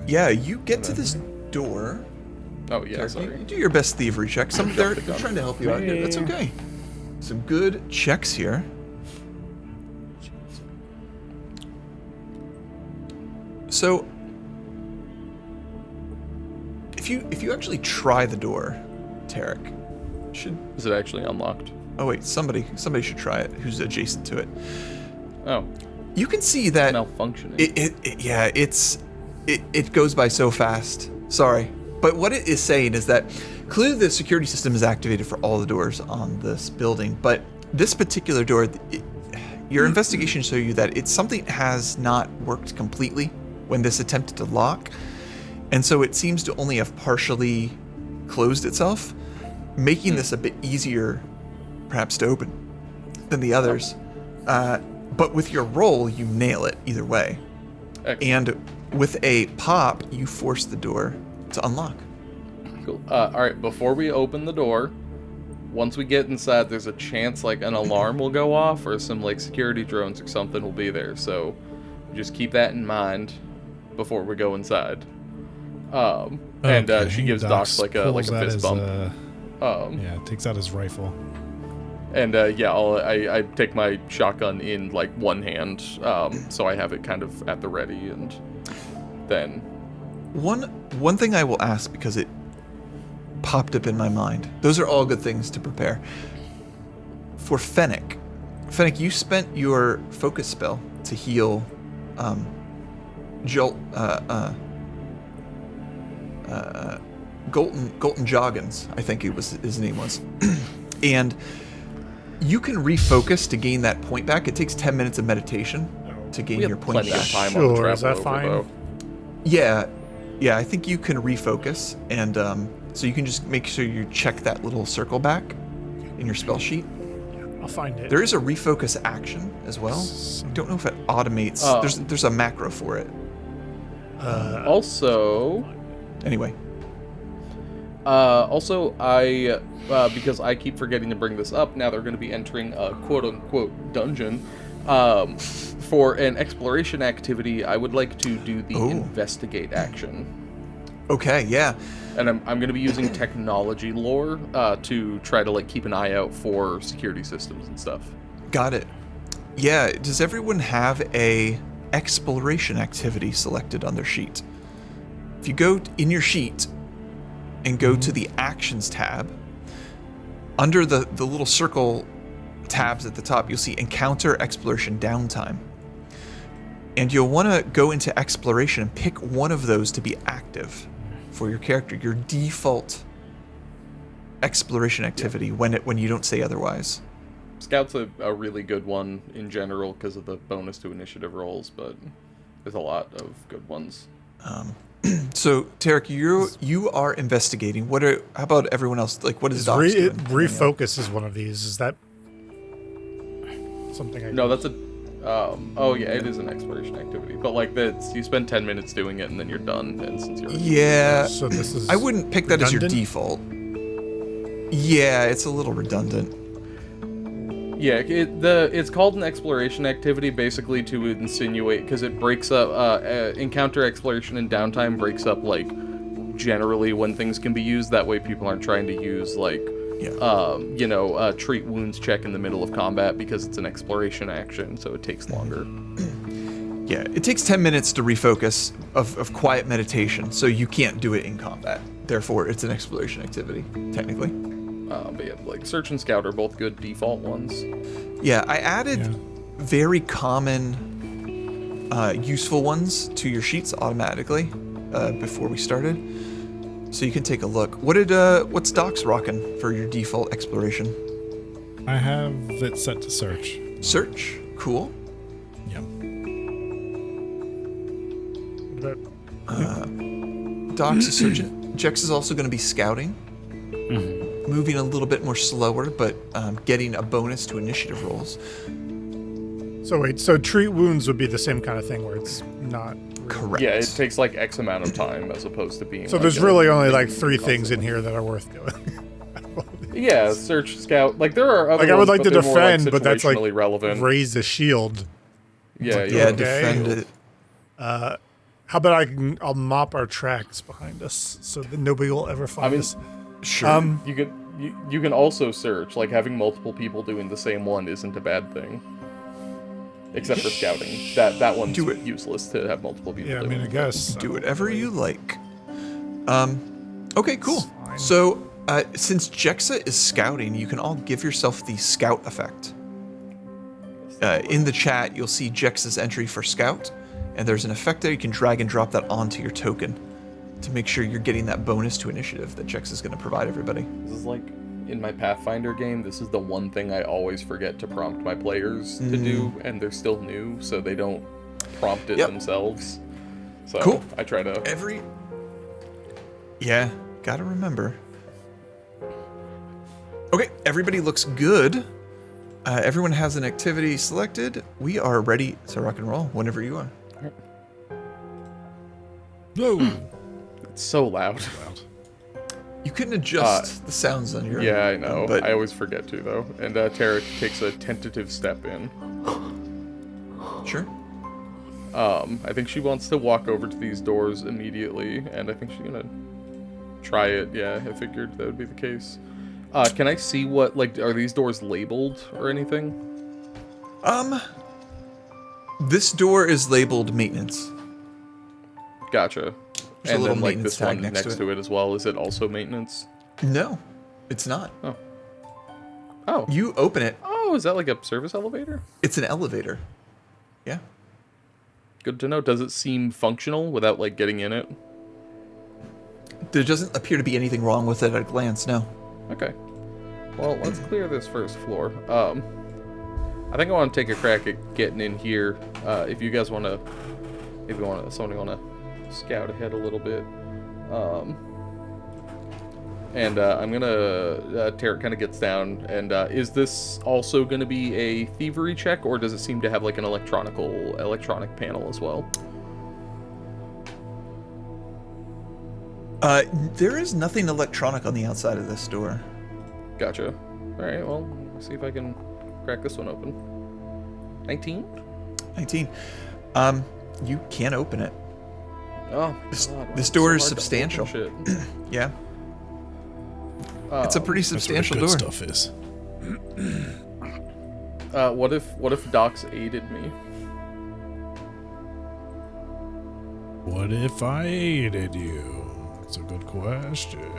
[SPEAKER 2] Yeah.
[SPEAKER 1] you get to this door.
[SPEAKER 3] Oh yeah,
[SPEAKER 1] Tarrik,
[SPEAKER 3] sorry.
[SPEAKER 1] you do your best thievery check. They're
[SPEAKER 3] the gun.
[SPEAKER 1] trying to help you out here.
[SPEAKER 4] Yeah.
[SPEAKER 1] That's okay. Some good checks here. So, if you actually try the door, Tarrik, should
[SPEAKER 3] Is it actually unlocked?
[SPEAKER 1] oh wait, somebody should try it who's adjacent to it.
[SPEAKER 3] Oh,
[SPEAKER 1] You can see that
[SPEAKER 3] malfunctioning.
[SPEAKER 1] it goes by so fast. Sorry. But what it is saying is that clearly the security system is activated for all the doors on this building, but this particular door, your investigation show you that it's something that has not worked completely when this attempted to lock. And so it seems to only have partially closed itself, making this a bit easier perhaps to open than the others. But with your roll, you nail it either way.
[SPEAKER 3] Excellent.
[SPEAKER 1] And with a pop, you force the door to unlock.
[SPEAKER 3] Cool. All right, before we open the door, once we get inside, there's a chance like an alarm will go off or some like security drones or something will be there. So just keep that in mind before we go inside. And she gives Doxx like a
[SPEAKER 2] pulls out
[SPEAKER 3] fist
[SPEAKER 2] his,
[SPEAKER 3] bump.
[SPEAKER 2] Yeah, takes out his rifle.
[SPEAKER 3] And I take my shotgun in like one hand, so I have it kind of at the ready, and then
[SPEAKER 1] One thing I will ask, because it popped up in my mind. Those are all good things to prepare. For Fennec, you spent your focus spell to heal Golden Joggins, I think it was his name was. And you can refocus to gain that point back. It takes 10 minutes of meditation to gain
[SPEAKER 3] we
[SPEAKER 1] your
[SPEAKER 3] have
[SPEAKER 1] point
[SPEAKER 3] plenty
[SPEAKER 1] back.
[SPEAKER 3] of time on the
[SPEAKER 5] Sure,
[SPEAKER 3] travel
[SPEAKER 5] is that
[SPEAKER 3] over,
[SPEAKER 5] fine?
[SPEAKER 3] though.
[SPEAKER 1] Yeah, I think you can refocus, and so you can just make sure you check that little circle back in your spell sheet.
[SPEAKER 5] I'll find it.
[SPEAKER 1] There is a refocus action as well. I don't know if it automates.
[SPEAKER 3] Oh.
[SPEAKER 1] There's a macro for it.
[SPEAKER 3] Also,
[SPEAKER 1] Anyway,
[SPEAKER 3] Also, because I keep forgetting to bring this up, now they're going to be entering a quote-unquote dungeon. For an exploration activity, I would like to do the investigate action.
[SPEAKER 1] Okay, yeah.
[SPEAKER 3] And I'm going to be using technology lore to try to keep an eye out for security systems and stuff.
[SPEAKER 1] Got it. Yeah, does everyone have a exploration activity selected on their sheet? If you go in your sheet and go to the actions tab, under the little circle tabs at the top, you'll see encounter exploration downtime. And you'll want to go into exploration and pick one of those to be active for your character, your default exploration activity when you don't say otherwise.
[SPEAKER 3] Scout's a really good one in general because of the bonus to initiative rolls, but there's a lot of good ones.
[SPEAKER 1] So, Tarrik, you are investigating. How about everyone else? What is Doxx doing?
[SPEAKER 5] Refocus is one of these. Is that something I
[SPEAKER 3] No, that's a... oh, yeah, it is an exploration activity. But, you spend 10 minutes doing it, and then you're done. And since you're...
[SPEAKER 1] Yeah.
[SPEAKER 5] So this is
[SPEAKER 1] I wouldn't pick that as your
[SPEAKER 5] redundant?
[SPEAKER 1] default. Yeah, it's a little redundant.
[SPEAKER 3] Yeah, it's called an exploration activity basically to insinuate, because it breaks up, encounter exploration and downtime breaks up, generally when things can be used. That way people aren't trying to use, treat wounds check in the middle of combat, because it's an exploration action, so it takes longer.
[SPEAKER 1] Yeah, it takes 10 minutes to refocus of quiet meditation, so you can't do it in combat. Therefore, it's an exploration activity, technically.
[SPEAKER 3] But yeah, search and scout are both good default ones.
[SPEAKER 1] Yeah, I added very common, useful ones to your sheets automatically before we started, so you can take a look. What's Doxx rocking for your default exploration?
[SPEAKER 2] I have it set to search.
[SPEAKER 1] Search, cool.
[SPEAKER 2] Yep.
[SPEAKER 5] What about
[SPEAKER 1] Doxx is searching. Jexa is also going to be scouting. Moving a little bit more slower, but getting a bonus to initiative rolls.
[SPEAKER 5] So treat wounds would be the same kind of thing where it's not
[SPEAKER 1] Correct.
[SPEAKER 3] Yeah, it takes X amount of time as opposed to being.
[SPEAKER 5] So there's really only 3 things in here that are worth doing.
[SPEAKER 3] Yeah, search, scout. There are other
[SPEAKER 5] I would
[SPEAKER 3] ones,
[SPEAKER 5] like to
[SPEAKER 3] but they're more,
[SPEAKER 5] defend, but that's
[SPEAKER 3] situationally relevant.
[SPEAKER 5] raise a shield.
[SPEAKER 3] Yeah,
[SPEAKER 1] Yeah,
[SPEAKER 5] Okay.
[SPEAKER 1] defend it.
[SPEAKER 5] How about I'll mop our tracks behind us so that nobody will ever find us.
[SPEAKER 1] Sure.
[SPEAKER 3] You can also search. Having multiple people doing the same one isn't a bad thing. Except for scouting. That one's useless to have multiple people
[SPEAKER 5] Yeah, I
[SPEAKER 3] doing.
[SPEAKER 5] mean, I guess.
[SPEAKER 1] Do whatever you like. Okay, cool.
[SPEAKER 5] Fine.
[SPEAKER 1] So, since Jexa is scouting, you can all give yourself the scout effect. In the chat, you'll see Jexa's entry for scout, and there's an effect there. You can drag and drop that onto your token to make sure you're getting that bonus to initiative that Jexa is going to provide everybody.
[SPEAKER 3] This is in my Pathfinder game, this is the one thing I always forget to prompt my players to do, and they're still new, so they don't prompt it themselves. So
[SPEAKER 1] Cool.
[SPEAKER 3] I try to...
[SPEAKER 1] Yeah, gotta remember. Okay, everybody looks good. Everyone has an activity selected. We are ready to rock and roll whenever you are.
[SPEAKER 2] Whoa.
[SPEAKER 3] It's so loud.
[SPEAKER 1] You couldn't adjust the sounds on your
[SPEAKER 3] Yeah, I know.
[SPEAKER 1] but
[SPEAKER 3] I always forget to, though. And Tarrik takes a tentative step in.
[SPEAKER 1] sure.
[SPEAKER 3] I think she wants to walk over to these doors immediately, and I think she's gonna try it. Yeah, I figured that would be the case. Can I see what, are these doors labeled or anything?
[SPEAKER 1] This door is labeled maintenance.
[SPEAKER 3] Gotcha.
[SPEAKER 1] There's a
[SPEAKER 3] And
[SPEAKER 1] little
[SPEAKER 3] then,
[SPEAKER 1] maintenance
[SPEAKER 3] this
[SPEAKER 1] tag
[SPEAKER 3] one
[SPEAKER 1] next
[SPEAKER 3] next
[SPEAKER 1] to
[SPEAKER 3] to it as well. Is it also maintenance?
[SPEAKER 1] No, it's not.
[SPEAKER 3] Oh.
[SPEAKER 1] You open it.
[SPEAKER 3] Oh, is that a service elevator?
[SPEAKER 1] It's an elevator. Yeah.
[SPEAKER 3] Good to know. Does it seem functional without, getting in it?
[SPEAKER 1] There doesn't appear to be anything wrong with it at a glance, no.
[SPEAKER 3] Okay. Well, let's clear this first floor. I think I want to take a crack at getting in here. If you guys want to... somebody want to scout ahead a little bit. I'm gonna Tarrik kind of gets down, and is this also gonna be a thievery check, or does it seem to have an electronic panel as well?
[SPEAKER 1] There is nothing electronic on the outside of this door.
[SPEAKER 3] Gotcha. All right, well, let's see if I can crack this one open. 19?
[SPEAKER 1] 19. You can't open it.
[SPEAKER 3] Oh,
[SPEAKER 1] This door is substantial.
[SPEAKER 3] Shit.
[SPEAKER 1] Yeah. It's a pretty substantial
[SPEAKER 2] That's
[SPEAKER 1] door.
[SPEAKER 2] where the good stuff is.
[SPEAKER 3] What if Doxx aided me?
[SPEAKER 2] What if I aided you? That's a good question.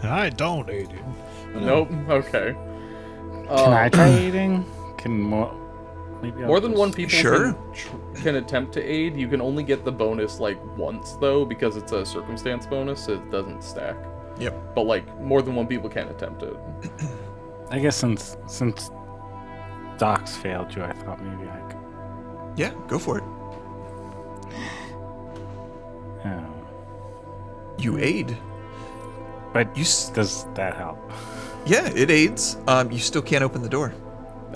[SPEAKER 2] I don't aid you.
[SPEAKER 3] Nope. Okay.
[SPEAKER 4] Can I try aiding? Can maybe I'll
[SPEAKER 3] More than
[SPEAKER 4] just-
[SPEAKER 3] one people
[SPEAKER 1] Sure.
[SPEAKER 3] can attempt to aid. You can only get the bonus like once though, because it's a circumstance bonus. So it doesn't stack.
[SPEAKER 1] Yep.
[SPEAKER 3] But like more than one people can attempt it.
[SPEAKER 4] I guess since Doxx failed you, I thought maybe I could.
[SPEAKER 1] Yeah, go for it.
[SPEAKER 4] Oh.
[SPEAKER 1] You aid.
[SPEAKER 4] But
[SPEAKER 1] You
[SPEAKER 4] does that help?
[SPEAKER 1] Yeah, it aids. You still can't open the door.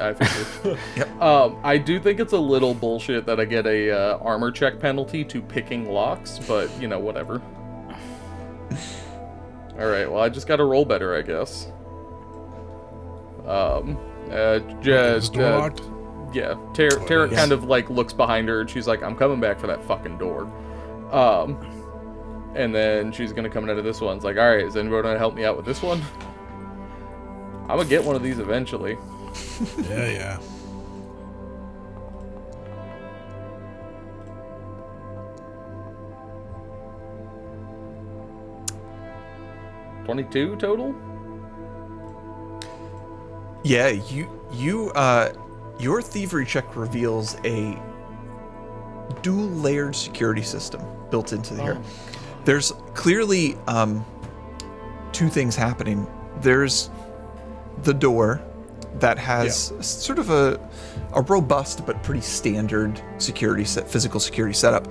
[SPEAKER 3] I figured.
[SPEAKER 1] Yep.
[SPEAKER 3] I do think it's a little bullshit that I get a armor check penalty to picking locks, but you know, whatever. All right. Well, I just got to roll better, I guess.
[SPEAKER 2] Is the door locked?
[SPEAKER 3] Yeah, Tarrik
[SPEAKER 1] yes.
[SPEAKER 3] kind of like looks behind her and she's like, I'm coming back for that fucking door. And then she's gonna come into this one. It's like, alright, is anybody gonna help me out with this one? I'm gonna get one of these eventually.
[SPEAKER 2] Yeah.
[SPEAKER 3] 22 total?
[SPEAKER 1] Yeah, your thievery check reveals a dual-layered security system built into here. There's clearly two things happening. There's the door that has sort of a robust but pretty standard physical security setup.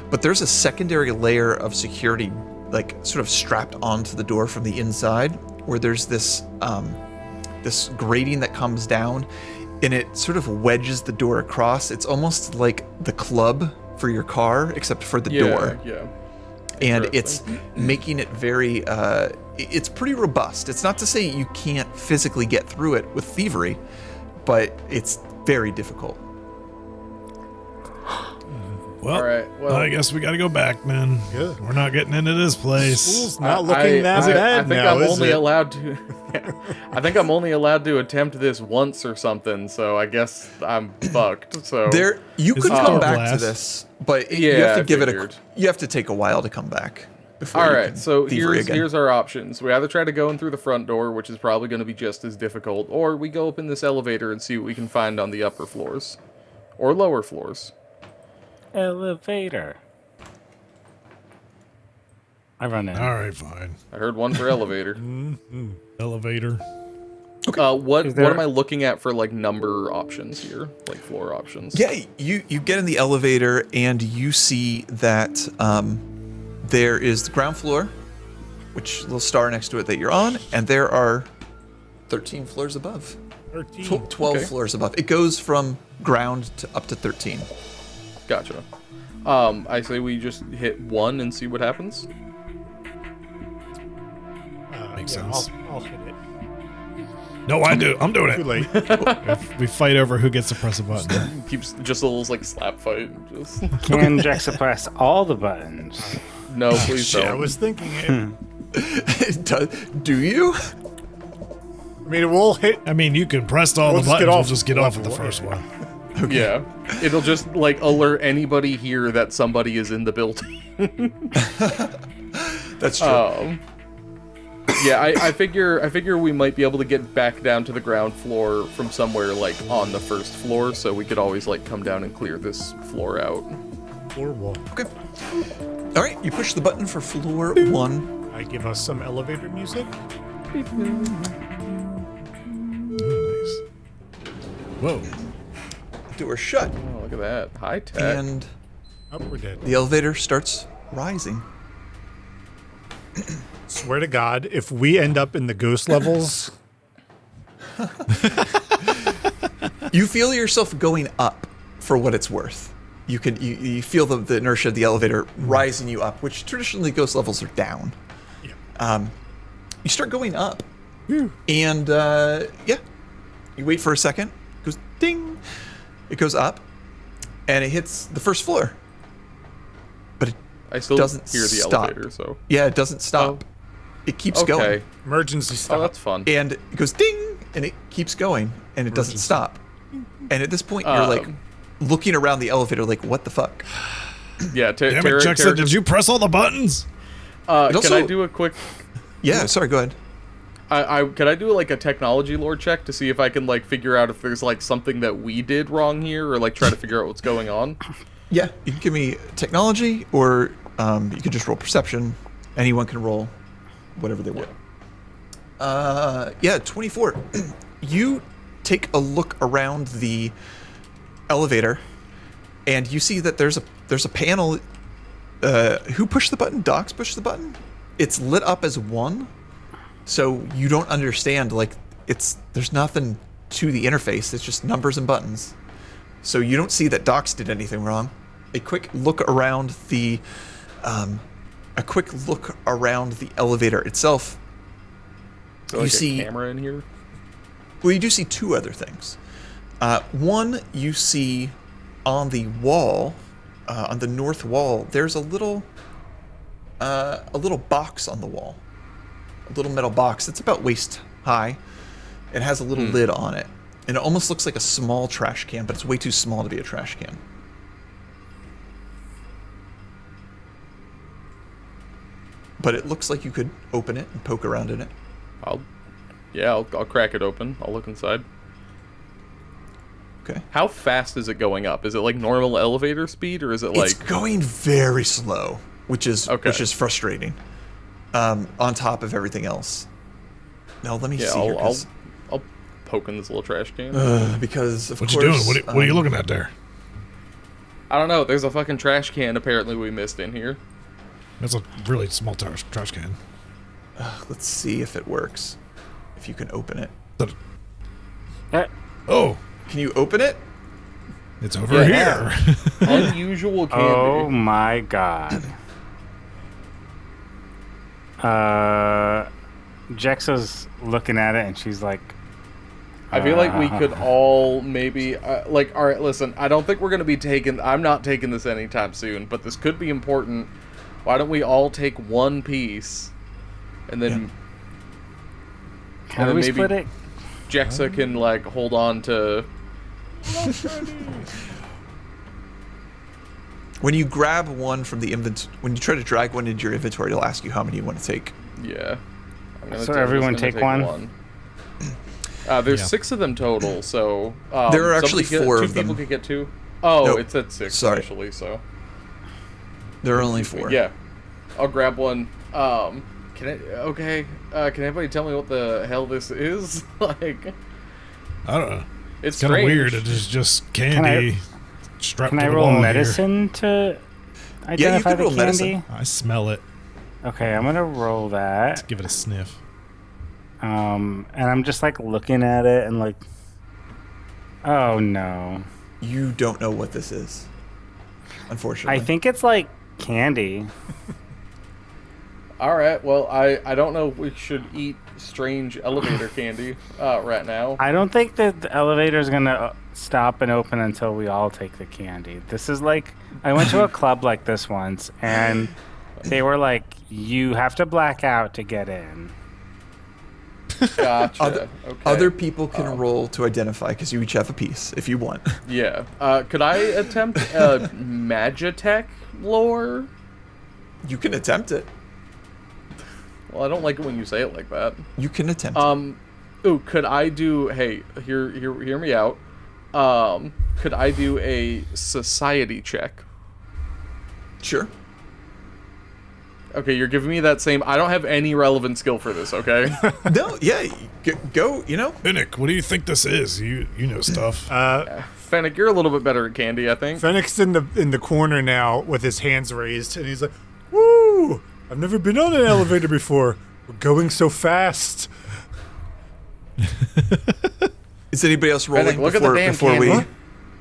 [SPEAKER 1] But there's a secondary layer of security, like sort of strapped onto the door from the inside, where there's this this grating that comes down, and it sort of wedges the door across. It's almost like the club for your car, except for the door.
[SPEAKER 3] Yeah.
[SPEAKER 1] And it's making it very it's pretty robust. It's not to say you can't physically get through it with thievery, but it's very difficult.
[SPEAKER 2] Well,
[SPEAKER 3] All right, well-
[SPEAKER 2] I guess we got to go back, man.
[SPEAKER 5] Yeah.
[SPEAKER 2] We're not getting into this place.
[SPEAKER 5] School's not looking that
[SPEAKER 3] I
[SPEAKER 5] bad
[SPEAKER 3] think
[SPEAKER 5] now,
[SPEAKER 3] I'm
[SPEAKER 5] is
[SPEAKER 3] only
[SPEAKER 5] it?
[SPEAKER 3] allowed to. I think I'm only allowed to attempt this once or something. So I guess I'm fucked. So
[SPEAKER 1] You
[SPEAKER 2] Is
[SPEAKER 1] could
[SPEAKER 2] the
[SPEAKER 1] come
[SPEAKER 2] door
[SPEAKER 1] back
[SPEAKER 2] glass?
[SPEAKER 1] to this, but you
[SPEAKER 3] Yeah,
[SPEAKER 1] have to
[SPEAKER 3] I
[SPEAKER 1] give
[SPEAKER 3] figured.
[SPEAKER 1] you have to take a while to come back. Before
[SPEAKER 3] all
[SPEAKER 1] you
[SPEAKER 3] right.
[SPEAKER 1] can
[SPEAKER 3] So
[SPEAKER 1] thievery
[SPEAKER 3] here's our options. We either try to go in through the front door, which is probably going to be just as difficult, or we go up in this elevator and see what we can find on the upper floors or lower floors.
[SPEAKER 4] Elevator. I run in.
[SPEAKER 2] All right, fine.
[SPEAKER 3] I heard one for elevator.
[SPEAKER 2] Elevator.
[SPEAKER 3] What
[SPEAKER 4] Is there-
[SPEAKER 3] am I looking at for like number options here, like floor options?
[SPEAKER 1] Yeah, you get in the elevator and you see that there is the ground floor, which little star next to it that you're on, and there are 13 floors above.
[SPEAKER 5] 13.
[SPEAKER 1] 12
[SPEAKER 3] Okay.
[SPEAKER 1] floors above. It goes from ground to up to 13.
[SPEAKER 3] Gotcha. I say we just hit one and see what happens.
[SPEAKER 2] Makes
[SPEAKER 5] Yeah,
[SPEAKER 2] sense.
[SPEAKER 5] I'll hit it.
[SPEAKER 2] No, I do. I'm doing
[SPEAKER 5] Too
[SPEAKER 2] it.
[SPEAKER 5] late.
[SPEAKER 2] We fight over who gets to press a button.
[SPEAKER 3] Keeps just a little like slap fight. Just
[SPEAKER 4] Can Jexa press all the buttons?
[SPEAKER 3] no, please
[SPEAKER 5] Shit, I
[SPEAKER 3] don't.
[SPEAKER 5] was thinking it.
[SPEAKER 1] Do you?
[SPEAKER 5] I mean, we'll hit.
[SPEAKER 2] I mean, you can press all
[SPEAKER 5] We'll
[SPEAKER 2] the
[SPEAKER 5] just get
[SPEAKER 2] buttons. We'll
[SPEAKER 5] off
[SPEAKER 2] just get off at the
[SPEAKER 5] level
[SPEAKER 2] first
[SPEAKER 5] one.
[SPEAKER 2] one.
[SPEAKER 3] Yeah, it'll just like alert anybody here that somebody is in the building.
[SPEAKER 1] That's true.
[SPEAKER 3] Yeah, I figure we might be able to get back down to the ground floor from somewhere like on the first floor, so we could always like come down and clear this floor out.
[SPEAKER 5] Floor one.
[SPEAKER 1] Okay. All right, you push the button for floor 1.
[SPEAKER 5] I give us some elevator music.
[SPEAKER 2] Nice. Whoa.
[SPEAKER 1] Door shut,
[SPEAKER 3] Oh, look at that, high tech.
[SPEAKER 1] and
[SPEAKER 5] Oh, we're dead.
[SPEAKER 1] the elevator starts rising.
[SPEAKER 5] Swear to God, if we end up in the ghost levels,
[SPEAKER 1] You feel yourself going up for what it's worth. you feel the inertia of the elevator rising you up, which traditionally ghost levels are down.
[SPEAKER 5] Yeah.
[SPEAKER 1] You start going up, and you wait for a second. It goes ding. It goes up, and it hits the first floor. But it
[SPEAKER 3] I still
[SPEAKER 1] doesn't
[SPEAKER 3] hear the
[SPEAKER 1] stop.
[SPEAKER 3] elevator, so.
[SPEAKER 1] Yeah, it doesn't stop. It keeps going.
[SPEAKER 5] Emergency stop.
[SPEAKER 3] Oh, that's fun.
[SPEAKER 1] And it goes ding, and it keeps going, and it doesn't stop. And at this point, you're like looking around the elevator, like, what the fuck?
[SPEAKER 3] Yeah,
[SPEAKER 2] Damn it, Jexa, did you press all the buttons?
[SPEAKER 3] Can I do a quick...
[SPEAKER 1] Yeah, sorry, go ahead.
[SPEAKER 3] Can I do like a technology lore check to see if I can like figure out if there's like something that we did wrong here, or like try to figure out what's going on?
[SPEAKER 1] Yeah, you can give me technology, or you can just roll perception. Anyone can roll whatever they want. 24. You take a look around the elevator, and you see that there's a panel. Who pushed the button? Doxx pushed the button. It's lit up as 1, so you don't understand. Like there's nothing to the interface. It's just numbers and buttons. So you don't see that Doxx did anything wrong. A quick look around the elevator itself.
[SPEAKER 3] Is there, like, a camera in here?
[SPEAKER 1] Well, you do see 2 other things. One, you see on the wall, on the north wall, there's a little box on the wall, a little metal box. It's about waist high. It has a little lid on it, and it almost looks like a small trash can, but it's way too small to be a trash can. But it looks like you could open it and poke around in it.
[SPEAKER 3] I'll crack it open. I'll look inside.
[SPEAKER 1] Okay.
[SPEAKER 3] How fast is it going up? Is it like normal elevator speed, or is it like...
[SPEAKER 1] It's going very slow, which is frustrating. On top of everything else. Now let me see here.
[SPEAKER 3] I'll poke in this little trash can.
[SPEAKER 1] Because of
[SPEAKER 2] What
[SPEAKER 1] course.
[SPEAKER 2] you doing? What are you looking at there?
[SPEAKER 3] I don't know. There's a fucking trash can apparently we missed in here.
[SPEAKER 2] That's a really small trash can.
[SPEAKER 1] Let's see if it works. If you can open it.
[SPEAKER 2] Oh,
[SPEAKER 1] Can you open it?
[SPEAKER 2] it's over here.
[SPEAKER 3] Unusual candy.
[SPEAKER 4] Oh my god. Jexa's looking at it and she's like,
[SPEAKER 3] I feel like we could all maybe all right, listen, I don't think we're going to be I'm not taking this anytime soon, but this could be important. Why don't we all take one piece and then
[SPEAKER 4] how do we split it?
[SPEAKER 3] Jexa can like hold on to...
[SPEAKER 1] When you grab one from the inventory, when you try to drag one into your inventory, it'll ask you how many you want to take.
[SPEAKER 3] Yeah.
[SPEAKER 4] So everyone take one?
[SPEAKER 3] There's 6 of them total, so...
[SPEAKER 1] there are actually 4 of
[SPEAKER 3] Two
[SPEAKER 1] them.
[SPEAKER 3] people could get 2? Oh,
[SPEAKER 1] Nope.
[SPEAKER 3] It's at 6
[SPEAKER 1] Sorry.
[SPEAKER 3] initially, so...
[SPEAKER 1] There are only 4.
[SPEAKER 3] Yeah. I'll grab one. Can anybody tell me what the hell this is? Like...
[SPEAKER 2] I don't know.
[SPEAKER 3] It's
[SPEAKER 2] kind of
[SPEAKER 3] strange.
[SPEAKER 2] weird. It is just candy strapped
[SPEAKER 4] Can
[SPEAKER 2] to
[SPEAKER 4] I
[SPEAKER 2] the
[SPEAKER 4] roll
[SPEAKER 2] wall here.
[SPEAKER 4] medicine to identify
[SPEAKER 1] can
[SPEAKER 4] the
[SPEAKER 1] roll
[SPEAKER 4] candy?
[SPEAKER 1] medicine.
[SPEAKER 2] I smell it.
[SPEAKER 4] Okay, I'm gonna roll that.
[SPEAKER 2] Give it a sniff.
[SPEAKER 4] And I'm just like looking at it and like, oh no.
[SPEAKER 1] You don't know what this is, unfortunately.
[SPEAKER 4] I think it's like candy.
[SPEAKER 3] Alright, well, I don't know if we should eat strange elevator candy right now.
[SPEAKER 4] I don't think that the elevator's gonna stop and open until we all take the candy. This is like, I went to a club like this once, and they were like, you have to black out to get in.
[SPEAKER 3] Gotcha.
[SPEAKER 1] Other people can roll to identify, because you each have a piece, if you want.
[SPEAKER 3] Yeah. Could I attempt Magitech lore?
[SPEAKER 1] You can attempt it.
[SPEAKER 3] Well, I don't like it when you say it like that.
[SPEAKER 1] You can attempt it.
[SPEAKER 3] Ooh, could I do... Hey, hear me out. Could I do a society check?
[SPEAKER 1] Sure.
[SPEAKER 3] Okay, you're giving me that same... I don't have any relevant skill for this, okay?
[SPEAKER 1] No, yeah, go, you know.
[SPEAKER 2] Finnick, what do you think this is? You know stuff.
[SPEAKER 3] Fennec, you're a little bit better at candy, I think.
[SPEAKER 5] Fennec's in the corner now with his hands raised, and he's like, "Woo! I've never been on an elevator before. We're going so fast."
[SPEAKER 1] Is anybody else rolling
[SPEAKER 3] Fennec, look at the damn
[SPEAKER 1] before we?
[SPEAKER 3] candy.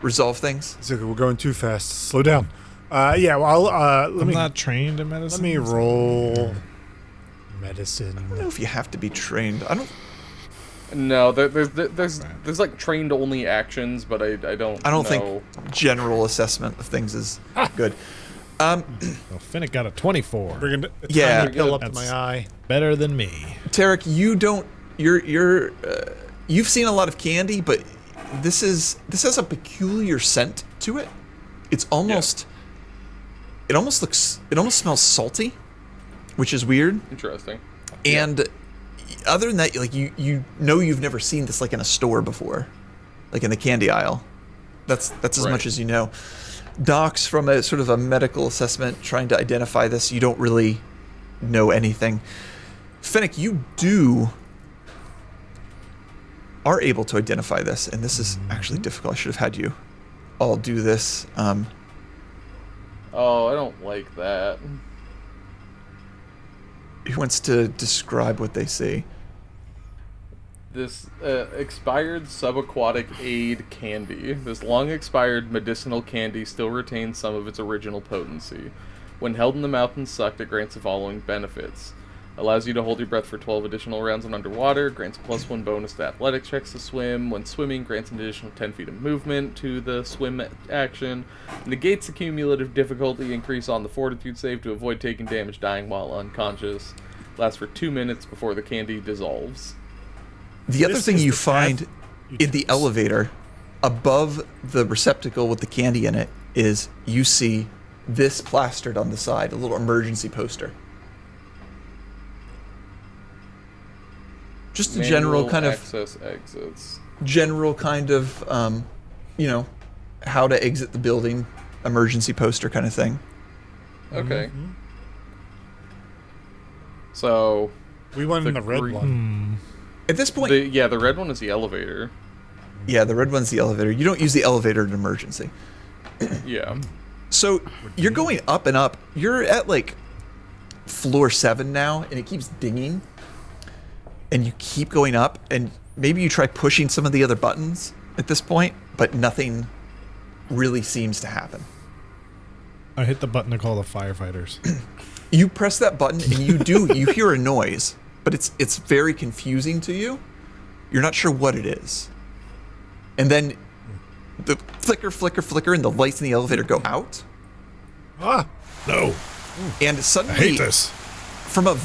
[SPEAKER 1] resolve things?
[SPEAKER 5] It's okay, we're going too fast. Slow down. Yeah, well,
[SPEAKER 2] I'm not trained in medicine.
[SPEAKER 5] let me roll medicine.
[SPEAKER 1] I don't know if you have to be trained. I don't.
[SPEAKER 3] No, there's like trained only actions, but I don't.
[SPEAKER 1] I don't
[SPEAKER 3] know.
[SPEAKER 1] think general assessment of things is good.
[SPEAKER 2] Well, Finnick got a 24.
[SPEAKER 5] Bringing a
[SPEAKER 1] Yeah.
[SPEAKER 5] tiny pill up to
[SPEAKER 2] That's-
[SPEAKER 5] my eye.
[SPEAKER 2] Better than me.
[SPEAKER 1] Tarrik, you don't. You've seen a lot of candy, but this has a peculiar scent to it. It's almost. It almost smells salty, which is weird.
[SPEAKER 3] Interesting.
[SPEAKER 1] And other than that, like you know you've never seen this like in a store before, like in the candy aisle. That's as
[SPEAKER 3] Right.
[SPEAKER 1] much as you know. Doxx, from a sort of a medical assessment, trying to identify this, you don't really know anything. Finnick, you are able to identify this, and this is actually difficult. I should have had you all do this.
[SPEAKER 3] Oh, I don't like that.
[SPEAKER 1] Who wants to describe what they see?
[SPEAKER 3] This expired subaquatic aid candy. This long expired medicinal candy still retains some of its original potency. When held in the mouth and sucked, it grants the following benefits. Allows you to hold your breath for 12 additional rounds when underwater, grants a +1 bonus to athletics checks to swim. When swimming, grants an additional 10 feet of movement to the swim action. Negates the cumulative difficulty increase on the fortitude save to avoid taking damage dying while unconscious. Lasts for 2 minutes before the candy dissolves.
[SPEAKER 1] The other
[SPEAKER 5] This
[SPEAKER 1] thing
[SPEAKER 5] is
[SPEAKER 1] you
[SPEAKER 5] the
[SPEAKER 1] find
[SPEAKER 5] path you
[SPEAKER 1] in the
[SPEAKER 5] chose.
[SPEAKER 1] elevator, above the receptacle with the candy in it, is you see this plastered on the side, a little emergency poster. Just a general
[SPEAKER 3] Manual
[SPEAKER 1] kind of
[SPEAKER 3] access exits.
[SPEAKER 1] how to exit the building, emergency poster kind of thing.
[SPEAKER 3] Okay.
[SPEAKER 1] Mm-hmm.
[SPEAKER 3] So
[SPEAKER 5] We went in the red
[SPEAKER 3] green-
[SPEAKER 5] one.
[SPEAKER 1] At this point,
[SPEAKER 3] the red one is the elevator.
[SPEAKER 1] yeah, the red one's the elevator. You don't use the elevator in emergency.
[SPEAKER 3] Yeah.
[SPEAKER 1] So you're going up and up. You're at like floor 7 now, and it keeps dinging. And you keep going up, and maybe you try pushing some of the other buttons at this point, but nothing really seems to happen.
[SPEAKER 2] I hit the button to call the firefighters.
[SPEAKER 1] You press that button, and you hear a noise, but it's very confusing to you. You're not sure what it is. And then the flicker, flicker, flicker, and the lights in the elevator go out.
[SPEAKER 5] Ah,
[SPEAKER 2] No,
[SPEAKER 1] And
[SPEAKER 2] I
[SPEAKER 1] suddenly,
[SPEAKER 2] hate this.
[SPEAKER 1] from a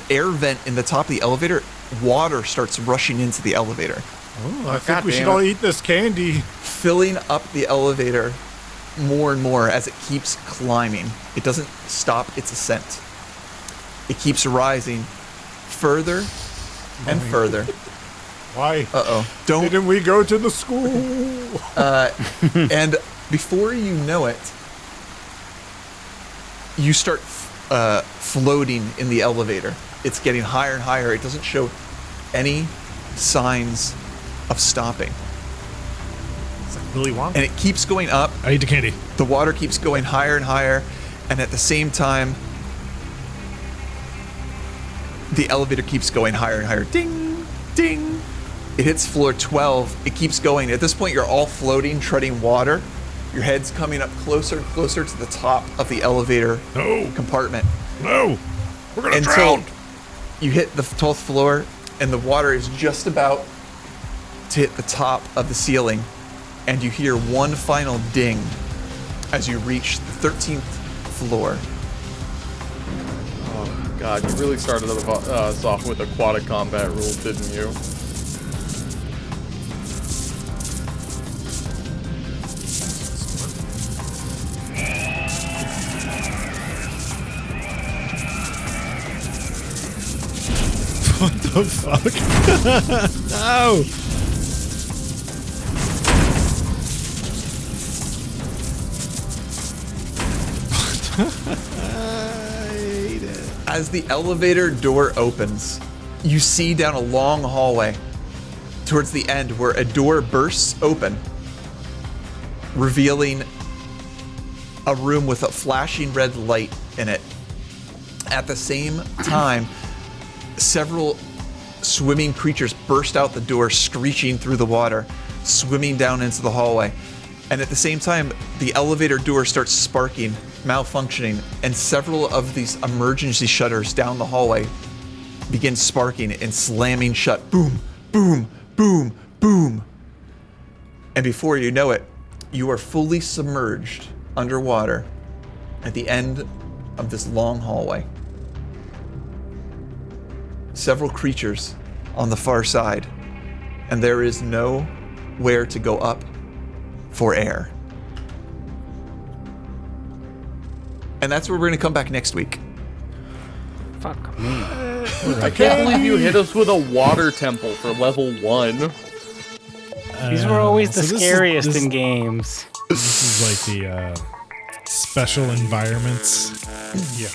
[SPEAKER 1] air vent in the top of the elevator, water starts rushing into the elevator,
[SPEAKER 5] I think
[SPEAKER 3] God
[SPEAKER 5] we should
[SPEAKER 3] damn
[SPEAKER 5] all
[SPEAKER 3] it.
[SPEAKER 5] eat this candy.
[SPEAKER 1] filling up the elevator more and more as it keeps climbing. It doesn't stop its ascent. It keeps rising further and further.
[SPEAKER 5] Why
[SPEAKER 1] Don't.
[SPEAKER 5] didn't we go to the school?
[SPEAKER 1] And before you know it, you start floating in the elevator. It's getting higher and higher. It doesn't show any signs of stopping.
[SPEAKER 5] It's like Willy Wonka.
[SPEAKER 1] And it keeps going up.
[SPEAKER 2] I eat the candy.
[SPEAKER 1] The water keeps going higher and higher. And at the same time, the elevator keeps going higher and higher. Ding, ding. It hits floor 12. It keeps going. At this point, you're all floating, treading water. Your head's coming up closer and closer to the top of the elevator compartment.
[SPEAKER 2] No, we're gonna
[SPEAKER 1] Until
[SPEAKER 2] drown.
[SPEAKER 1] you hit the 12th floor, and the water is just about to hit the top of the ceiling, and you hear one final ding as you reach the 13th floor.
[SPEAKER 3] God, you really started us off with aquatic combat rules, didn't you?
[SPEAKER 2] What the fuck? No. I hate it.
[SPEAKER 1] As the elevator door opens, you see down a long hallway towards the end where a door bursts open, revealing a room with a flashing red light in it. At the same time, several swimming creatures burst out the door, screeching through the water. swimming down into the hallway. And at the same time, the elevator door starts sparking, malfunctioning, and several of these emergency shutters down the hallway begin sparking and slamming shut. Boom, boom, boom, boom. And before you know it, you are fully submerged underwater at the end of this long hallway. Several creatures on the far side, and there is nowhere to go up for air. And that's where we're going to come back next week.
[SPEAKER 4] Fuck me.
[SPEAKER 3] I can't believe you hit us with a water temple for level 1.
[SPEAKER 4] These were always the
[SPEAKER 2] so this
[SPEAKER 4] scariest
[SPEAKER 2] is-
[SPEAKER 4] in games.
[SPEAKER 2] This is like the special environments.
[SPEAKER 5] Yeah.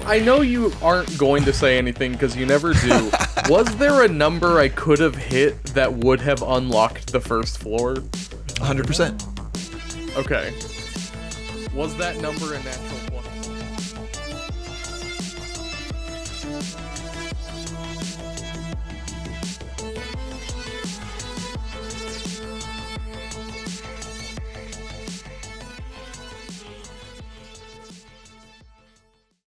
[SPEAKER 3] I know you aren't going to say anything because you never do. Was there a number I could have hit that would have unlocked the first floor?
[SPEAKER 1] 100%.
[SPEAKER 3] Okay. Was that number a natural